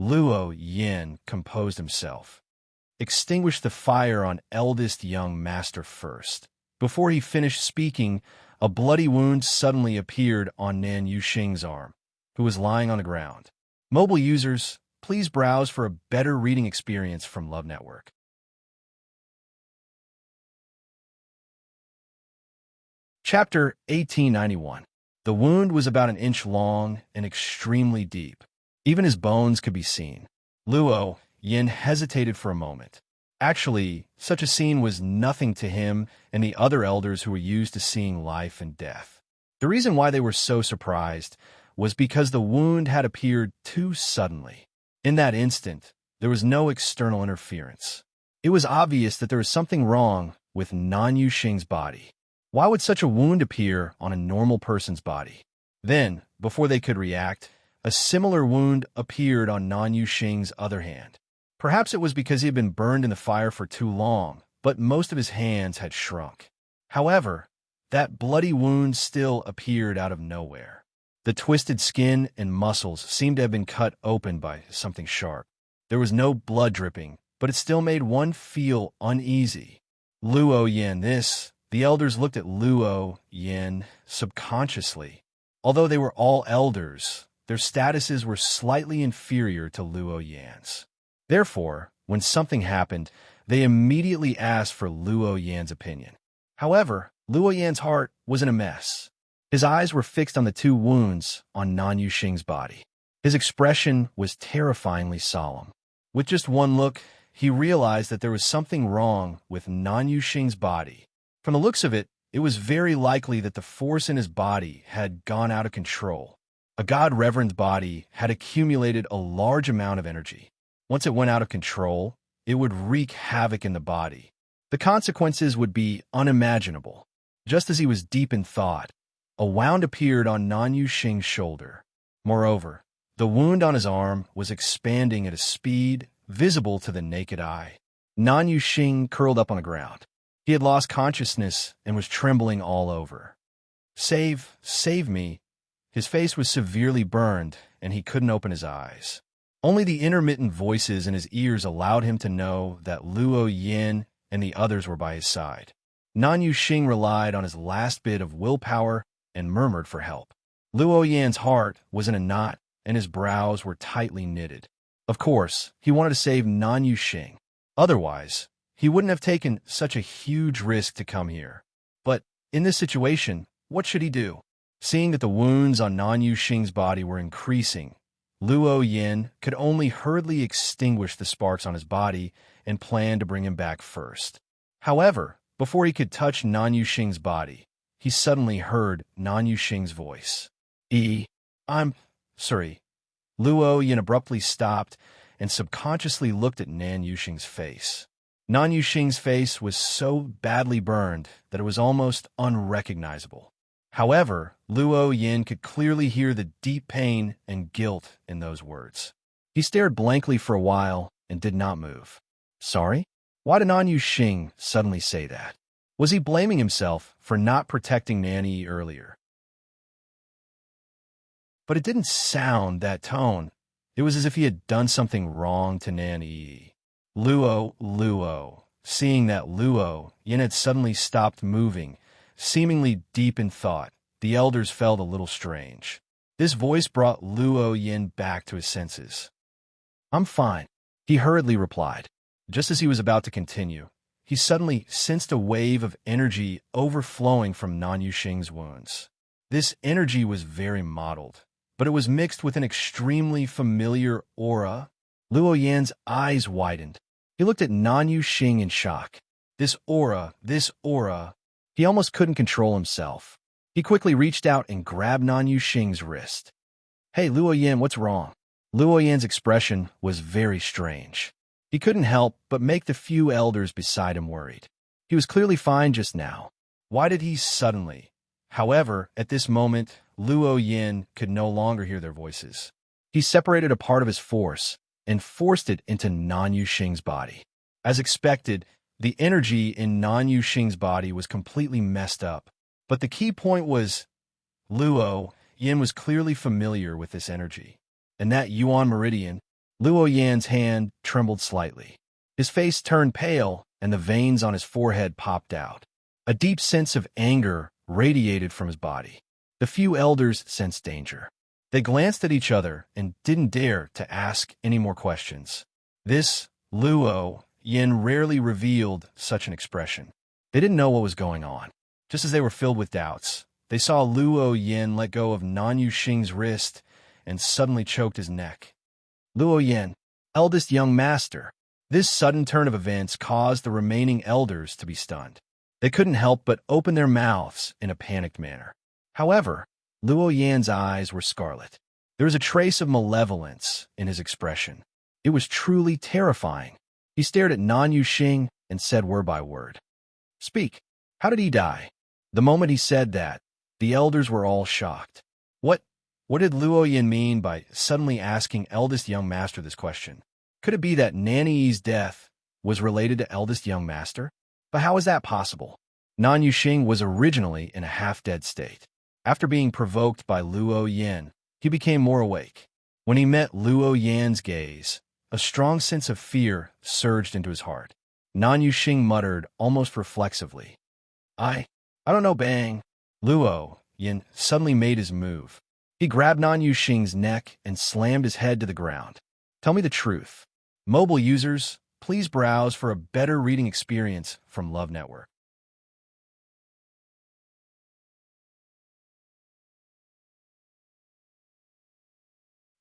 Luo Yin composed himself. Extinguish the fire on eldest young master first. Before he finished speaking, a bloody wound suddenly appeared on Nan Yuxing's arm, who was lying on the ground. Mobile users, please browse for a better reading experience from Love Network. Chapter 1891. The wound was about an inch long and extremely deep. Even his bones could be seen. Luo Yin hesitated for a moment. Actually, such a scene was nothing to him and the other elders who were used to seeing life and death. The reason why they were so surprised was because the wound had appeared too suddenly. In that instant, there was no external interference. It was obvious that there was something wrong with Nan Yuxing's body. Why would such a wound appear on a normal person's body? Then, before they could react, a similar wound appeared on Nan Yuxing's other hand. Perhaps it was because he had been burned in the fire for too long, but most of his hands had shrunk. However, that bloody wound still appeared out of nowhere. The twisted skin and muscles seemed to have been cut open by something sharp. There was no blood dripping, but it still made one feel uneasy. Luo Yin, the elders looked at Luo Yin subconsciously. Although they were all elders, their statuses were slightly inferior to Luo Yan's. Therefore, when something happened, they immediately asked for Luo Yan's opinion. However, Luo Yan's heart was in a mess. His eyes were fixed on the two wounds on Nan Yuxing's body. His expression was terrifyingly solemn. With just one look, he realized that there was something wrong with Nan Yuxing's body. From the looks of it, it was very likely that the force in his body had gone out of control. A God-reverend body had accumulated a large amount of energy. Once it went out of control, it would wreak havoc in the body. The consequences would be unimaginable. Just as he was deep in thought, a wound appeared on Nan Yuxing's shoulder. Moreover, the wound on his arm was expanding at a speed visible to the naked eye. Nan Yuxing curled up on the ground. He had lost consciousness and was trembling all over. Save me. His face was severely burned, and he couldn't open his eyes. Only the intermittent voices in his ears allowed him to know that Luo Yin and the others were by his side. Nan Yuxing relied on his last bit of willpower and murmured for help. Luo Yan's heart was in a knot, and his brows were tightly knitted. Of course, he wanted to save Nan Yuxing. Otherwise, he wouldn't have taken such a huge risk to come here. But in this situation, what should he do? Seeing that the wounds on Nan Yuxing's body were increasing, Luo Yin could only hurriedly extinguish the sparks on his body and plan to bring him back first. However, before he could touch Nan Yuxing's body, he suddenly heard Nan Yuxing's voice. I'm sorry. Luo Yin abruptly stopped and subconsciously looked at Nan Yuxing's face. Nan Yuxing's face was so badly burned that it was almost unrecognizable. However, Luo Yin could clearly hear the deep pain and guilt in those words. He stared blankly for a while and did not move. Sorry? Why did Nan Yuxing suddenly say that? Was he blaming himself for not protecting Nanny earlier? But it didn't sound that tone. It was as if he had done something wrong to Nanny. Luo. Seeing that Luo Yin had suddenly stopped moving, seemingly deep in thought, the elders felt a little strange. This voice brought Luo Yin back to his senses. I'm fine, he hurriedly replied. Just as he was about to continue, he suddenly sensed a wave of energy overflowing from Nan Yuxing's wounds. This energy was very mottled, but it was mixed with an extremely familiar aura. Luo Yan's eyes widened. He looked at Nan Yuxing in shock. This aura. He almost couldn't control himself. He quickly reached out and grabbed Nan Yuxing's wrist. "Hey, Luo Yan, what's wrong?" Luo Yan's expression was very strange. He couldn't help but make the few elders beside him worried. He was clearly fine just now. Why did he suddenly? However, at this moment, Luo Yan could no longer hear their voices. He separated a part of his force and forced it into Nan Yuxing's body. As expected, the energy in Nan Yuxing's body was completely messed up. But the key point was, Luo Yan was clearly familiar with this energy. And that Yuan meridian, Luo Yan's hand trembled slightly. His face turned pale, and the veins on his forehead popped out. A deep sense of anger radiated from his body. The few elders sensed danger. They glanced at each other and didn't dare to ask any more questions. This Luo Yan rarely revealed such an expression. They didn't know what was going on. Just as they were filled with doubts, they saw Luo Yan let go of Nan Yuxing's wrist and suddenly choked his neck. Luo Yan, eldest young master. This sudden turn of events caused the remaining elders to be stunned. They couldn't help but open their mouths in a panicked manner. However, Luo Yan's eyes were scarlet. There was a trace of malevolence in his expression. It was truly terrifying. He stared at Nan Yuxing and said word by word, "Speak. How did he die?" The moment he said that, the elders were all shocked. What did Luo Yan mean by suddenly asking eldest young master this question? Could it be that Nanny's death was related to eldest young master? But how is that possible? Nan Yuxing was originally in a half-dead state. After being provoked by Luo Yan, he became more awake. When he met Luo Yan's gaze, a strong sense of fear surged into his heart. Nan Yuxing muttered almost reflexively, I don't know, bang." Luo Yan suddenly made his move. He grabbed Nan Yuxing's neck and slammed his head to the ground. "Tell me the truth. Mobile users, please browse for a better reading experience from Love Network."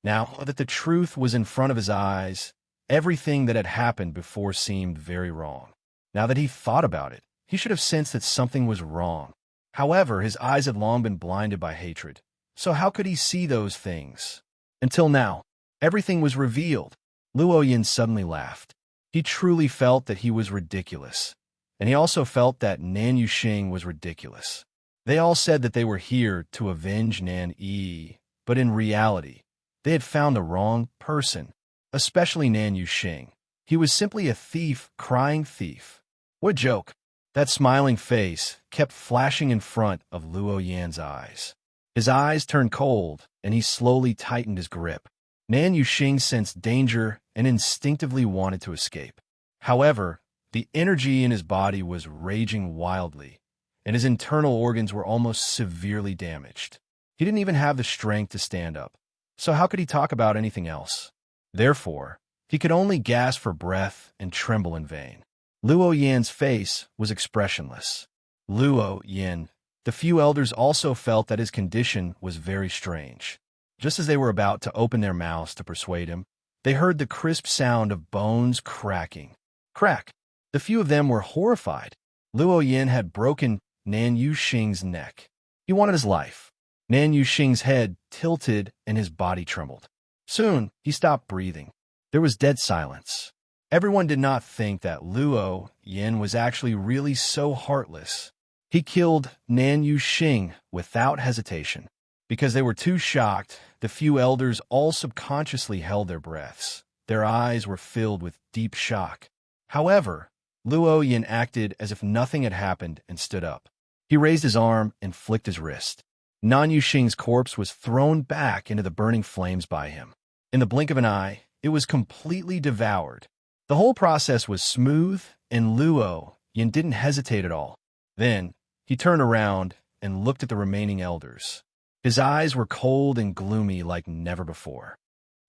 Now that the truth was in front of his eyes, everything that had happened before seemed very wrong. Now that he thought about it, he should have sensed that something was wrong. However, his eyes had long been blinded by hatred. So how could he see those things? Until now, everything was revealed. Luo Yan suddenly laughed. He truly felt that he was ridiculous. And he also felt that Nan Yuxing was ridiculous. They all said that they were here to avenge Nan Yi, but in reality, they had found the wrong person, especially Nan Yuxing. He was simply a thief, crying thief. What a joke. That smiling face kept flashing in front of Luo Yan's eyes. His eyes turned cold, and he slowly tightened his grip. Nan Yuxing sensed danger and instinctively wanted to escape. However, the energy in his body was raging wildly, and his internal organs were almost severely damaged. He didn't even have the strength to stand up. So how could he talk about anything else? Therefore, he could only gasp for breath and tremble in vain. Luo Yan's face was expressionless. Luo Yan. The few elders also felt that his condition was very strange. Just as they were about to open their mouths to persuade him, they heard the crisp sound of bones cracking. Crack! The few of them were horrified. Luo Yan had broken Nan Yuxing's neck. He wanted his life. Nan Yuxing's head tilted and his body trembled. Soon, he stopped breathing. There was dead silence. Everyone did not think that Luo Yan was actually really so heartless. He killed Nan Yuxing without hesitation. Because they were too shocked, the few elders all subconsciously held their breaths. Their eyes were filled with deep shock. However, Luo Yan acted as if nothing had happened and stood up. He raised his arm and flicked his wrist. Nan Yuxing's corpse was thrown back into the burning flames by him. In the blink of an eye, it was completely devoured. The whole process was smooth, and Luo Yan didn't hesitate at all. Then, he turned around and looked at the remaining elders. His eyes were cold and gloomy like never before.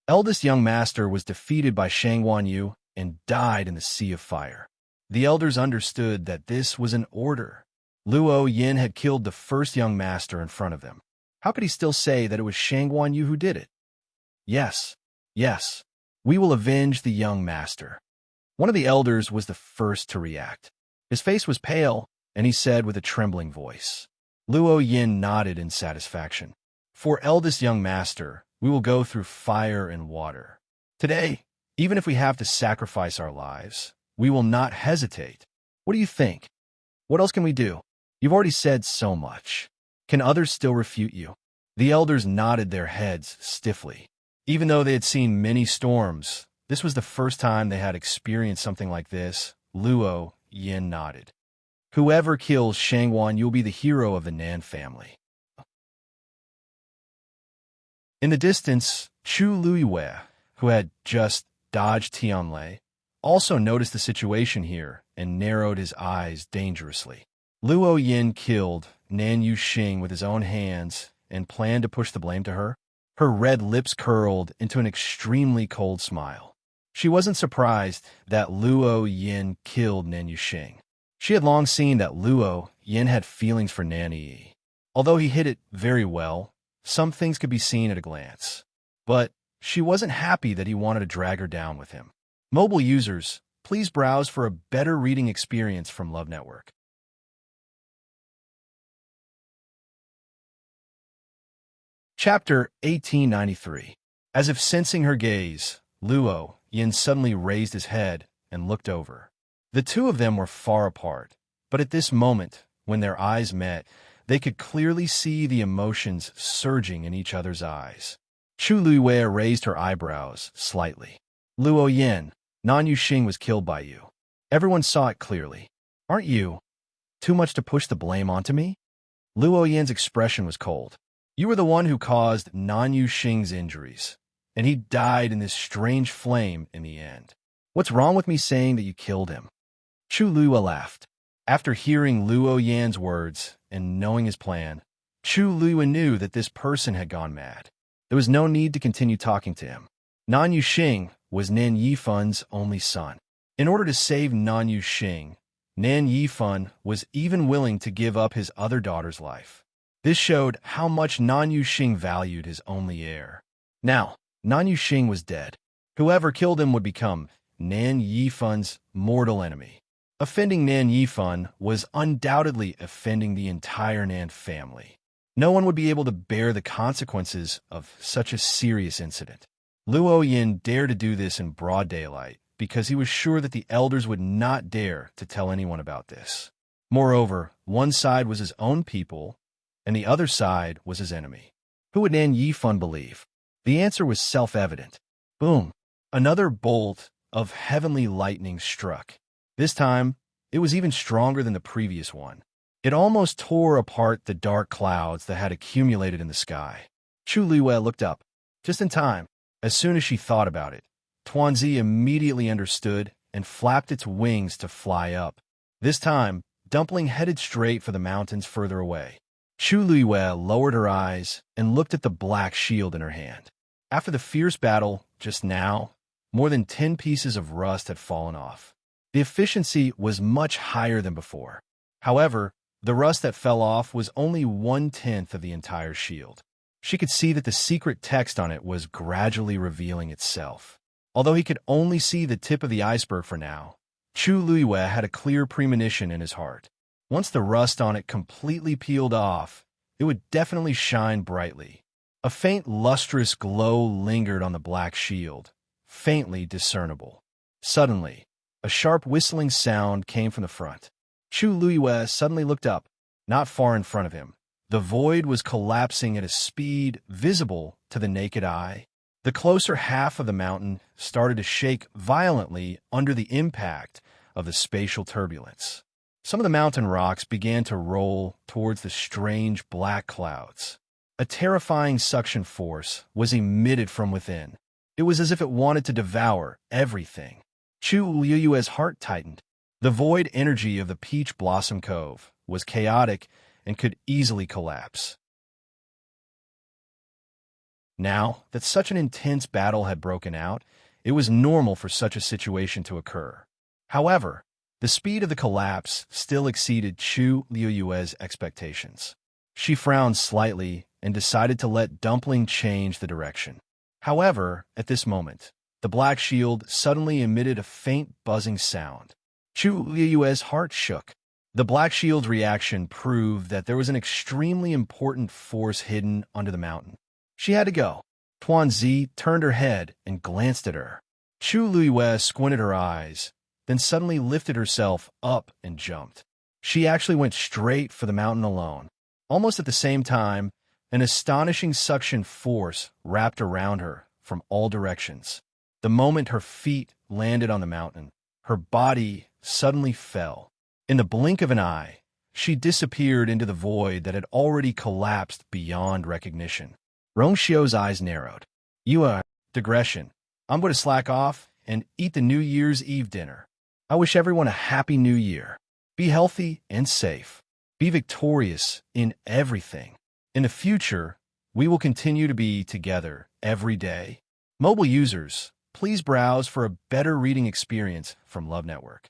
Eldest young master was defeated by Shang Wanyu and died in the sea of fire. The elders understood that this was an order. Luo Yin had killed the first young master in front of them. How could he still say that it was Shangguan Yu who did it? Yes, yes, we will avenge the young master. One of the elders was the first to react. His face was pale, and he said with a trembling voice. Luo Yin nodded in satisfaction. For eldest young master, we will go through fire and water. Today, even if we have to sacrifice our lives, we will not hesitate. What do you think? What else can we do? You've already said so much. Can others still refute you? The elders nodded their heads stiffly. Even though they had seen many storms, this was the first time they had experienced something like this. Luo Yin nodded. Whoever kills Shangguan, you'll be the hero of the Nan family. In the distance, Chu Luiwei, who had just dodged Tianlei, also noticed the situation here and narrowed his eyes dangerously. Luo Yin killed Nan Yuxing with his own hands and planned to push the blame to her. Her red lips curled into an extremely cold smile. She wasn't surprised that Luo Yin killed Nan Yuxing. She had long seen that Luo Yin had feelings for Nan Yi. Although he hid it very well, some things could be seen at a glance. But she wasn't happy that he wanted to drag her down with him. Mobile users, please browse for a better reading experience from Love Network. Chapter 1893. As if sensing her gaze, Luo Yin suddenly raised his head and looked over. The two of them were far apart, but at this moment, when their eyes met, they could clearly see the emotions surging in each other's eyes. Chu Luiwei raised her eyebrows slightly. Luo Yin, Nan Yuxing was killed by you. Everyone saw it clearly. Aren't you too much to push the blame onto me? Luo Yin's expression was cold. You were the one who caused Nan Yuxing's injuries, and he died in this strange flame in the end. What's wrong with me saying that you killed him? Chu Luiwei laughed. After hearing Luo Yan's words and knowing his plan, Chu Luiwei knew that this person had gone mad. There was no need to continue talking to him. Nan Yuxing was Nan Yifun's only son. In order to save Nan Yuxing, Nan Yifun was even willing to give up his other daughter's life. This showed how much Nan Yuxing valued his only heir. Now, Nan Yuxing was dead. Whoever killed him would become Nan Yifun's mortal enemy. Offending Nan Yifun was undoubtedly offending the entire Nan family. No one would be able to bear the consequences of such a serious incident. Luo Yin dared to do this in broad daylight because he was sure that the elders would not dare to tell anyone about this. Moreover, one side was his own people, and the other side was his enemy. Who would Nan Yifun believe? The answer was self-evident. Boom! Another bolt of heavenly lightning struck. This time, it was even stronger than the previous one. It almost tore apart the dark clouds that had accumulated in the sky. Chu Luiwei looked up, just in time. As soon as she thought about it, Tuanzi immediately understood and flapped its wings to fly up. This time, Dumpling headed straight for the mountains further away. Chu Luiwei lowered her eyes and looked at the black shield in her hand. After the fierce battle just now, more than 10 pieces of rust had fallen off. The efficiency was much higher than before. However, the rust that fell off was only 1/10 of the entire shield. She could see that the secret text on it was gradually revealing itself. Although he could only see the tip of the iceberg for now, Chu Luiwei had a clear premonition in his heart. Once the rust on it completely peeled off, it would definitely shine brightly. A faint lustrous glow lingered on the black shield, faintly discernible. Suddenly, a sharp whistling sound came from the front. Chu Luiwei suddenly looked up, not far in front of him. The void was collapsing at a speed visible to the naked eye. The closer half of the mountain started to shake violently under the impact of the spatial turbulence. Some of the mountain rocks began to roll towards the strange black clouds. A terrifying suction force was emitted from within. It was as if it wanted to devour everything. Chu Luiwei's heart tightened. The void energy of the Peach Blossom Cove was chaotic and could easily collapse. Now that such an intense battle had broken out, it was normal for such a situation to occur. However, The speed of the collapse still exceeded Chu Liuyue's expectations. She frowned slightly and decided to let Dumpling change the direction. However, at this moment, the black shield suddenly emitted a faint buzzing sound. Chu Liuyue's heart shook. The black shield's reaction proved that there was an extremely important force hidden under the mountain. She had to go. Tuanzi turned her head and glanced at her. Chu Liyue squinted her eyes, then suddenly lifted herself up and jumped. She actually went straight for the mountain alone. Almost at the same time, an astonishing suction force wrapped around her from all directions. The moment her feet landed on the mountain, her body suddenly fell. In the blink of an eye, she disappeared into the void that had already collapsed beyond recognition. Rongxiu's eyes narrowed. Digression. I'm going to slack off and eat the New Year's Eve dinner. I wish everyone a happy new year. Be healthy and safe. Be victorious in everything. In the future, we will continue to be together every day. Mobile users, please browse for a better reading experience from Love Network.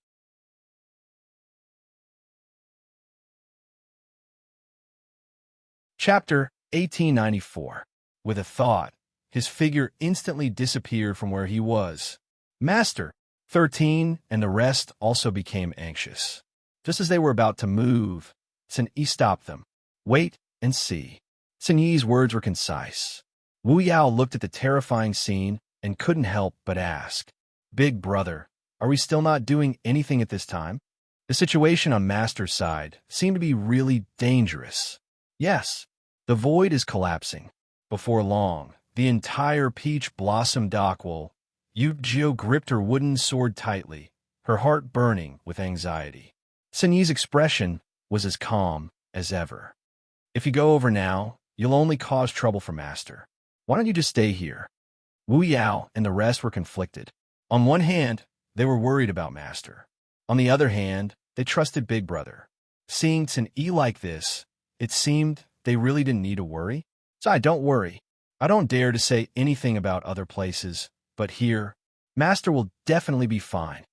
Chapter 1894. With a thought, his figure instantly disappeared from where he was. Master, 13, and the rest also became anxious. Just as they were about to move, Sun Yi stopped them. Wait and see. Sun Yi's words were concise. Wu Yao looked at the terrifying scene and couldn't help but ask, Big brother, are we still not doing anything at this time? The situation on Master's side seemed to be really dangerous. Yes, the void is collapsing. Before long, the entire peach blossom dock will... Yu-Jio gripped her wooden sword tightly, her heart burning with anxiety. Sun Yi's expression was as calm as ever. If you go over now, you'll only cause trouble for Master. Why don't you just stay here? Wu Yao and the rest were conflicted. On one hand, they were worried about Master. On the other hand, they trusted Big Brother. Seeing Sun Yi like this, it seemed they really didn't need to worry. Don't worry. I don't dare to say anything about other places, but here, Master will definitely be fine.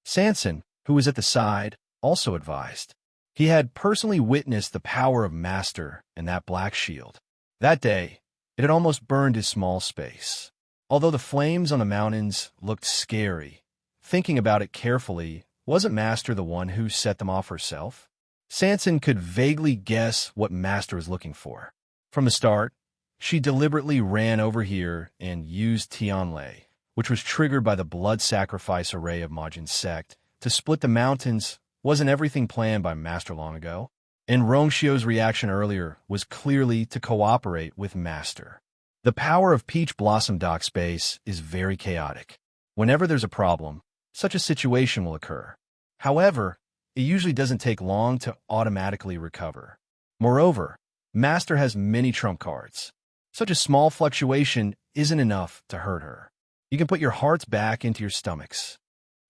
Sanson, who was at the side, also advised. He had personally witnessed the power of Master and that black shield. That day, it had almost burned his small space. Although the flames on the mountains looked scary, thinking about it carefully, wasn't Master the one who set them off herself? Sanson could vaguely guess what Master was looking for. From the start, she deliberately ran over here and used Tianlei, which was triggered by the blood sacrifice array of Majin's sect, to split the mountains. Wasn't everything planned by Master long ago? And Rongxiu's reaction earlier was clearly to cooperate with Master. The power of Peach Blossom Dock space is very chaotic. Whenever there's a problem, such a situation will occur. However, it usually doesn't take long to automatically recover. Moreover, Master has many trump cards. Such a small fluctuation isn't enough to hurt her. You can put your hearts back into your stomachs.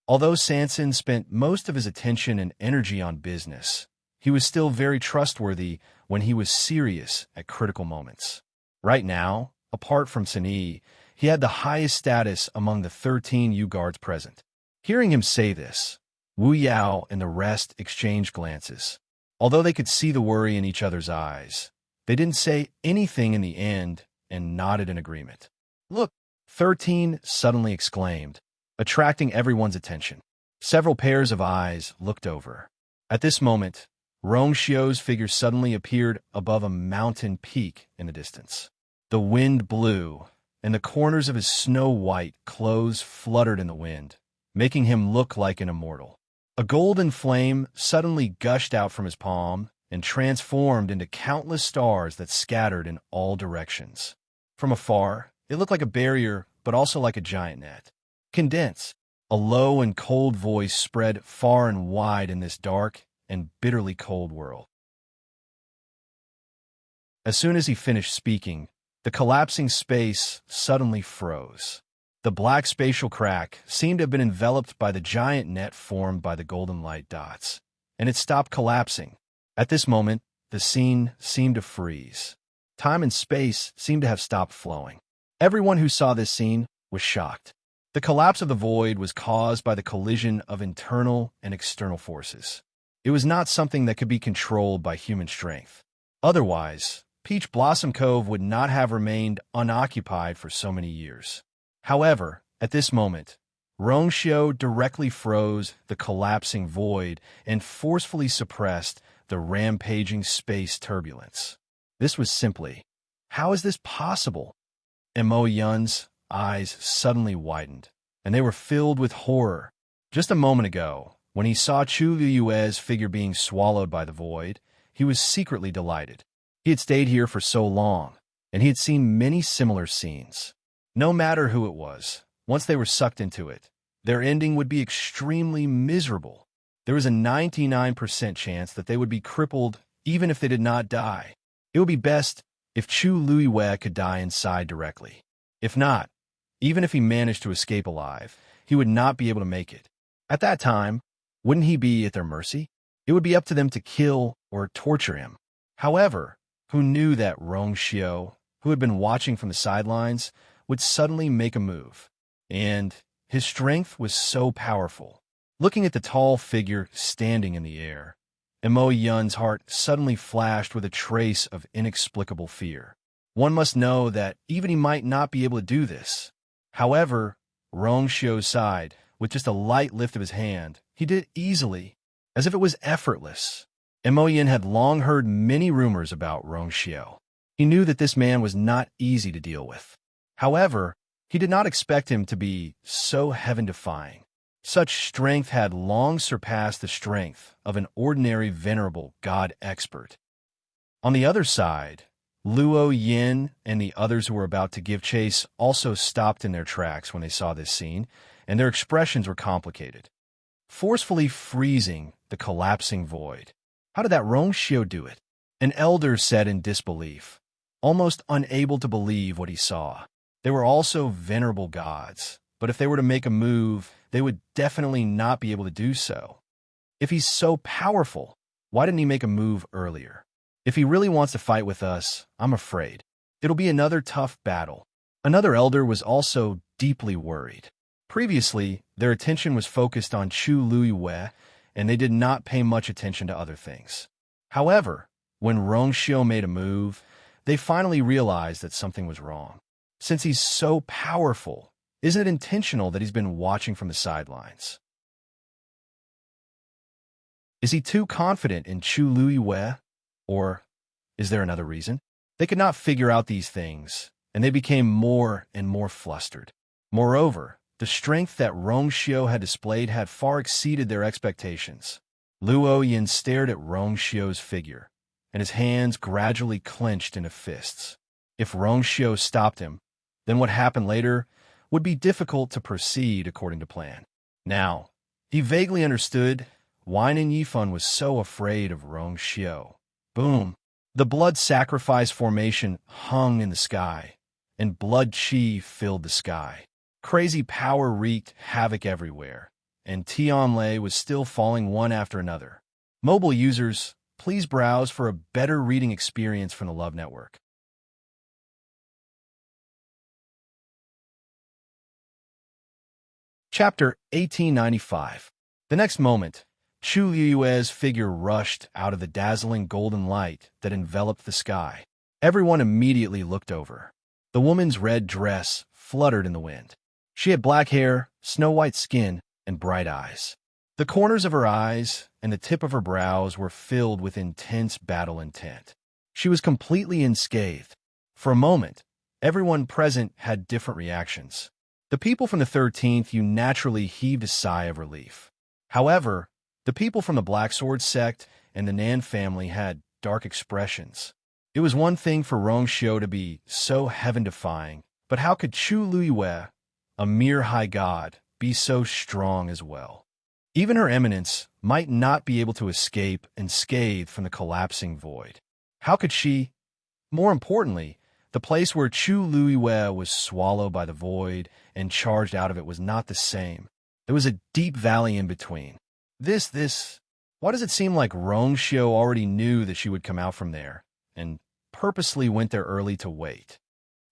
Although Sanson spent most of his attention and energy on business, he was still very trustworthy when he was serious at critical moments. Right now, apart from Sun Yi, he had the highest status among the 13 U-guards present. Hearing him say this, Wu Yao and the rest exchanged glances. Although they could see the worry in each other's eyes, they didn't say anything in the end and nodded in agreement. Look, 13 suddenly exclaimed, attracting everyone's attention. Several pairs of eyes looked over. At this moment, Rongxiu's figure suddenly appeared above a mountain peak in the distance. The wind blew, and the corners of his snow-white clothes fluttered in the wind, making him look like an immortal. A golden flame suddenly gushed out from his palm and transformed into countless stars that scattered in all directions. From afar, it looked like a barrier, but also like a giant net. Condense. A low and cold voice spread far and wide in this dark and bitterly cold world. As soon as he finished speaking, the collapsing space suddenly froze. The black spatial crack seemed to have been enveloped by the giant net formed by the golden light dots, and it stopped collapsing. At this moment, the scene seemed to freeze. Time and space seemed to have stopped flowing. Everyone who saw this scene was shocked. The collapse of the void was caused by the collision of internal and external forces. It was not something that could be controlled by human strength. Otherwise, Peach Blossom Cove would not have remained unoccupied for so many years. However, at this moment, Rongshio directly froze the collapsing void and forcefully suppressed the rampaging space turbulence. This was simply, how is this possible? Mo Yun's eyes suddenly widened, and they were filled with horror. Just a moment ago, when he saw Chu Liyue's figure being swallowed by the void, he was secretly delighted. He had stayed here for so long, and he had seen many similar scenes. No matter who it was, once they were sucked into it, their ending would be extremely miserable. There was a 99% chance that they would be crippled even if they did not die. It would be best if Chu Liyue could die inside directly. If not, even if he managed to escape alive, he would not be able to make it. At that time, wouldn't he be at their mercy? It would be up to them to kill or torture him. However, who knew that Rongshio, who had been watching from the sidelines, would suddenly make a move? And his strength was so powerful. Looking at the tall figure standing in the air, Mo Yun's heart suddenly flashed with a trace of inexplicable fear. One must know that even he might not be able to do this. However, Rongshio sighed. With just a light lift of his hand, he did it easily, as if it was effortless. Mo Yun had long heard many rumors about Rongshio. He knew that this man was not easy to deal with. However, he did not expect him to be so heaven-defying. Such strength had long surpassed the strength of an ordinary venerable god expert. On the other side, Luo Yin and the others who were about to give chase also stopped in their tracks when they saw this scene, and their expressions were complicated. Forcefully freezing the collapsing void. How did that Rongshio do it? An elder said in disbelief, almost unable to believe what he saw. They were also venerable gods, but if they were to make a move, they would definitely not be able to do so. If he's so powerful, why didn't he make a move earlier? If he really wants to fight with us, I'm afraid it'll be another tough battle. Another elder was also deeply worried. Previously, their attention was focused on Chu Liyue, and they did not pay much attention to other things. However, when Rongshio made a move, they finally realized that something was wrong. Since he's so powerful, isn't it intentional that he's been watching from the sidelines? Is he too confident in Chu Liyue? Or is there another reason? They could not figure out these things, and they became more and more flustered. Moreover, the strength that Rongshio had displayed had far exceeded their expectations. Luo Yin stared at Rongshio's figure, and his hands gradually clenched into fists. If Rongshio stopped him, then what happened later would be difficult to proceed according to plan. Now, he vaguely understood why Nin Yifan was so afraid of Rongshio. Boom! The blood sacrifice formation hung in the sky, and blood chi filled the sky. Crazy power wreaked havoc everywhere, and Tianlei was still falling one after another. Mobile users, please browse for a better reading experience from the Love Network. Chapter 1895. The next moment, Chu Liyue's figure rushed out of the dazzling golden light that enveloped the sky. Everyone immediately looked over. The woman's red dress fluttered in the wind. She had black hair, snow-white skin, and bright eyes. The corners of her eyes and the tip of her brows were filled with intense battle intent. She was completely unscathed. For a moment, everyone present had different reactions. The people from the 13th naturally heaved a sigh of relief. However, the people from the Black Sword sect and the Nan family had dark expressions. It was one thing for Rongshio to be so heaven-defying, but how could Chu Liyue, a mere high god, be so strong as well? Even her eminence might not be able to escape unscathed from the collapsing void. How could she? More importantly, the place where Chu Liyue was swallowed by the void and charged out of it was not the same. There was a deep valley in between. Why does it seem like Rongshio already knew that she would come out from there, and purposely went there early to wait?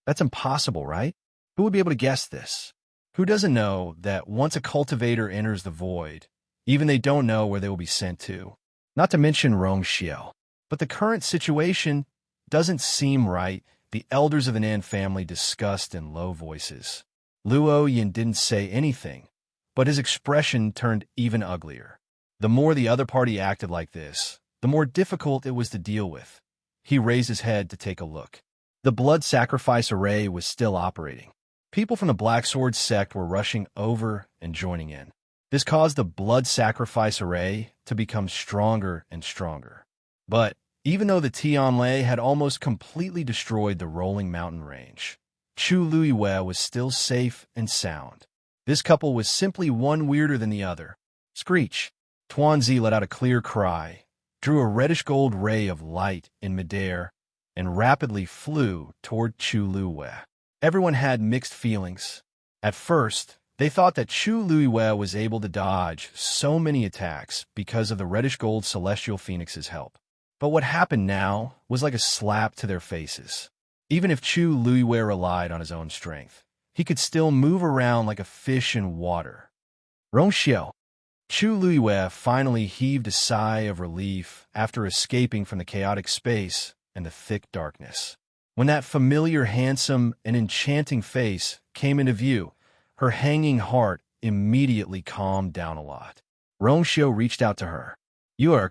That's impossible, right? Who would be able to guess this? Who doesn't know that once a cultivator enters the void, even they don't know where they will be sent to? Not to mention Rongxiao. But the current situation doesn't seem right. The elders of the Nan family discussed in low voices. Luo Yin didn't say anything, but his expression turned even uglier. The more the other party acted like this, the more difficult it was to deal with. He raised his head to take a look. The blood sacrifice array was still operating. People from the Black Sword sect were rushing over and joining in. This caused the blood sacrifice array to become stronger and stronger. But even though the Tianlei had almost completely destroyed the rolling mountain range, Chu Luiyue was still safe and sound. This couple was simply one weirder than the other. Screech! Tuanzi let out a clear cry, drew a reddish-gold ray of light in midair, and rapidly flew toward Chu Luiyue. Everyone had mixed feelings. At first, they thought that Chu Luiyue was able to dodge so many attacks because of the reddish-gold celestial phoenix's help. But what happened now was like a slap to their faces. Even if Chu Luiyue relied on his own strength, he could still move around like a fish in water. Rongxiao. Chu Luiyue finally heaved a sigh of relief after escaping from the chaotic space and the thick darkness. When that familiar, handsome, and enchanting face came into view, her hanging heart immediately calmed down a lot. Rongxiao reached out to her.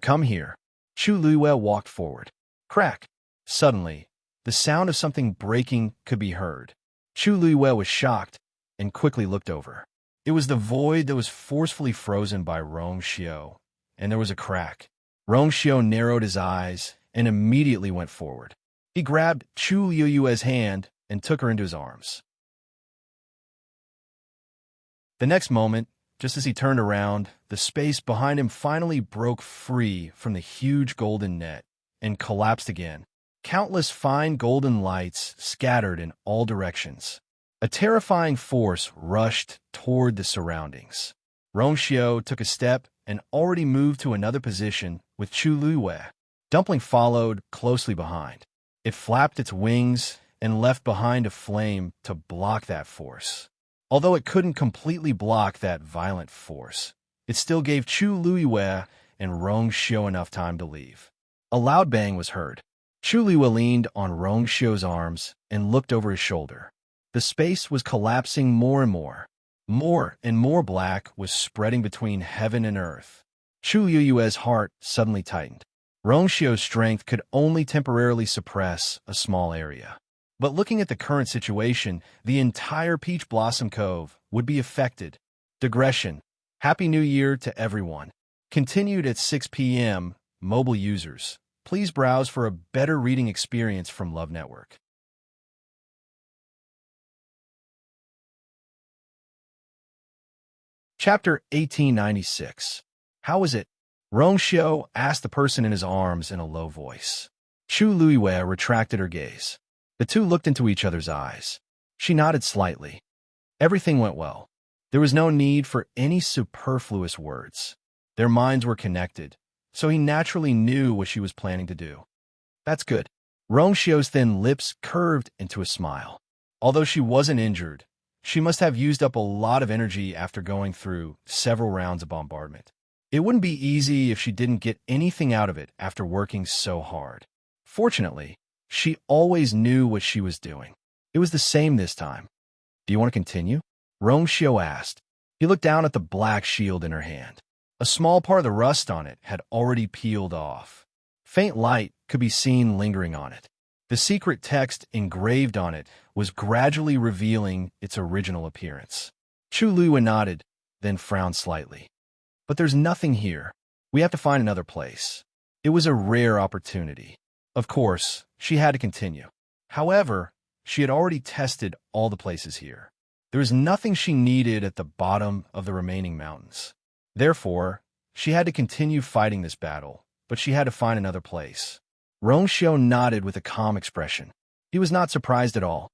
Come here. Chu Luiyue walked forward. Crack! Suddenly, the sound of something breaking could be heard. Chu Luiyue was shocked and quickly looked over. It was the void that was forcefully frozen by Rongxiao, and there was a crack. Rongxiao narrowed his eyes and immediately went forward. He grabbed Chu Luiyue's hand and took her into his arms. The next moment, just as he turned around, the space behind him finally broke free from the huge golden net and collapsed again. Countless fine golden lights scattered in all directions. A terrifying force rushed toward the surroundings. Rongxiao took a step and already moved to another position with Chu Luiyue. Dumpling followed closely behind. It flapped its wings and left behind a flame to block that force. Although it couldn't completely block that violent force, it still gave Chu Luiyue and Rongxiao enough time to leave. A loud bang was heard. Chu Luiyue leaned on Rongxiao's arms and looked over his shoulder. The space was collapsing more and more. More and more black was spreading between heaven and earth. Chu Luiyue's heart suddenly tightened. Rongxiao's strength could only temporarily suppress a small area. But looking at the current situation, the entire Peach Blossom Cove would be affected. Digression. Happy New Year to everyone. Continued at 6 p.m., mobile users. Please browse for a better reading experience from Love Network. Chapter 1896. How is it? Rongxiao asked the person in his arms in a low voice. Chu Luiyue retracted her gaze. The two looked into each other's eyes. She nodded slightly. Everything went well. There was no need for any superfluous words. Their minds were connected, so he naturally knew what she was planning to do. That's good. Rongxiao's thin lips curved into a smile. Although she wasn't injured, she must have used up a lot of energy after going through several rounds of bombardment. It wouldn't be easy if she didn't get anything out of it after working so hard. Fortunately, she always knew what she was doing. It was the same this time. Do you want to continue? Rongxiao asked. He looked down at the black shield in her hand. A small part of the rust on it had already peeled off. Faint light could be seen lingering on it. The secret text engraved on it was gradually revealing its original appearance. Chu Luiyue nodded, then frowned slightly. But there's nothing here. We have to find another place. It was a rare opportunity. Of course, she had to continue. However, she had already tested all the places here. There was nothing she needed at the bottom of the remaining mountains. Therefore, she had to continue fighting this battle, but she had to find another place. Rongxiao nodded with a calm expression. He was not surprised at all.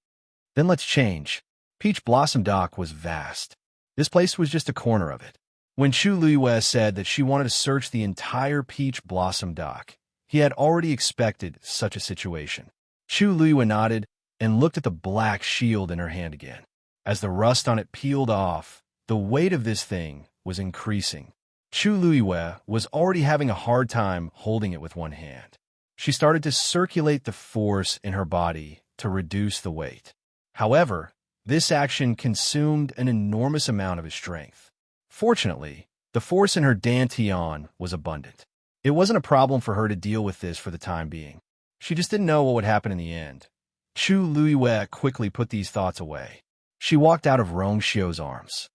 Then let's change. Peach Blossom Dock was vast. This place was just a corner of it. When Chu Luiyue said that she wanted to search the entire Peach Blossom Dock, he had already expected such a situation. Chu Luiyue nodded and looked at the black shield in her hand again. As the rust on it peeled off, the weight of this thing was increasing. Chu Luiyue was already having a hard time holding it with one hand. She started to circulate the force in her body to reduce the weight. However, this action consumed an enormous amount of his strength. Fortunately, the force in her dantian was abundant. It wasn't a problem for her to deal with this for the time being. She just didn't know what would happen in the end. Chu Luiyue quickly put these thoughts away. She walked out of Rongxiu's arms.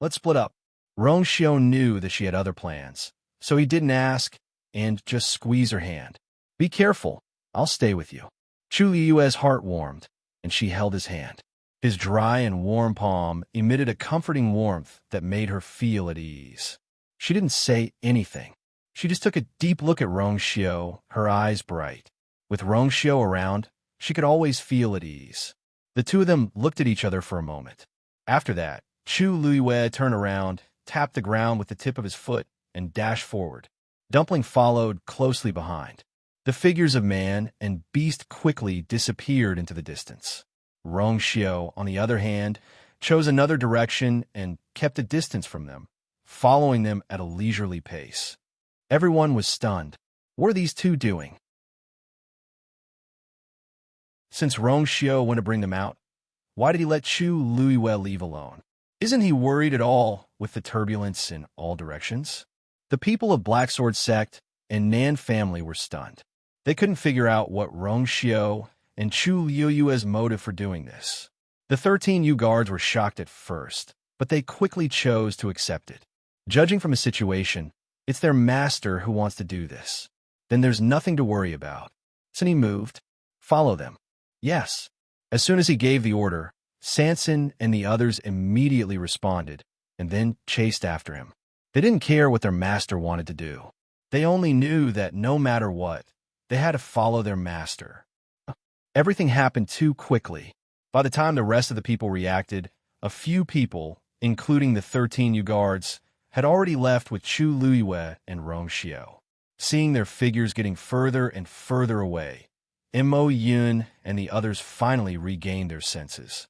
"Let's split up." Rongxiu knew that she had other plans, so he didn't ask and just squeezed her hand. "Be careful, I'll stay with you." Chu Luiyue's heart warmed, and she held his hand. His dry and warm palm emitted a comforting warmth that made her feel at ease. She didn't say anything. She just took a deep look at Rongxiu, her eyes bright. With Rongxiu around, she could always feel at ease. The two of them looked at each other for a moment. After that, Chu Luiyue turned around, tapped the ground with the tip of his foot, and dashed forward. Dumpling followed closely behind. The figures of man and beast quickly disappeared into the distance. Rongxiu, on the other hand, chose another direction and kept a distance from them, following them at a leisurely pace. Everyone was stunned. What are these two doing? Since Rongxiu went to bring them out, why did he let Chu Luiyue leave alone? Isn't he worried at all with the turbulence in all directions? The people of Black Sword Sect and Nan family were stunned. They couldn't figure out what Rongxiu and Chu Luiyue's motive for doing this. The 13 Yu guards were shocked at first, but they quickly chose to accept it. Judging from the situation, it's their master who wants to do this. Then there's nothing to worry about. So he moved. Follow them. Yes. As soon as he gave the order, Sanson and the others immediately responded, and then chased after him. They didn't care what their master wanted to do. They only knew that no matter what, they had to follow their master. Everything happened too quickly. By the time the rest of the people reacted, a few people, including the 13 Yu guards, had already left with Chu Luiyue and Rongxiu. Seeing their figures getting further and further away, Mo Yun and the others finally regained their senses.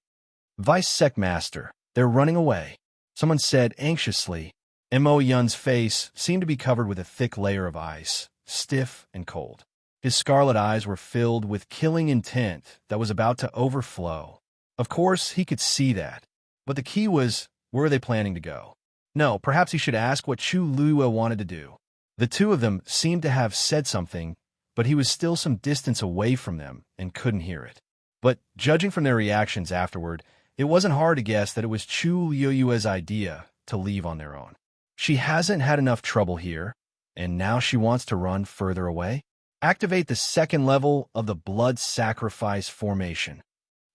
"Vice Sect Master, they're running away," someone said anxiously. Mo Yun's face seemed to be covered with a thick layer of ice, stiff and cold. His scarlet eyes were filled with killing intent that was about to overflow. Of course, he could see that. But the key was, where are they planning to go? No, perhaps he should ask what Chu Luiyue wanted to do. The two of them seemed to have said something, but he was still some distance away from them and couldn't hear it. But judging from their reactions afterward, it wasn't hard to guess that it was Chu Luiyue's idea to leave on their own. She hasn't had enough trouble here, and now she wants to run further away? Activate the second level of the blood sacrifice formation.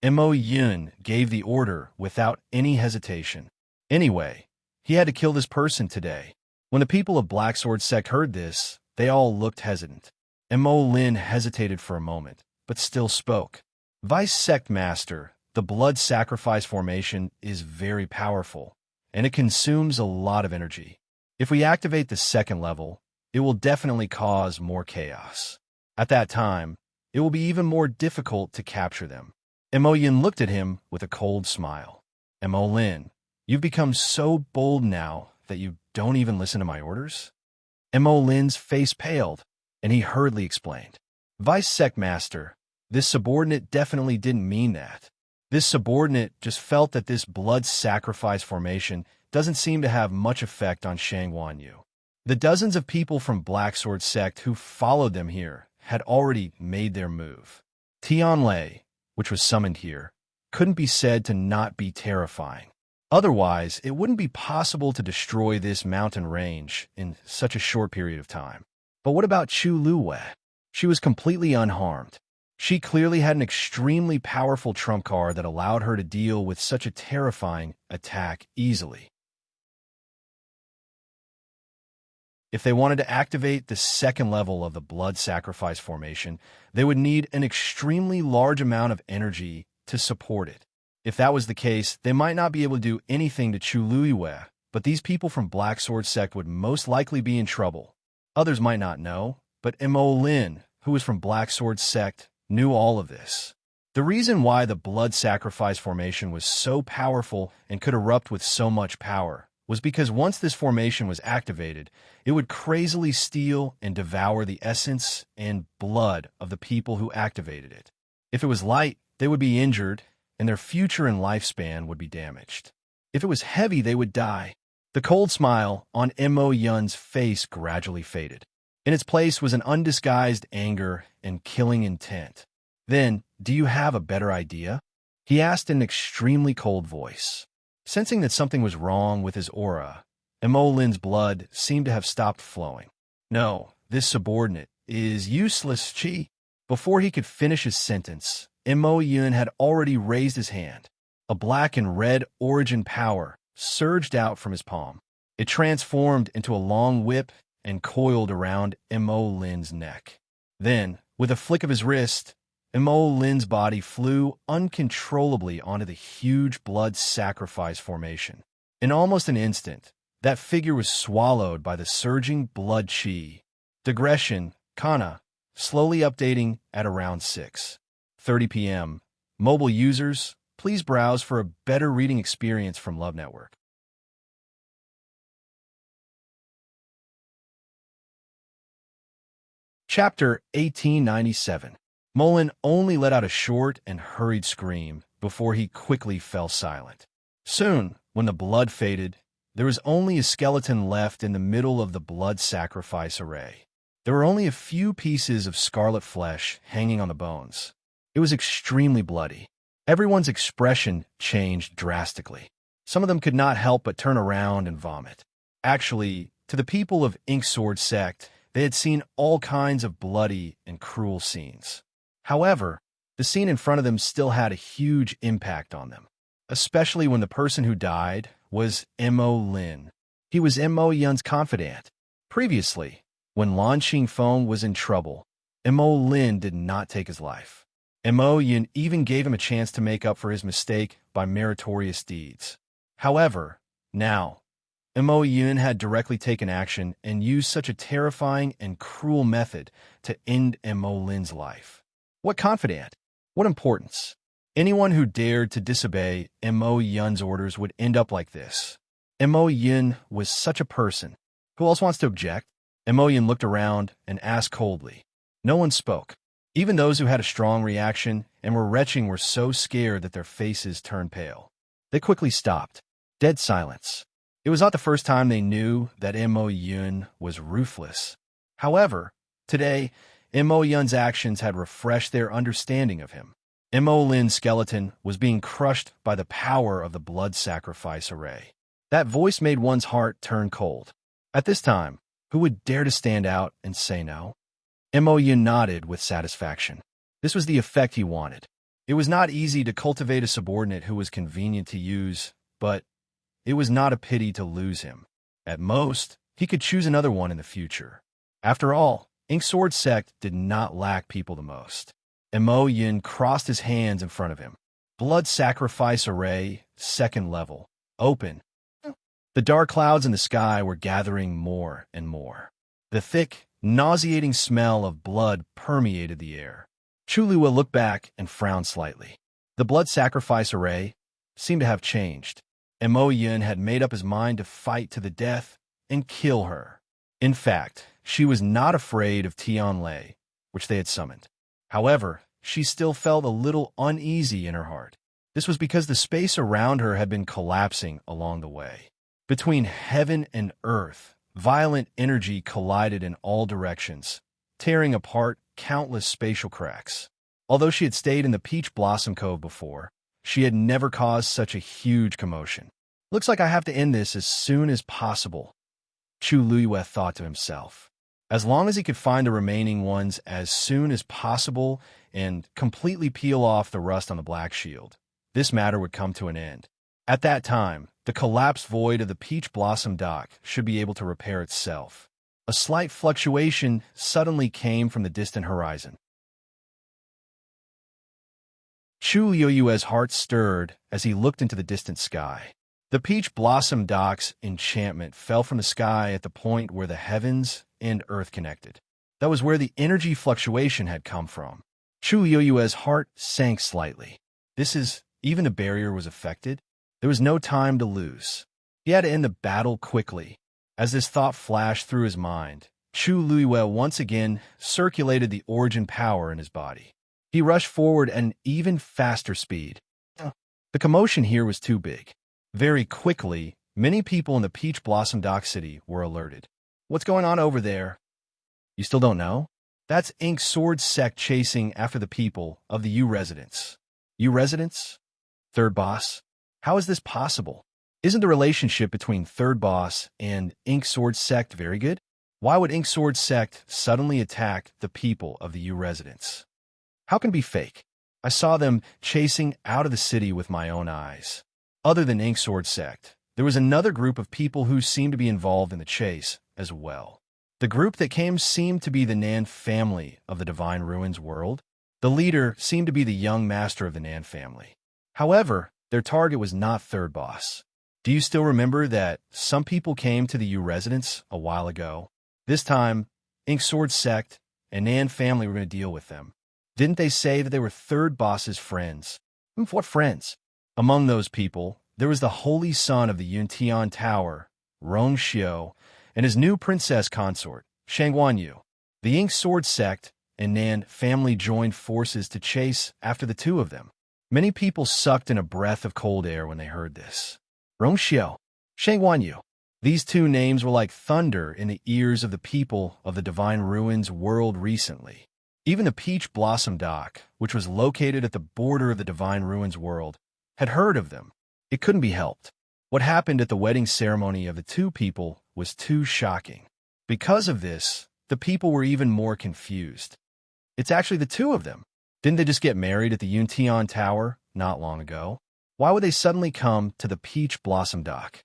Mo Yun gave the order without any hesitation. Anyway, he had to kill this person today. When the people of Black Sword Sect heard this, they all looked hesitant. Mo Lin hesitated for a moment, but still spoke. "Vice Sect Master, the blood sacrifice formation is very powerful, and it consumes a lot of energy. If we activate the second level, it will definitely cause more chaos. At that time, it will be even more difficult to capture them." Mo Yin looked at him with a cold smile. "Mo Lin, you've become so bold now that you don't even listen to my orders?" Mo Lin's face paled, and he hurriedly explained. "Vice Sect Master, this subordinate definitely didn't mean that. This subordinate just felt that this blood sacrifice formation doesn't seem to have much effect on Shang Wanyu. The dozens of people from Black Sword Sect who followed them here had already made their move. Tianlei, which was summoned here, couldn't be said to not be terrifying. Otherwise, it wouldn't be possible to destroy this mountain range in such a short period of time. But what about Chu Luiyue? She was completely unharmed. She clearly had an extremely powerful trump card that allowed her to deal with such a terrifying attack easily. If they wanted to activate the second level of the blood sacrifice formation, they would need an extremely large amount of energy to support it. If that was the case, they might not be able to do anything to Chu Luiyue, but these people from Black Sword Sect would most likely be in trouble. Others might not know, but Mo Lin, who was from Black Sword Sect, knew all of this. The reason why the blood sacrifice formation was so powerful and could erupt with so much power was because once this formation was activated, it would crazily steal and devour the essence and blood of the people who activated it. If it was light, they would be injured, and their future and lifespan would be damaged. If it was heavy, they would die. The cold smile on Mo Yun's face gradually faded. In its place was an undisguised anger and killing intent. Then, do you have a better idea? He asked in an extremely cold voice. Sensing that something was wrong with his aura, Mo Lin's blood seemed to have stopped flowing. No, this subordinate is useless, Chi. Before he could finish his sentence, Mo Yun had already raised his hand. A black and red origin power surged out from his palm. It transformed into a long whip and coiled around Mo Lin's neck. Then, with a flick of his wrist, Mo Lin's body flew uncontrollably onto the huge blood sacrifice formation. In almost an instant, that figure was swallowed by the surging blood chi. Digression, Kana, slowly updating at around 6:30 p.m. Mobile users, please browse for a better reading experience from Love Network. Chapter 1897. Mullen only let out a short and hurried scream before he quickly fell silent. Soon, when the blood faded, there was only a skeleton left in the middle of the blood sacrifice array. There were only a few pieces of scarlet flesh hanging on the bones. It was extremely bloody. Everyone's expression changed drastically. Some of them could not help but turn around and vomit. Actually, to the people of Inksword Sect, they had seen all kinds of bloody and cruel scenes. However, the scene in front of them still had a huge impact on them, especially when the person who died was Mo Lin. He was Mo Yun's confidant. Previously, when Lan Xingfeng was in trouble, Mo Lin did not take his life. Mo Yun even gave him a chance to make up for his mistake by meritorious deeds. However, now, Mo Yun had directly taken action and used such a terrifying and cruel method to end Mo Lin's life. What confidant? What importance? Anyone who dared to disobey Mo Yun's orders would end up like this. Mo Yun was such a person. Who else wants to object? Mo Yun looked around and asked coldly. No one spoke. Even those who had a strong reaction and were retching were so scared that their faces turned pale. They quickly stopped. Dead silence. It was not the first time they knew that Mo Yun was ruthless. However, today, Mo Yun's actions had refreshed their understanding of him. Mo Lin's skeleton was being crushed by the power of the blood sacrifice array. That voice made one's heart turn cold. At this time, who would dare to stand out and say no? Mo Yun nodded with satisfaction. This was the effect he wanted. It was not easy to cultivate a subordinate who was convenient to use, but it was not a pity to lose him. At most, he could choose another one in the future. After all, Inksword Sect did not lack people the most. Mo Yun crossed his hands in front of him. Blood sacrifice array, second level. Open. The dark clouds in the sky were gathering more and more. The thick, nauseating smell of blood permeated the air. Chulua looked back and frowned slightly. The blood sacrifice array seemed to have changed. Mo Yun had made up his mind to fight to the death and kill her. In fact, she was not afraid of Tianlei, which they had summoned. However, she still felt a little uneasy in her heart. This was because the space around her had been collapsing along the way. Between heaven and earth, violent energy collided in all directions, tearing apart countless spatial cracks. Although she had stayed in the Peach Blossom Cove before, she had never caused such a huge commotion. Looks like I have to end this as soon as possible, Chu Luyue thought to himself. As long as he could find the remaining ones as soon as possible and completely peel off the rust on the Black Shield, this matter would come to an end. At that time, the collapsed void of the Peach Blossom Dock should be able to repair itself. A slight fluctuation suddenly came from the distant horizon. Chu Luyue's heart stirred as he looked into the distant sky. The Peach Blossom Dock's enchantment fell from the sky at the point where the heavens and earth connected. That was where the energy fluctuation had come from. Chu Yoyue's heart sank slightly. Even the barrier was affected? There was no time to lose. He had to end the battle quickly. As this thought flashed through his mind, Chu Luiyue once again circulated the origin power in his body. He rushed forward at an even faster speed. The commotion here was too big. Very quickly, many people in the Peach Blossom Dock City were alerted. What's going on over there? You still don't know? That's Ink Sword Sect chasing after the people of the U residents. U residents? Third boss? How is this possible? Isn't the relationship between Third Boss and Ink Sword Sect very good? Why would Ink Sword Sect suddenly attack the people of the U residents? How can it be fake? I saw them chasing out of the city with my own eyes. Other than Ink Sword Sect, there was another group of people who seemed to be involved in the chase as well. The group that came seemed to be the Nan family of the Divine Ruins world. The leader seemed to be the young master of the Nan family. However, their target was not Third Boss. Do you still remember that some people came to the U residence a while ago? This time, Ink Sword Sect and Nan family were going to deal with them. Didn't they say that they were Third Boss's friends? What friends? Among those people, there was the holy son of the Yuntian Tower, Rong Xiu, and his new princess consort, Shang Wanyu. The Ink Sword Sect and Nan family joined forces to chase after the two of them. Many people sucked in a breath of cold air when they heard this. Rong Xiu, Shang Wanyu. These two names were like thunder in the ears of the people of the Divine Ruins world recently. Even the Peach Blossom Dock, which was located at the border of the Divine Ruins world, had heard of them. It couldn't be helped. What happened at the wedding ceremony of the two people was too shocking. Because of this, the people were even more confused. It's actually the two of them. Didn't they just get married at the Yuntian Tower not long ago? Why would they suddenly come to the Peach Blossom Dock?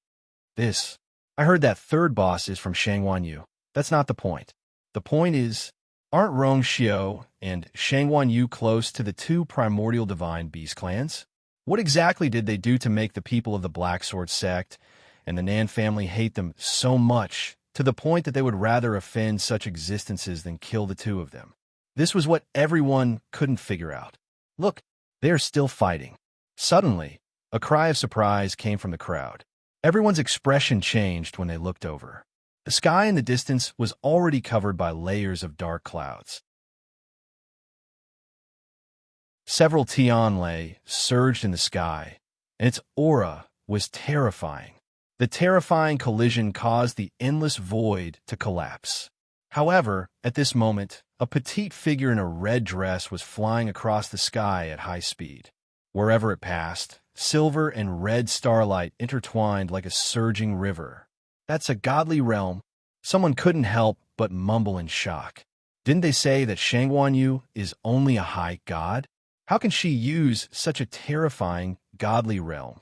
I heard that Third Boss is from Shang Wanyu. That's not the point. The point is, aren't Rong Xiu and Shang Wanyu close to the two primordial divine beast clans? What exactly did they do to make the people of the Black Sword Sect and the Nan family hate them so much to the point that they would rather offend such existences than kill the two of them? This was what everyone couldn't figure out. Look, they are still fighting. Suddenly, a cry of surprise came from the crowd. Everyone's expression changed when they looked over. The sky in the distance was already covered by layers of dark clouds. Several Tianlei surged in the sky, and its aura was terrifying. The terrifying collision caused the endless void to collapse. However, at this moment, a petite figure in a red dress was flying across the sky at high speed. Wherever it passed, silver and red starlight intertwined like a surging river. That's a godly realm. Someone couldn't help but mumble in shock. Didn't they say that Shang Wanyu is only a high god? How can she use such a terrifying, godly realm?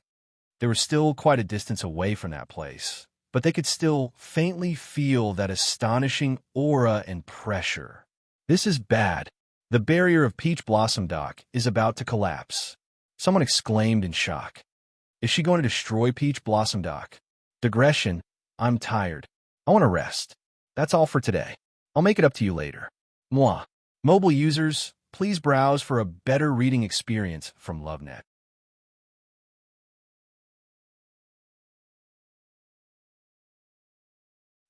They were still quite a distance away from that place, but they could still faintly feel that astonishing aura and pressure. This is bad. The barrier of Peach Blossom Dock is about to collapse. Someone exclaimed in shock. Is she going to destroy Peach Blossom Dock? Digression, I'm tired. I want to rest. That's all for today. I'll make it up to you later. Mwah. Mobile users, please browse for a better reading experience from LoveNet.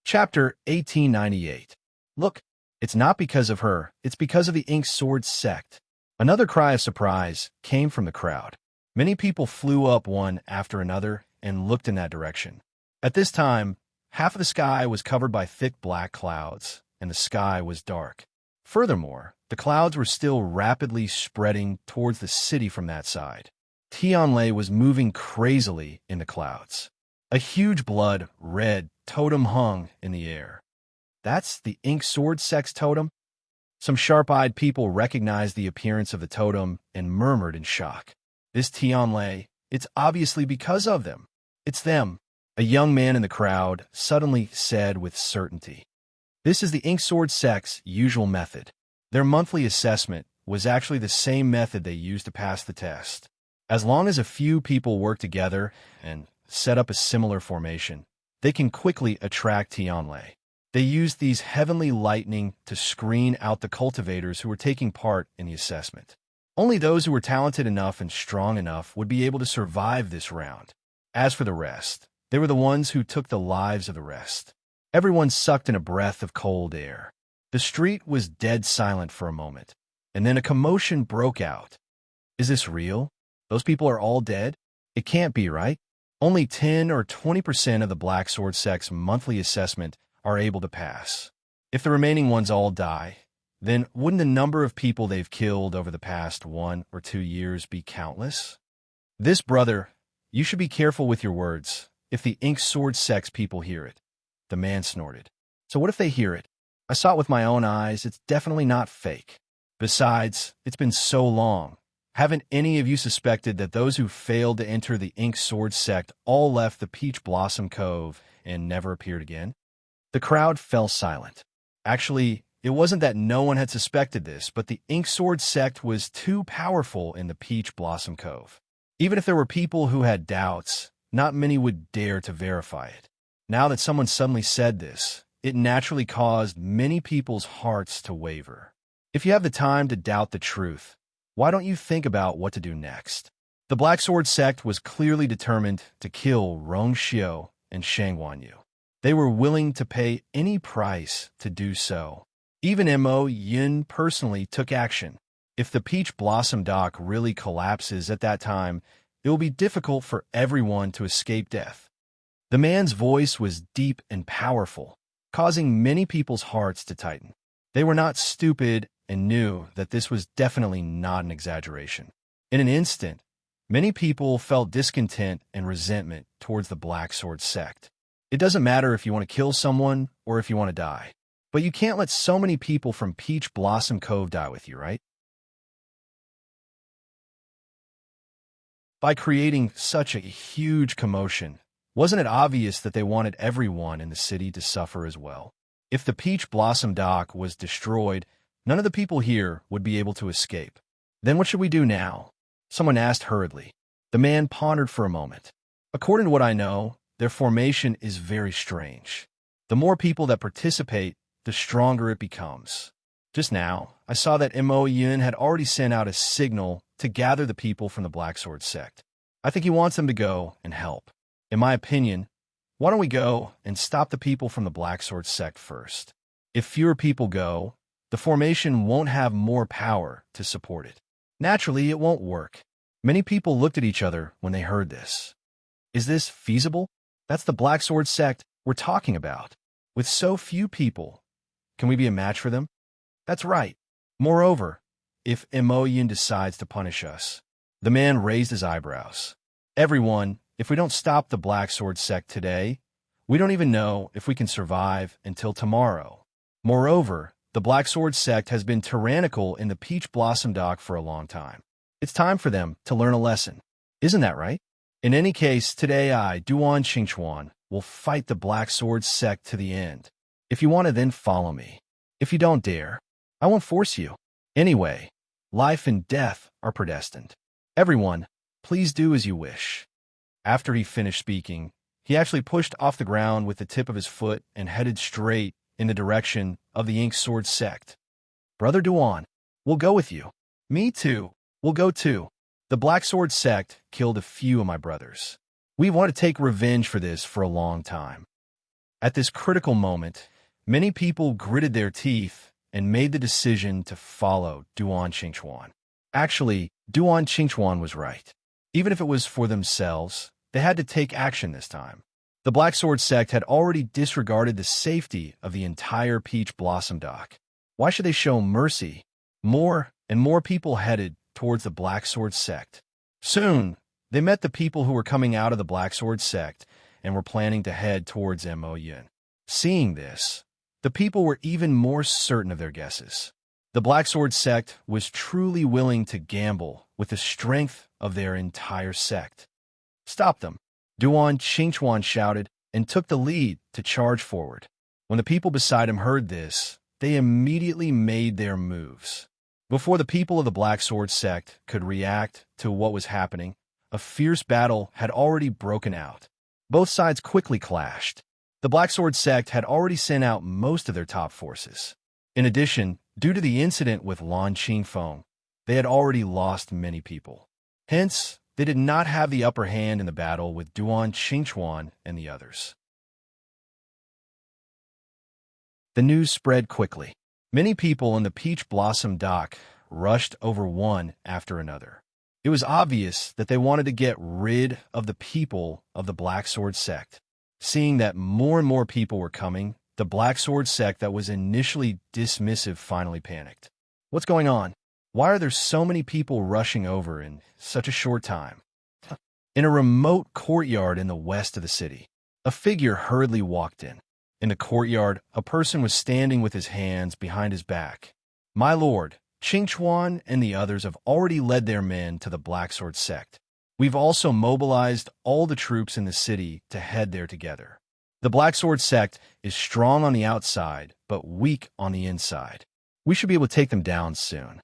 Chapter 1898. Look, it's not because of her, it's because of the Ink Sword Sect. Another cry of surprise came from the crowd. Many people flew up one after another and looked in that direction. At this time, half of the sky was covered by thick black clouds, and the sky was dark. Furthermore, the clouds were still rapidly spreading towards the city from that side. Tianlei was moving crazily in the clouds. A huge blood-red totem hung in the air. That's the Ink Sword Sect's totem? Some sharp-eyed people recognized the appearance of the totem and murmured in shock. This Tianlei, it's obviously because of them. It's them, a young man in the crowd suddenly said with certainty. This is the Ink Sword Sect's usual method. Their monthly assessment was actually the same method they used to pass the test. As long as a few people work together and set up a similar formation, they can quickly attract Tianlei. They used these heavenly lightning to screen out the cultivators who were taking part in the assessment. Only those who were talented enough and strong enough would be able to survive this round. As for the rest, they were the ones who took the lives of the rest. Everyone sucked in a breath of cold air. The street was dead silent for a moment, and then a commotion broke out. Is this real? Those people are all dead? It can't be, right? Only 10 or 20% of the Black Sword Sect's monthly assessment are able to pass. If the remaining ones all die, then wouldn't the number of people they've killed over the past 1 or 2 years be countless? This, brother, you should be careful with your words. If the Ink Sword Sect's people hear it, the man snorted. So what if they hear it? I saw it with my own eyes. It's definitely not fake. Besides, it's been so long. Haven't any of you suspected that those who failed to enter the Ink Sword Sect all left the Peach Blossom Cove and never appeared again? The crowd fell silent. Actually, it wasn't that no one had suspected this, but the Ink Sword Sect was too powerful in the Peach Blossom Cove. Even if there were people who had doubts, not many would dare to verify it. Now that someone suddenly said this, it naturally caused many people's hearts to waver. If you have the time to doubt the truth, why don't you think about what to do next? The Black Sword Sect was clearly determined to kill Rong Xiu and Shang Wanyu. They were willing to pay any price to do so. Even Mo Yin personally took action. If the Peach Blossom Dock really collapses at that time, it will be difficult for everyone to escape death. The man's voice was deep and powerful, causing many people's hearts to tighten. They were not stupid and knew that this was definitely not an exaggeration. In an instant, many people felt discontent and resentment towards the Black Sword Sect. It doesn't matter if you want to kill someone or if you want to die, but you can't let so many people from Peach Blossom Cove die with you, right? By creating such a huge commotion, wasn't it obvious that they wanted everyone in the city to suffer as well? If the Peach Blossom Dock was destroyed, none of the people here would be able to escape. Then what should we do now? Someone asked hurriedly. The man pondered for a moment. According to what I know, their formation is very strange. The more people that participate, the stronger it becomes. Just now, I saw that Mo Yin had already sent out a signal to gather the people from the Black Sword Sect. I think he wants them to go and help. In my opinion, why don't we go and stop the people from the Black Sword Sect first? If fewer people go, the formation won't have more power to support it. Naturally, it won't work. Many people looked at each other when they heard this. Is this feasible? That's the Black Sword Sect we're talking about. With so few people, can we be a match for them? That's right. Moreover, if Mo Yin decides to punish us, the man raised his eyebrows. Everyone, if we don't stop the Black Sword Sect today, we don't even know if we can survive until tomorrow. Moreover, the Black Sword Sect has been tyrannical in the Peach Blossom Dock for a long time. It's time for them to learn a lesson. Isn't that right? In any case, today I, Duan Qingchuan, will fight the Black Sword Sect to the end. If you want to, then follow me. If you don't dare, I won't force you. Anyway, life and death are predestined. Everyone, please do as you wish. After he finished speaking, he actually pushed off the ground with the tip of his foot and headed straight in the direction of the Ink Sword Sect. Brother Duan, we'll go with you. Me too. We'll go too. The Black Sword Sect killed a few of my brothers. We want to take revenge for this for a long time. At this critical moment, many people gritted their teeth and made the decision to follow Duan Qingchuan. Actually, Duan Qingchuan was right. Even if it was for themselves, they had to take action this time. The Black Sword Sect had already disregarded the safety of the entire Peach Blossom Dock. Why should they show mercy? More and more people headed towards the Black Sword Sect. Soon, they met the people who were coming out of the Black Sword Sect and were planning to head towards Mo Yin. Seeing this, the people were even more certain of their guesses. The Black Sword Sect was truly willing to gamble with the strength of their entire sect. Stop them, Duan Qingchuan shouted and took the lead to charge forward. When the people beside him heard this, they immediately made their moves. Before the people of the Black Sword Sect could react to what was happening, a fierce battle had already broken out. Both sides quickly clashed. The Black Sword sect had already sent out most of their top forces. In addition, due to the incident with Lan Qingfeng, they had already lost many people. Hence, they did not have the upper hand in the battle with Duan Qingchuan and the others. The news spread quickly. Many people in the Peach Blossom dock rushed over one after another. It was obvious that they wanted to get rid of the people of the Black Sword sect. Seeing that more and more people were coming, the Black Sword sect that was initially dismissive finally panicked. What's going on? Why are there so many people rushing over in such a short time? In a remote courtyard in the west of the city, a figure hurriedly walked in. In the courtyard, a person was standing with his hands behind his back. My lord, Qingchuan and the others have already led their men to the Black Sword sect. We've also mobilized all the troops in the city to head there together. The Black Sword sect is strong on the outside, but weak on the inside. We should be able to take them down soon.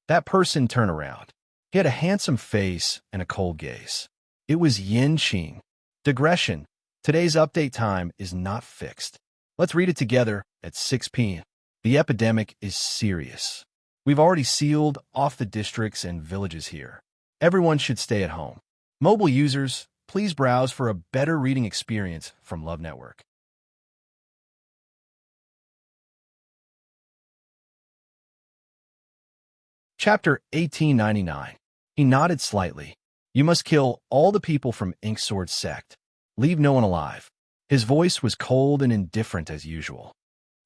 That person turned around. He had a handsome face and a cold gaze. It was Yin Qing. Digression. Today's update time is not fixed. Let's read it together at 6 p.m. The epidemic is serious. We've already sealed off the districts and villages here. Everyone should stay at home. Mobile users, please browse for a better reading experience from Love Network. Chapter 1899. He nodded slightly. You must kill all the people from Inksword sect. Leave no one alive. His voice was cold and indifferent as usual.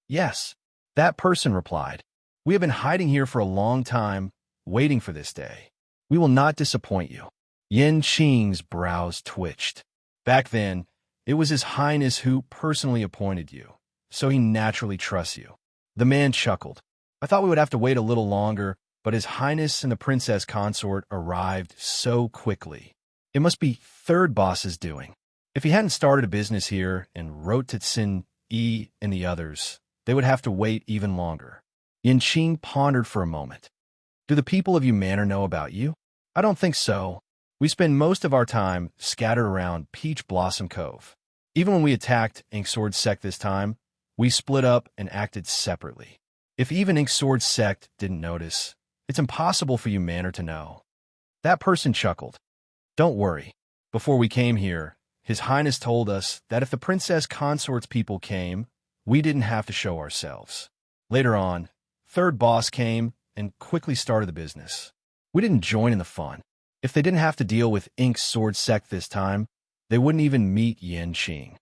Yes, that person replied. We have been hiding here for a long time, waiting for this day. We will not disappoint you. Yin Qing's brows twitched. Back then, it was His Highness who personally appointed you, so he naturally trusts you. The man chuckled. I thought we would have to wait a little longer, but His Highness and the princess consort arrived so quickly. It must be third boss's doing. If he hadn't started a business here and wrote to Xin Yi and the others, they would have to wait even longer. Yin Qing pondered for a moment. Do the people of Manor know about you? I don't think so. We spend most of our time scattered around Peach Blossom Cove. Even when we attacked Inksword sect this time, we split up and acted separately. If even Inksword sect didn't notice, it's impossible for Manor to know. That person chuckled. Don't worry. Before we came here, His Highness told us that if the princess consort's people came, we didn't have to show ourselves. Later on, third boss came and quickly started the business. We didn't join in the fun. If they didn't have to deal with Ink's sword sect this time, they wouldn't even meet Yin Qing.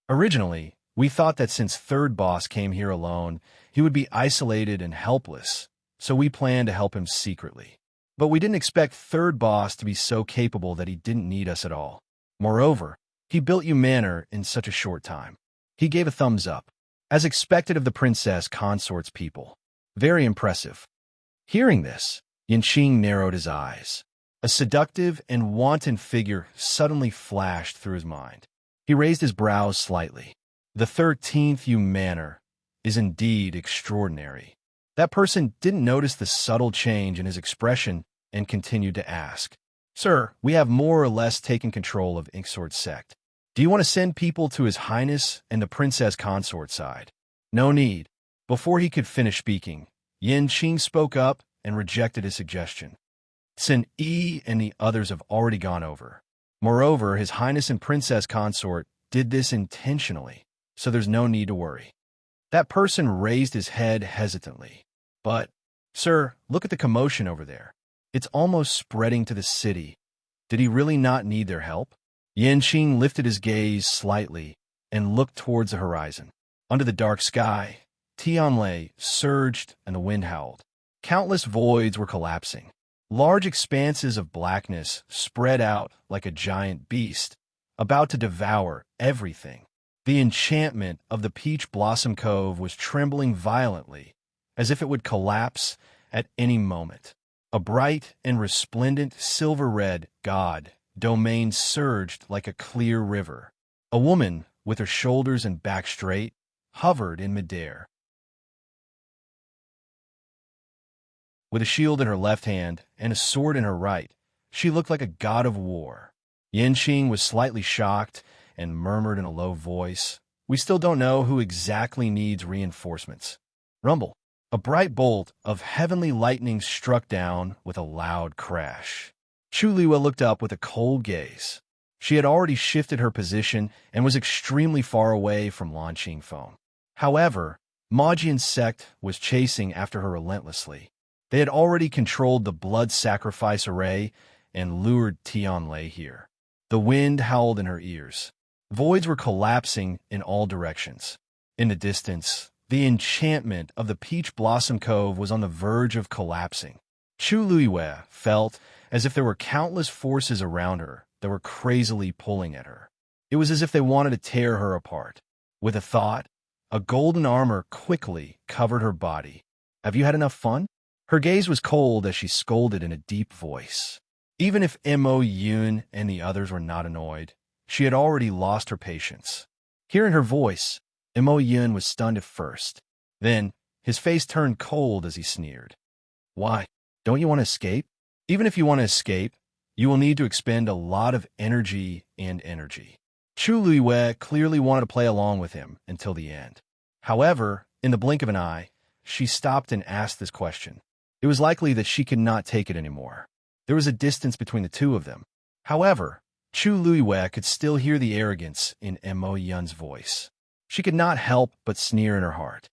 Originally, we thought that since third boss came here alone, he would be isolated and helpless, so we planned to help him secretly. But we didn't expect third boss to be so capable that he didn't need us at all. Moreover, he built Manor in such a short time. He gave a thumbs up, as expected of the princess consort's people. Very impressive. Hearing this, Yin Qing narrowed his eyes. A seductive and wanton figure suddenly flashed through his mind. He raised his brows slightly. The 13th Manor is indeed extraordinary. That person didn't notice the subtle change in his expression and continued to ask, Sir, we have more or less taken control of Inksword sect. Do you want to send people to His Highness and the princess consort side? No need. Before he could finish speaking, Yin Qing spoke up and rejected his suggestion. Xin Yi and the others have already gone over. Moreover, His Highness and princess consort did this intentionally, so there's no need to worry. That person raised his head hesitantly. But, sir, look at the commotion over there. It's almost spreading to the city. Did he really not need their help? Yin Qing lifted his gaze slightly and looked towards the horizon. Under the dark sky, Tianlei surged and the wind howled. Countless voids were collapsing. Large expanses of blackness spread out like a giant beast, about to devour everything. The enchantment of the Peach Blossom Cove was trembling violently, as if it would collapse at any moment. A bright and resplendent silver-red god domain surged like a clear river. A woman, with her shoulders and back straight, hovered in midair. With a shield in her left hand and a sword in her right, she looked like a god of war. Yin Qing was slightly shocked and murmured in a low voice, We still don't know who exactly needs reinforcements. Rumble. A bright bolt of heavenly lightning struck down with a loud crash. Chuliwa looked up with a cold gaze. She had already shifted her position and was extremely far away from launching foam. However, Majian's sect was chasing after her relentlessly. They had already controlled the blood sacrifice array and lured Tianlei here. The wind howled in her ears. Voids were collapsing in all directions. In the distance, the enchantment of the Peach Blossom Cove was on the verge of collapsing. Chu Luiwe felt as if there were countless forces around her that were crazily pulling at her. It was as if they wanted to tear her apart. With a thought, a golden armor quickly covered her body. Have you had enough fun? Her gaze was cold as she scolded in a deep voice. Even if Mo Yun and the others were not annoyed, she had already lost her patience. Hearing her voice, Mo Yun was stunned at first. Then, his face turned cold as he sneered. Why? Don't you want to escape? Even if you want to escape, you will need to expend a lot of energy and energy. Chu Luiwe clearly wanted to play along with him until the end. However, in the blink of an eye, she stopped and asked this question. It was likely that she could not take it anymore. There was a distance between the two of them. However, Chu Luiwe could still hear the arrogance in Mo Yun's voice. She could not help but sneer in her heart.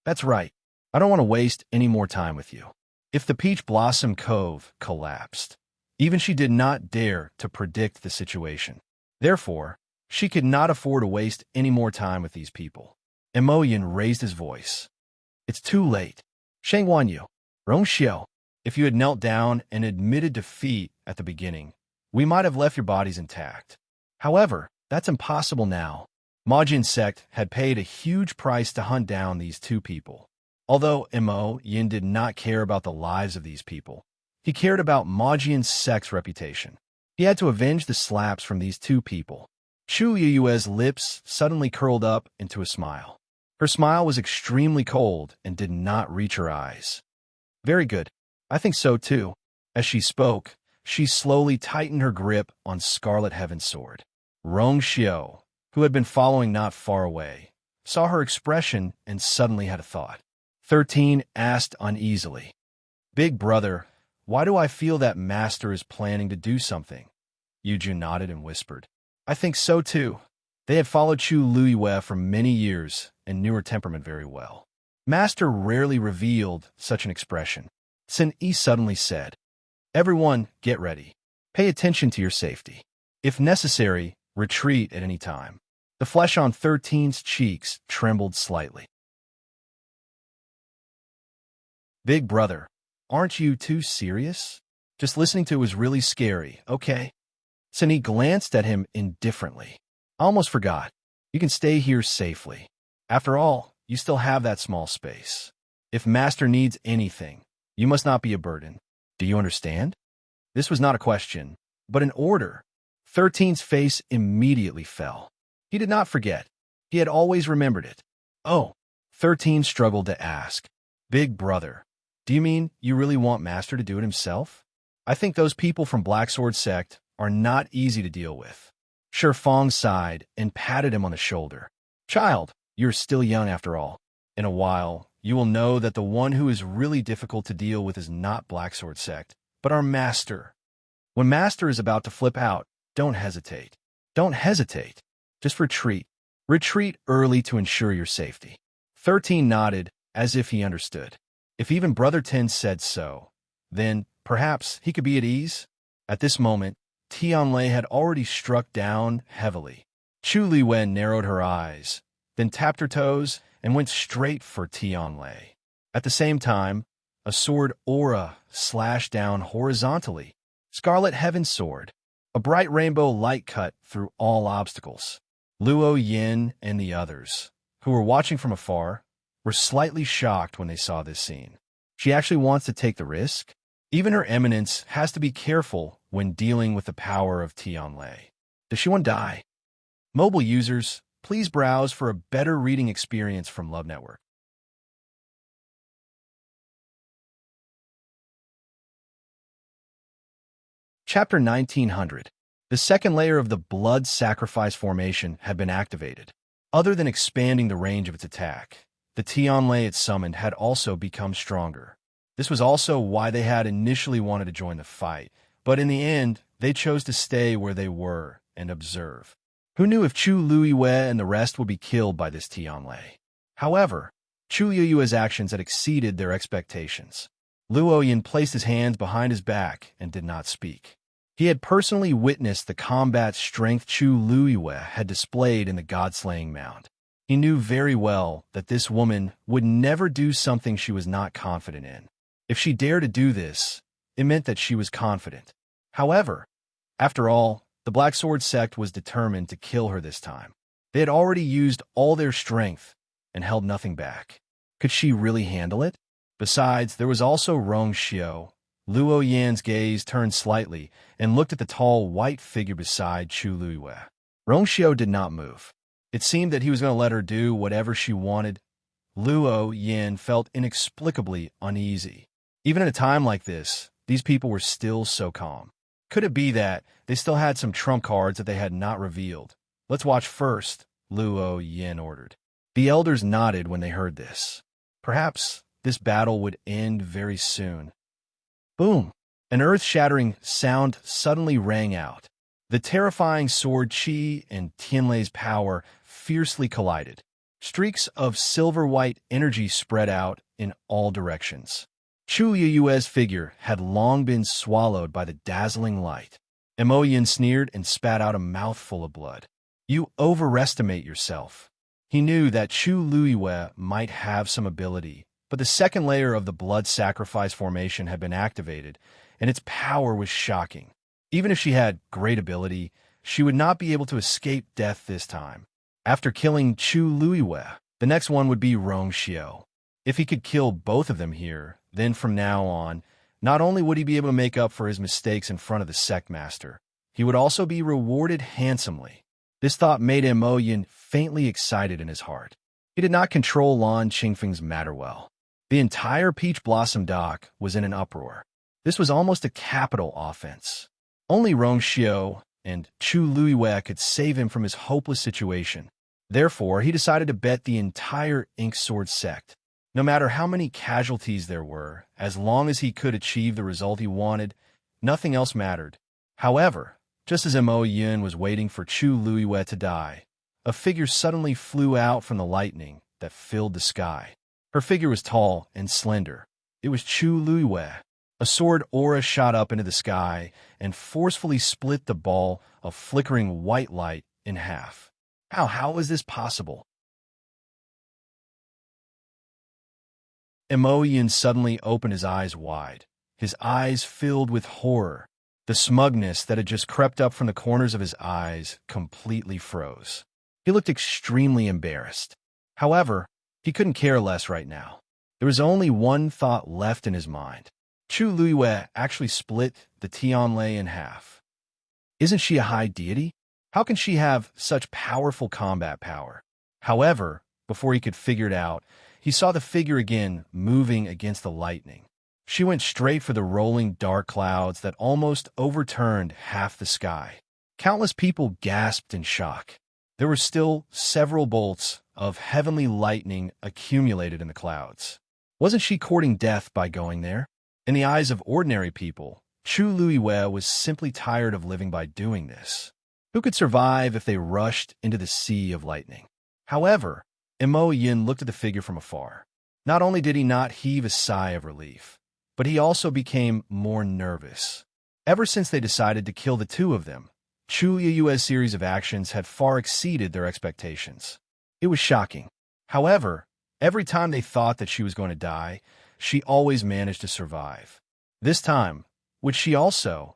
That's right. I don't want to waste any more time with you. If the Peach Blossom Cove collapsed, even she did not dare to predict the situation. Therefore, she could not afford to waste any more time with these people. Mo Yun raised his voice. It's too late. Shang Wanyu, Rong Xiao, if you had knelt down and admitted defeat at the beginning, we might have left your bodies intact. However, that's impossible now. Majian's sect had paid a huge price to hunt down these two people. Although Mo Yin did not care about the lives of these people, he cared about Majian's sect's reputation. He had to avenge the slaps from these two people. Chu Yue's lips suddenly curled up into a smile. Her smile was extremely cold and did not reach her eyes. Very good. I think so too. As she spoke, she slowly tightened her grip on Scarlet Heaven's sword. Rong Xiao, who had been following not far away, saw her expression and suddenly had a thought. 13 asked uneasily. Big brother, why do I feel that Master is planning to do something? Yuju nodded and whispered. I think so too. They had followed Chu Luiwe for many years and knew her temperament very well. Master rarely revealed such an expression. Sin Yi suddenly said, Everyone, get ready. Pay attention to your safety. If necessary, retreat at any time. The flesh on 13's cheeks trembled slightly. Big brother, aren't you too serious? Just listening to it was really scary, okay? Sin Yi glanced at him indifferently. I almost forgot. You can stay here safely. After all, you still have that small space. If Master needs anything, you must not be a burden. Do you understand? This was not a question, but an order. 13's face immediately fell. He did not forget. He had always remembered it. Oh, 13 struggled to ask. Big brother, do you mean you really want Master to do it himself? I think those people from Black Sword Sect are not easy to deal with. Shifeng sighed and patted him on the shoulder. Child, you're still young after all. In a while, you will know that the one who is really difficult to deal with is not Black Sword Sect, but our Master. When Master is about to flip out, don't hesitate. Don't hesitate. Just retreat. Retreat early to ensure your safety. 13 nodded as if he understood. If even Brother 10 said so, then perhaps he could be at ease. At this moment, Tianlei had already struck down heavily. Chu Liwen narrowed her eyes, then tapped her toes and went straight for Tianlei. At the same time, a sword aura slashed down horizontally. Scarlet Heaven's sword. A bright rainbow light cut through all obstacles. Luo Yin and the others, who were watching from afar, were slightly shocked when they saw this scene. She actually wants to take the risk? Even Her Eminence has to be careful when dealing with the power of Tianlei. Does she want to die? Mobile users, please browse for a better reading experience from Love Network. Chapter 1900. The second layer of the blood sacrifice formation had been activated. Other than expanding the range of its attack, the Tianlei it summoned had also become stronger. This was also why they had initially wanted to join the fight, but in the end, they chose to stay where they were and observe. Who knew if Chu Luiyue and the rest would be killed by this Tianlei? However, Chu Yue's actions had exceeded their expectations. Luo Yin placed his hands behind his back and did not speak. He had personally witnessed the combat strength Chu Luiyue had displayed in the god-slaying mound. He knew very well that this woman would never do something she was not confident in. If she dared to do this, it meant that she was confident. However, after all, the Black Sword sect was determined to kill her this time. They had already used all their strength and held nothing back. Could she really handle it? Besides, there was also Rong Xiao. Luo Yan's gaze turned slightly and looked at the tall white figure beside Chu Luiyue. Rong Xiao did not move. It seemed that he was going to let her do whatever she wanted. Luo Yan felt inexplicably uneasy. Even at a time like this, these people were still so calm. Could it be that they still had some trump cards that they had not revealed? Let's watch first, Luo Yan ordered. The elders nodded when they heard this. Perhaps this battle would end very soon. Boom! An earth-shattering sound suddenly rang out. The terrifying sword Qi and Tianlei's power fiercely collided. Streaks of silver-white energy spread out in all directions. Chu Yue's figure had long been swallowed by the dazzling light. Mo Yin sneered and spat out a mouthful of blood. You overestimate yourself. He knew that Chu Luiyue might have some ability, but the second layer of the blood sacrifice formation had been activated, and its power was shocking. Even if she had great ability, she would not be able to escape death this time. After killing Chu Luiyue, the next one would be Rong Xiao. If he could kill both of them here, then from now on, not only would he be able to make up for his mistakes in front of the sect master, he would also be rewarded handsomely. This thought made Mo Yin faintly excited in his heart. He did not control Lan Qingfeng's matter well. The entire Peach Blossom dock was in an uproar. This was almost a capital offense. Only Rong Xiao and Chu Luiyue could save him from his hopeless situation. Therefore, he decided to bet the entire Ink Sword sect. No matter how many casualties there were, as long as he could achieve the result he wanted, nothing else mattered. However, just as Mo Yin was waiting for Chu Luiyue to die, a figure suddenly flew out from the lightning that filled the sky. Her figure was tall and slender. It was Chu Luiyue. A sword aura shot up into the sky and forcefully split the ball of flickering white light in half. How was this possible? Mo Yin suddenly opened his eyes wide. His eyes filled with horror. The smugness that had just crept up from the corners of his eyes completely froze. He looked extremely embarrassed. However, he couldn't care less right now. There was only one thought left in his mind. Chu Luiyue actually split the Tianlei in half. Isn't she a high deity? How can she have such powerful combat power? However, before he could figure it out, he saw the figure again moving against the lightning. She went straight for the rolling dark clouds that almost overturned half the sky. Countless people gasped in shock. There were still several bolts of heavenly lightning accumulated in the clouds. Wasn't she courting death by going there? In the eyes of ordinary people, Chu Luiyue was simply tired of living by doing this. Who could survive if they rushed into the sea of lightning? However, Mo Yin looked at the figure from afar. Not only did he not heave a sigh of relief, but he also became more nervous. Ever since they decided to kill the two of them, Chu Yue's series of actions had far exceeded their expectations. It was shocking. However, every time they thought that she was going to die, she always managed to survive. This time, would she also?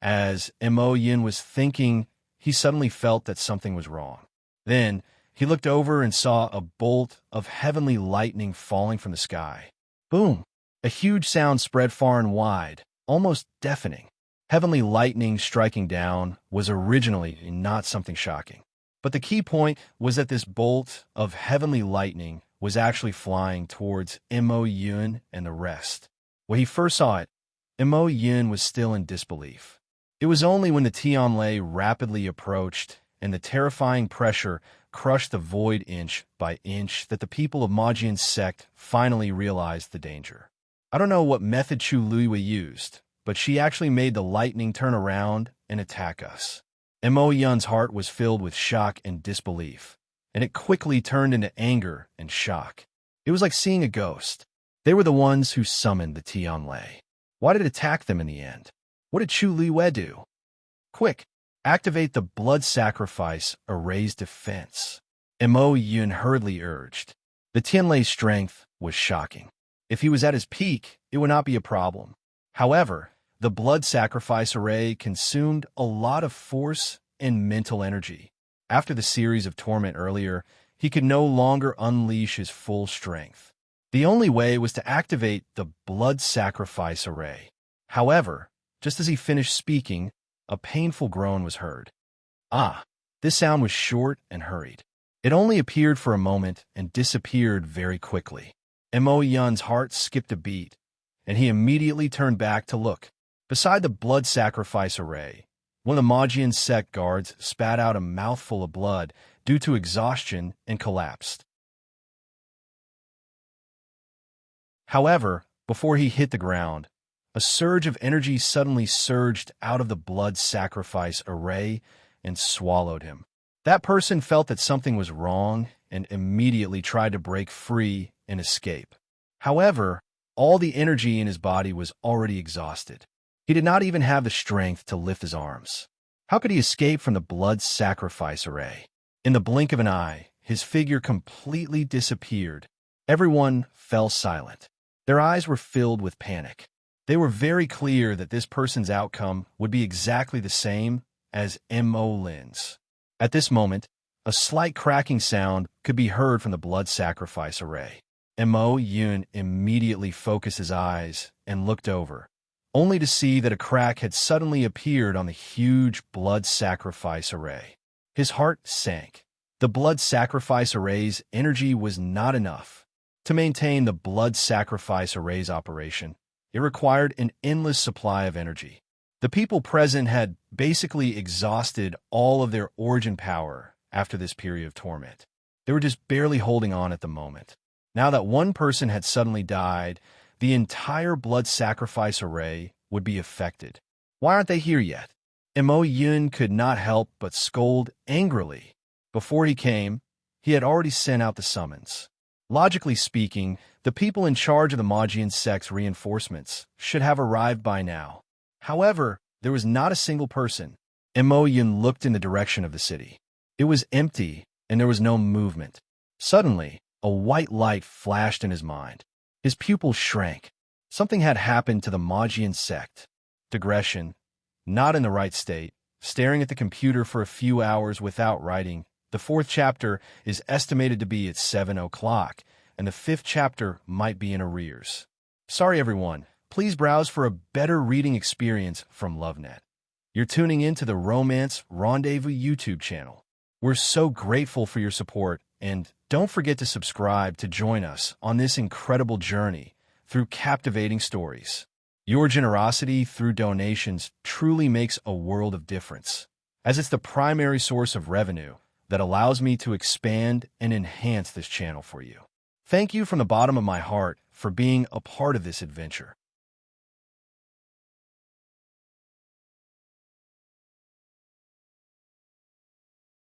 As Mo Yin was thinking, he suddenly felt that something was wrong. Then, he looked over and saw a bolt of heavenly lightning falling from the sky. Boom! A huge sound spread far and wide, almost deafening. Heavenly lightning striking down was originally not something shocking. But the key point was that this bolt of heavenly lightning was actually flying towards Mo Yin and the rest. When he first saw it, Mo Yin was still in disbelief. It was only when the Tianlei rapidly approached and the terrifying pressure crushed the void inch by inch that the people of Magian's sect finally realized the danger. I don't know what method Chu Luiwei used, but she actually made the lightning turn around and attack us. Mo Yun's heart was filled with shock and disbelief, and it quickly turned into anger and shock. It was like seeing a ghost. They were the ones who summoned the Tianlei. Why did it attack them in the end? What did Chu Luiwei do? Quick, activate the blood sacrifice array's defense. Mo Yun hurriedly urged. The Tianlei's strength was shocking. If he was at his peak, it would not be a problem. However, the blood sacrifice array consumed a lot of force and mental energy. After the series of torment earlier, he could no longer unleash his full strength. The only way was to activate the blood sacrifice array. However, just as he finished speaking, a painful groan was heard. This sound was short and hurried. It only appeared for a moment and disappeared very quickly. Mo Yun's heart skipped a beat, and he immediately turned back to look. Beside the blood sacrifice array, one of the Magian sect guards spat out a mouthful of blood due to exhaustion and collapsed. However, before he hit the ground, a surge of energy suddenly surged out of the blood sacrifice array and swallowed him. That person felt that something was wrong and immediately tried to break free and escape. However, all the energy in his body was already exhausted. He did not even have the strength to lift his arms. How could he escape from the blood sacrifice array? In the blink of an eye, his figure completely disappeared. Everyone fell silent. Their eyes were filled with panic. They were very clear that this person's outcome would be exactly the same as Mo Lin's. At this moment, a slight cracking sound could be heard from the blood sacrifice array. Mo Yun immediately focused his eyes and looked over, only to see that a crack had suddenly appeared on the huge blood sacrifice array. His heart sank. The blood sacrifice array's energy was not enough. To maintain the blood sacrifice array's operation, it required an endless supply of energy. The people present had basically exhausted all of their origin power after this period of torment. They were just barely holding on at the moment. Now that one person had suddenly died, the entire blood sacrifice array would be affected. Why aren't they here yet? Mo Yun could not help but scold angrily. Before he came, he had already sent out the summons. Logically speaking, the people in charge of the Magian sect's reinforcements should have arrived by now. However, there was not a single person. Mo Yun looked in the direction of the city. It was empty, and there was no movement. Suddenly, a white light flashed in his mind. His pupils shrank. Something had happened to the Magian sect. Digression. Not in the right state. Staring at the computer for a few hours without writing. The 4th chapter is estimated to be at 7 o'clock, and the 5th chapter might be in arrears. Sorry, everyone. Please browse for a better reading experience from LoveNet. You're tuning in to the Romance Rendezvous YouTube channel. We're so grateful for your support, and don't forget to subscribe to join us on this incredible journey through captivating stories. Your generosity through donations truly makes a world of difference, as it's the primary source of revenue that allows me to expand and enhance this channel for you. Thank you from the bottom of my heart for being a part of this adventure.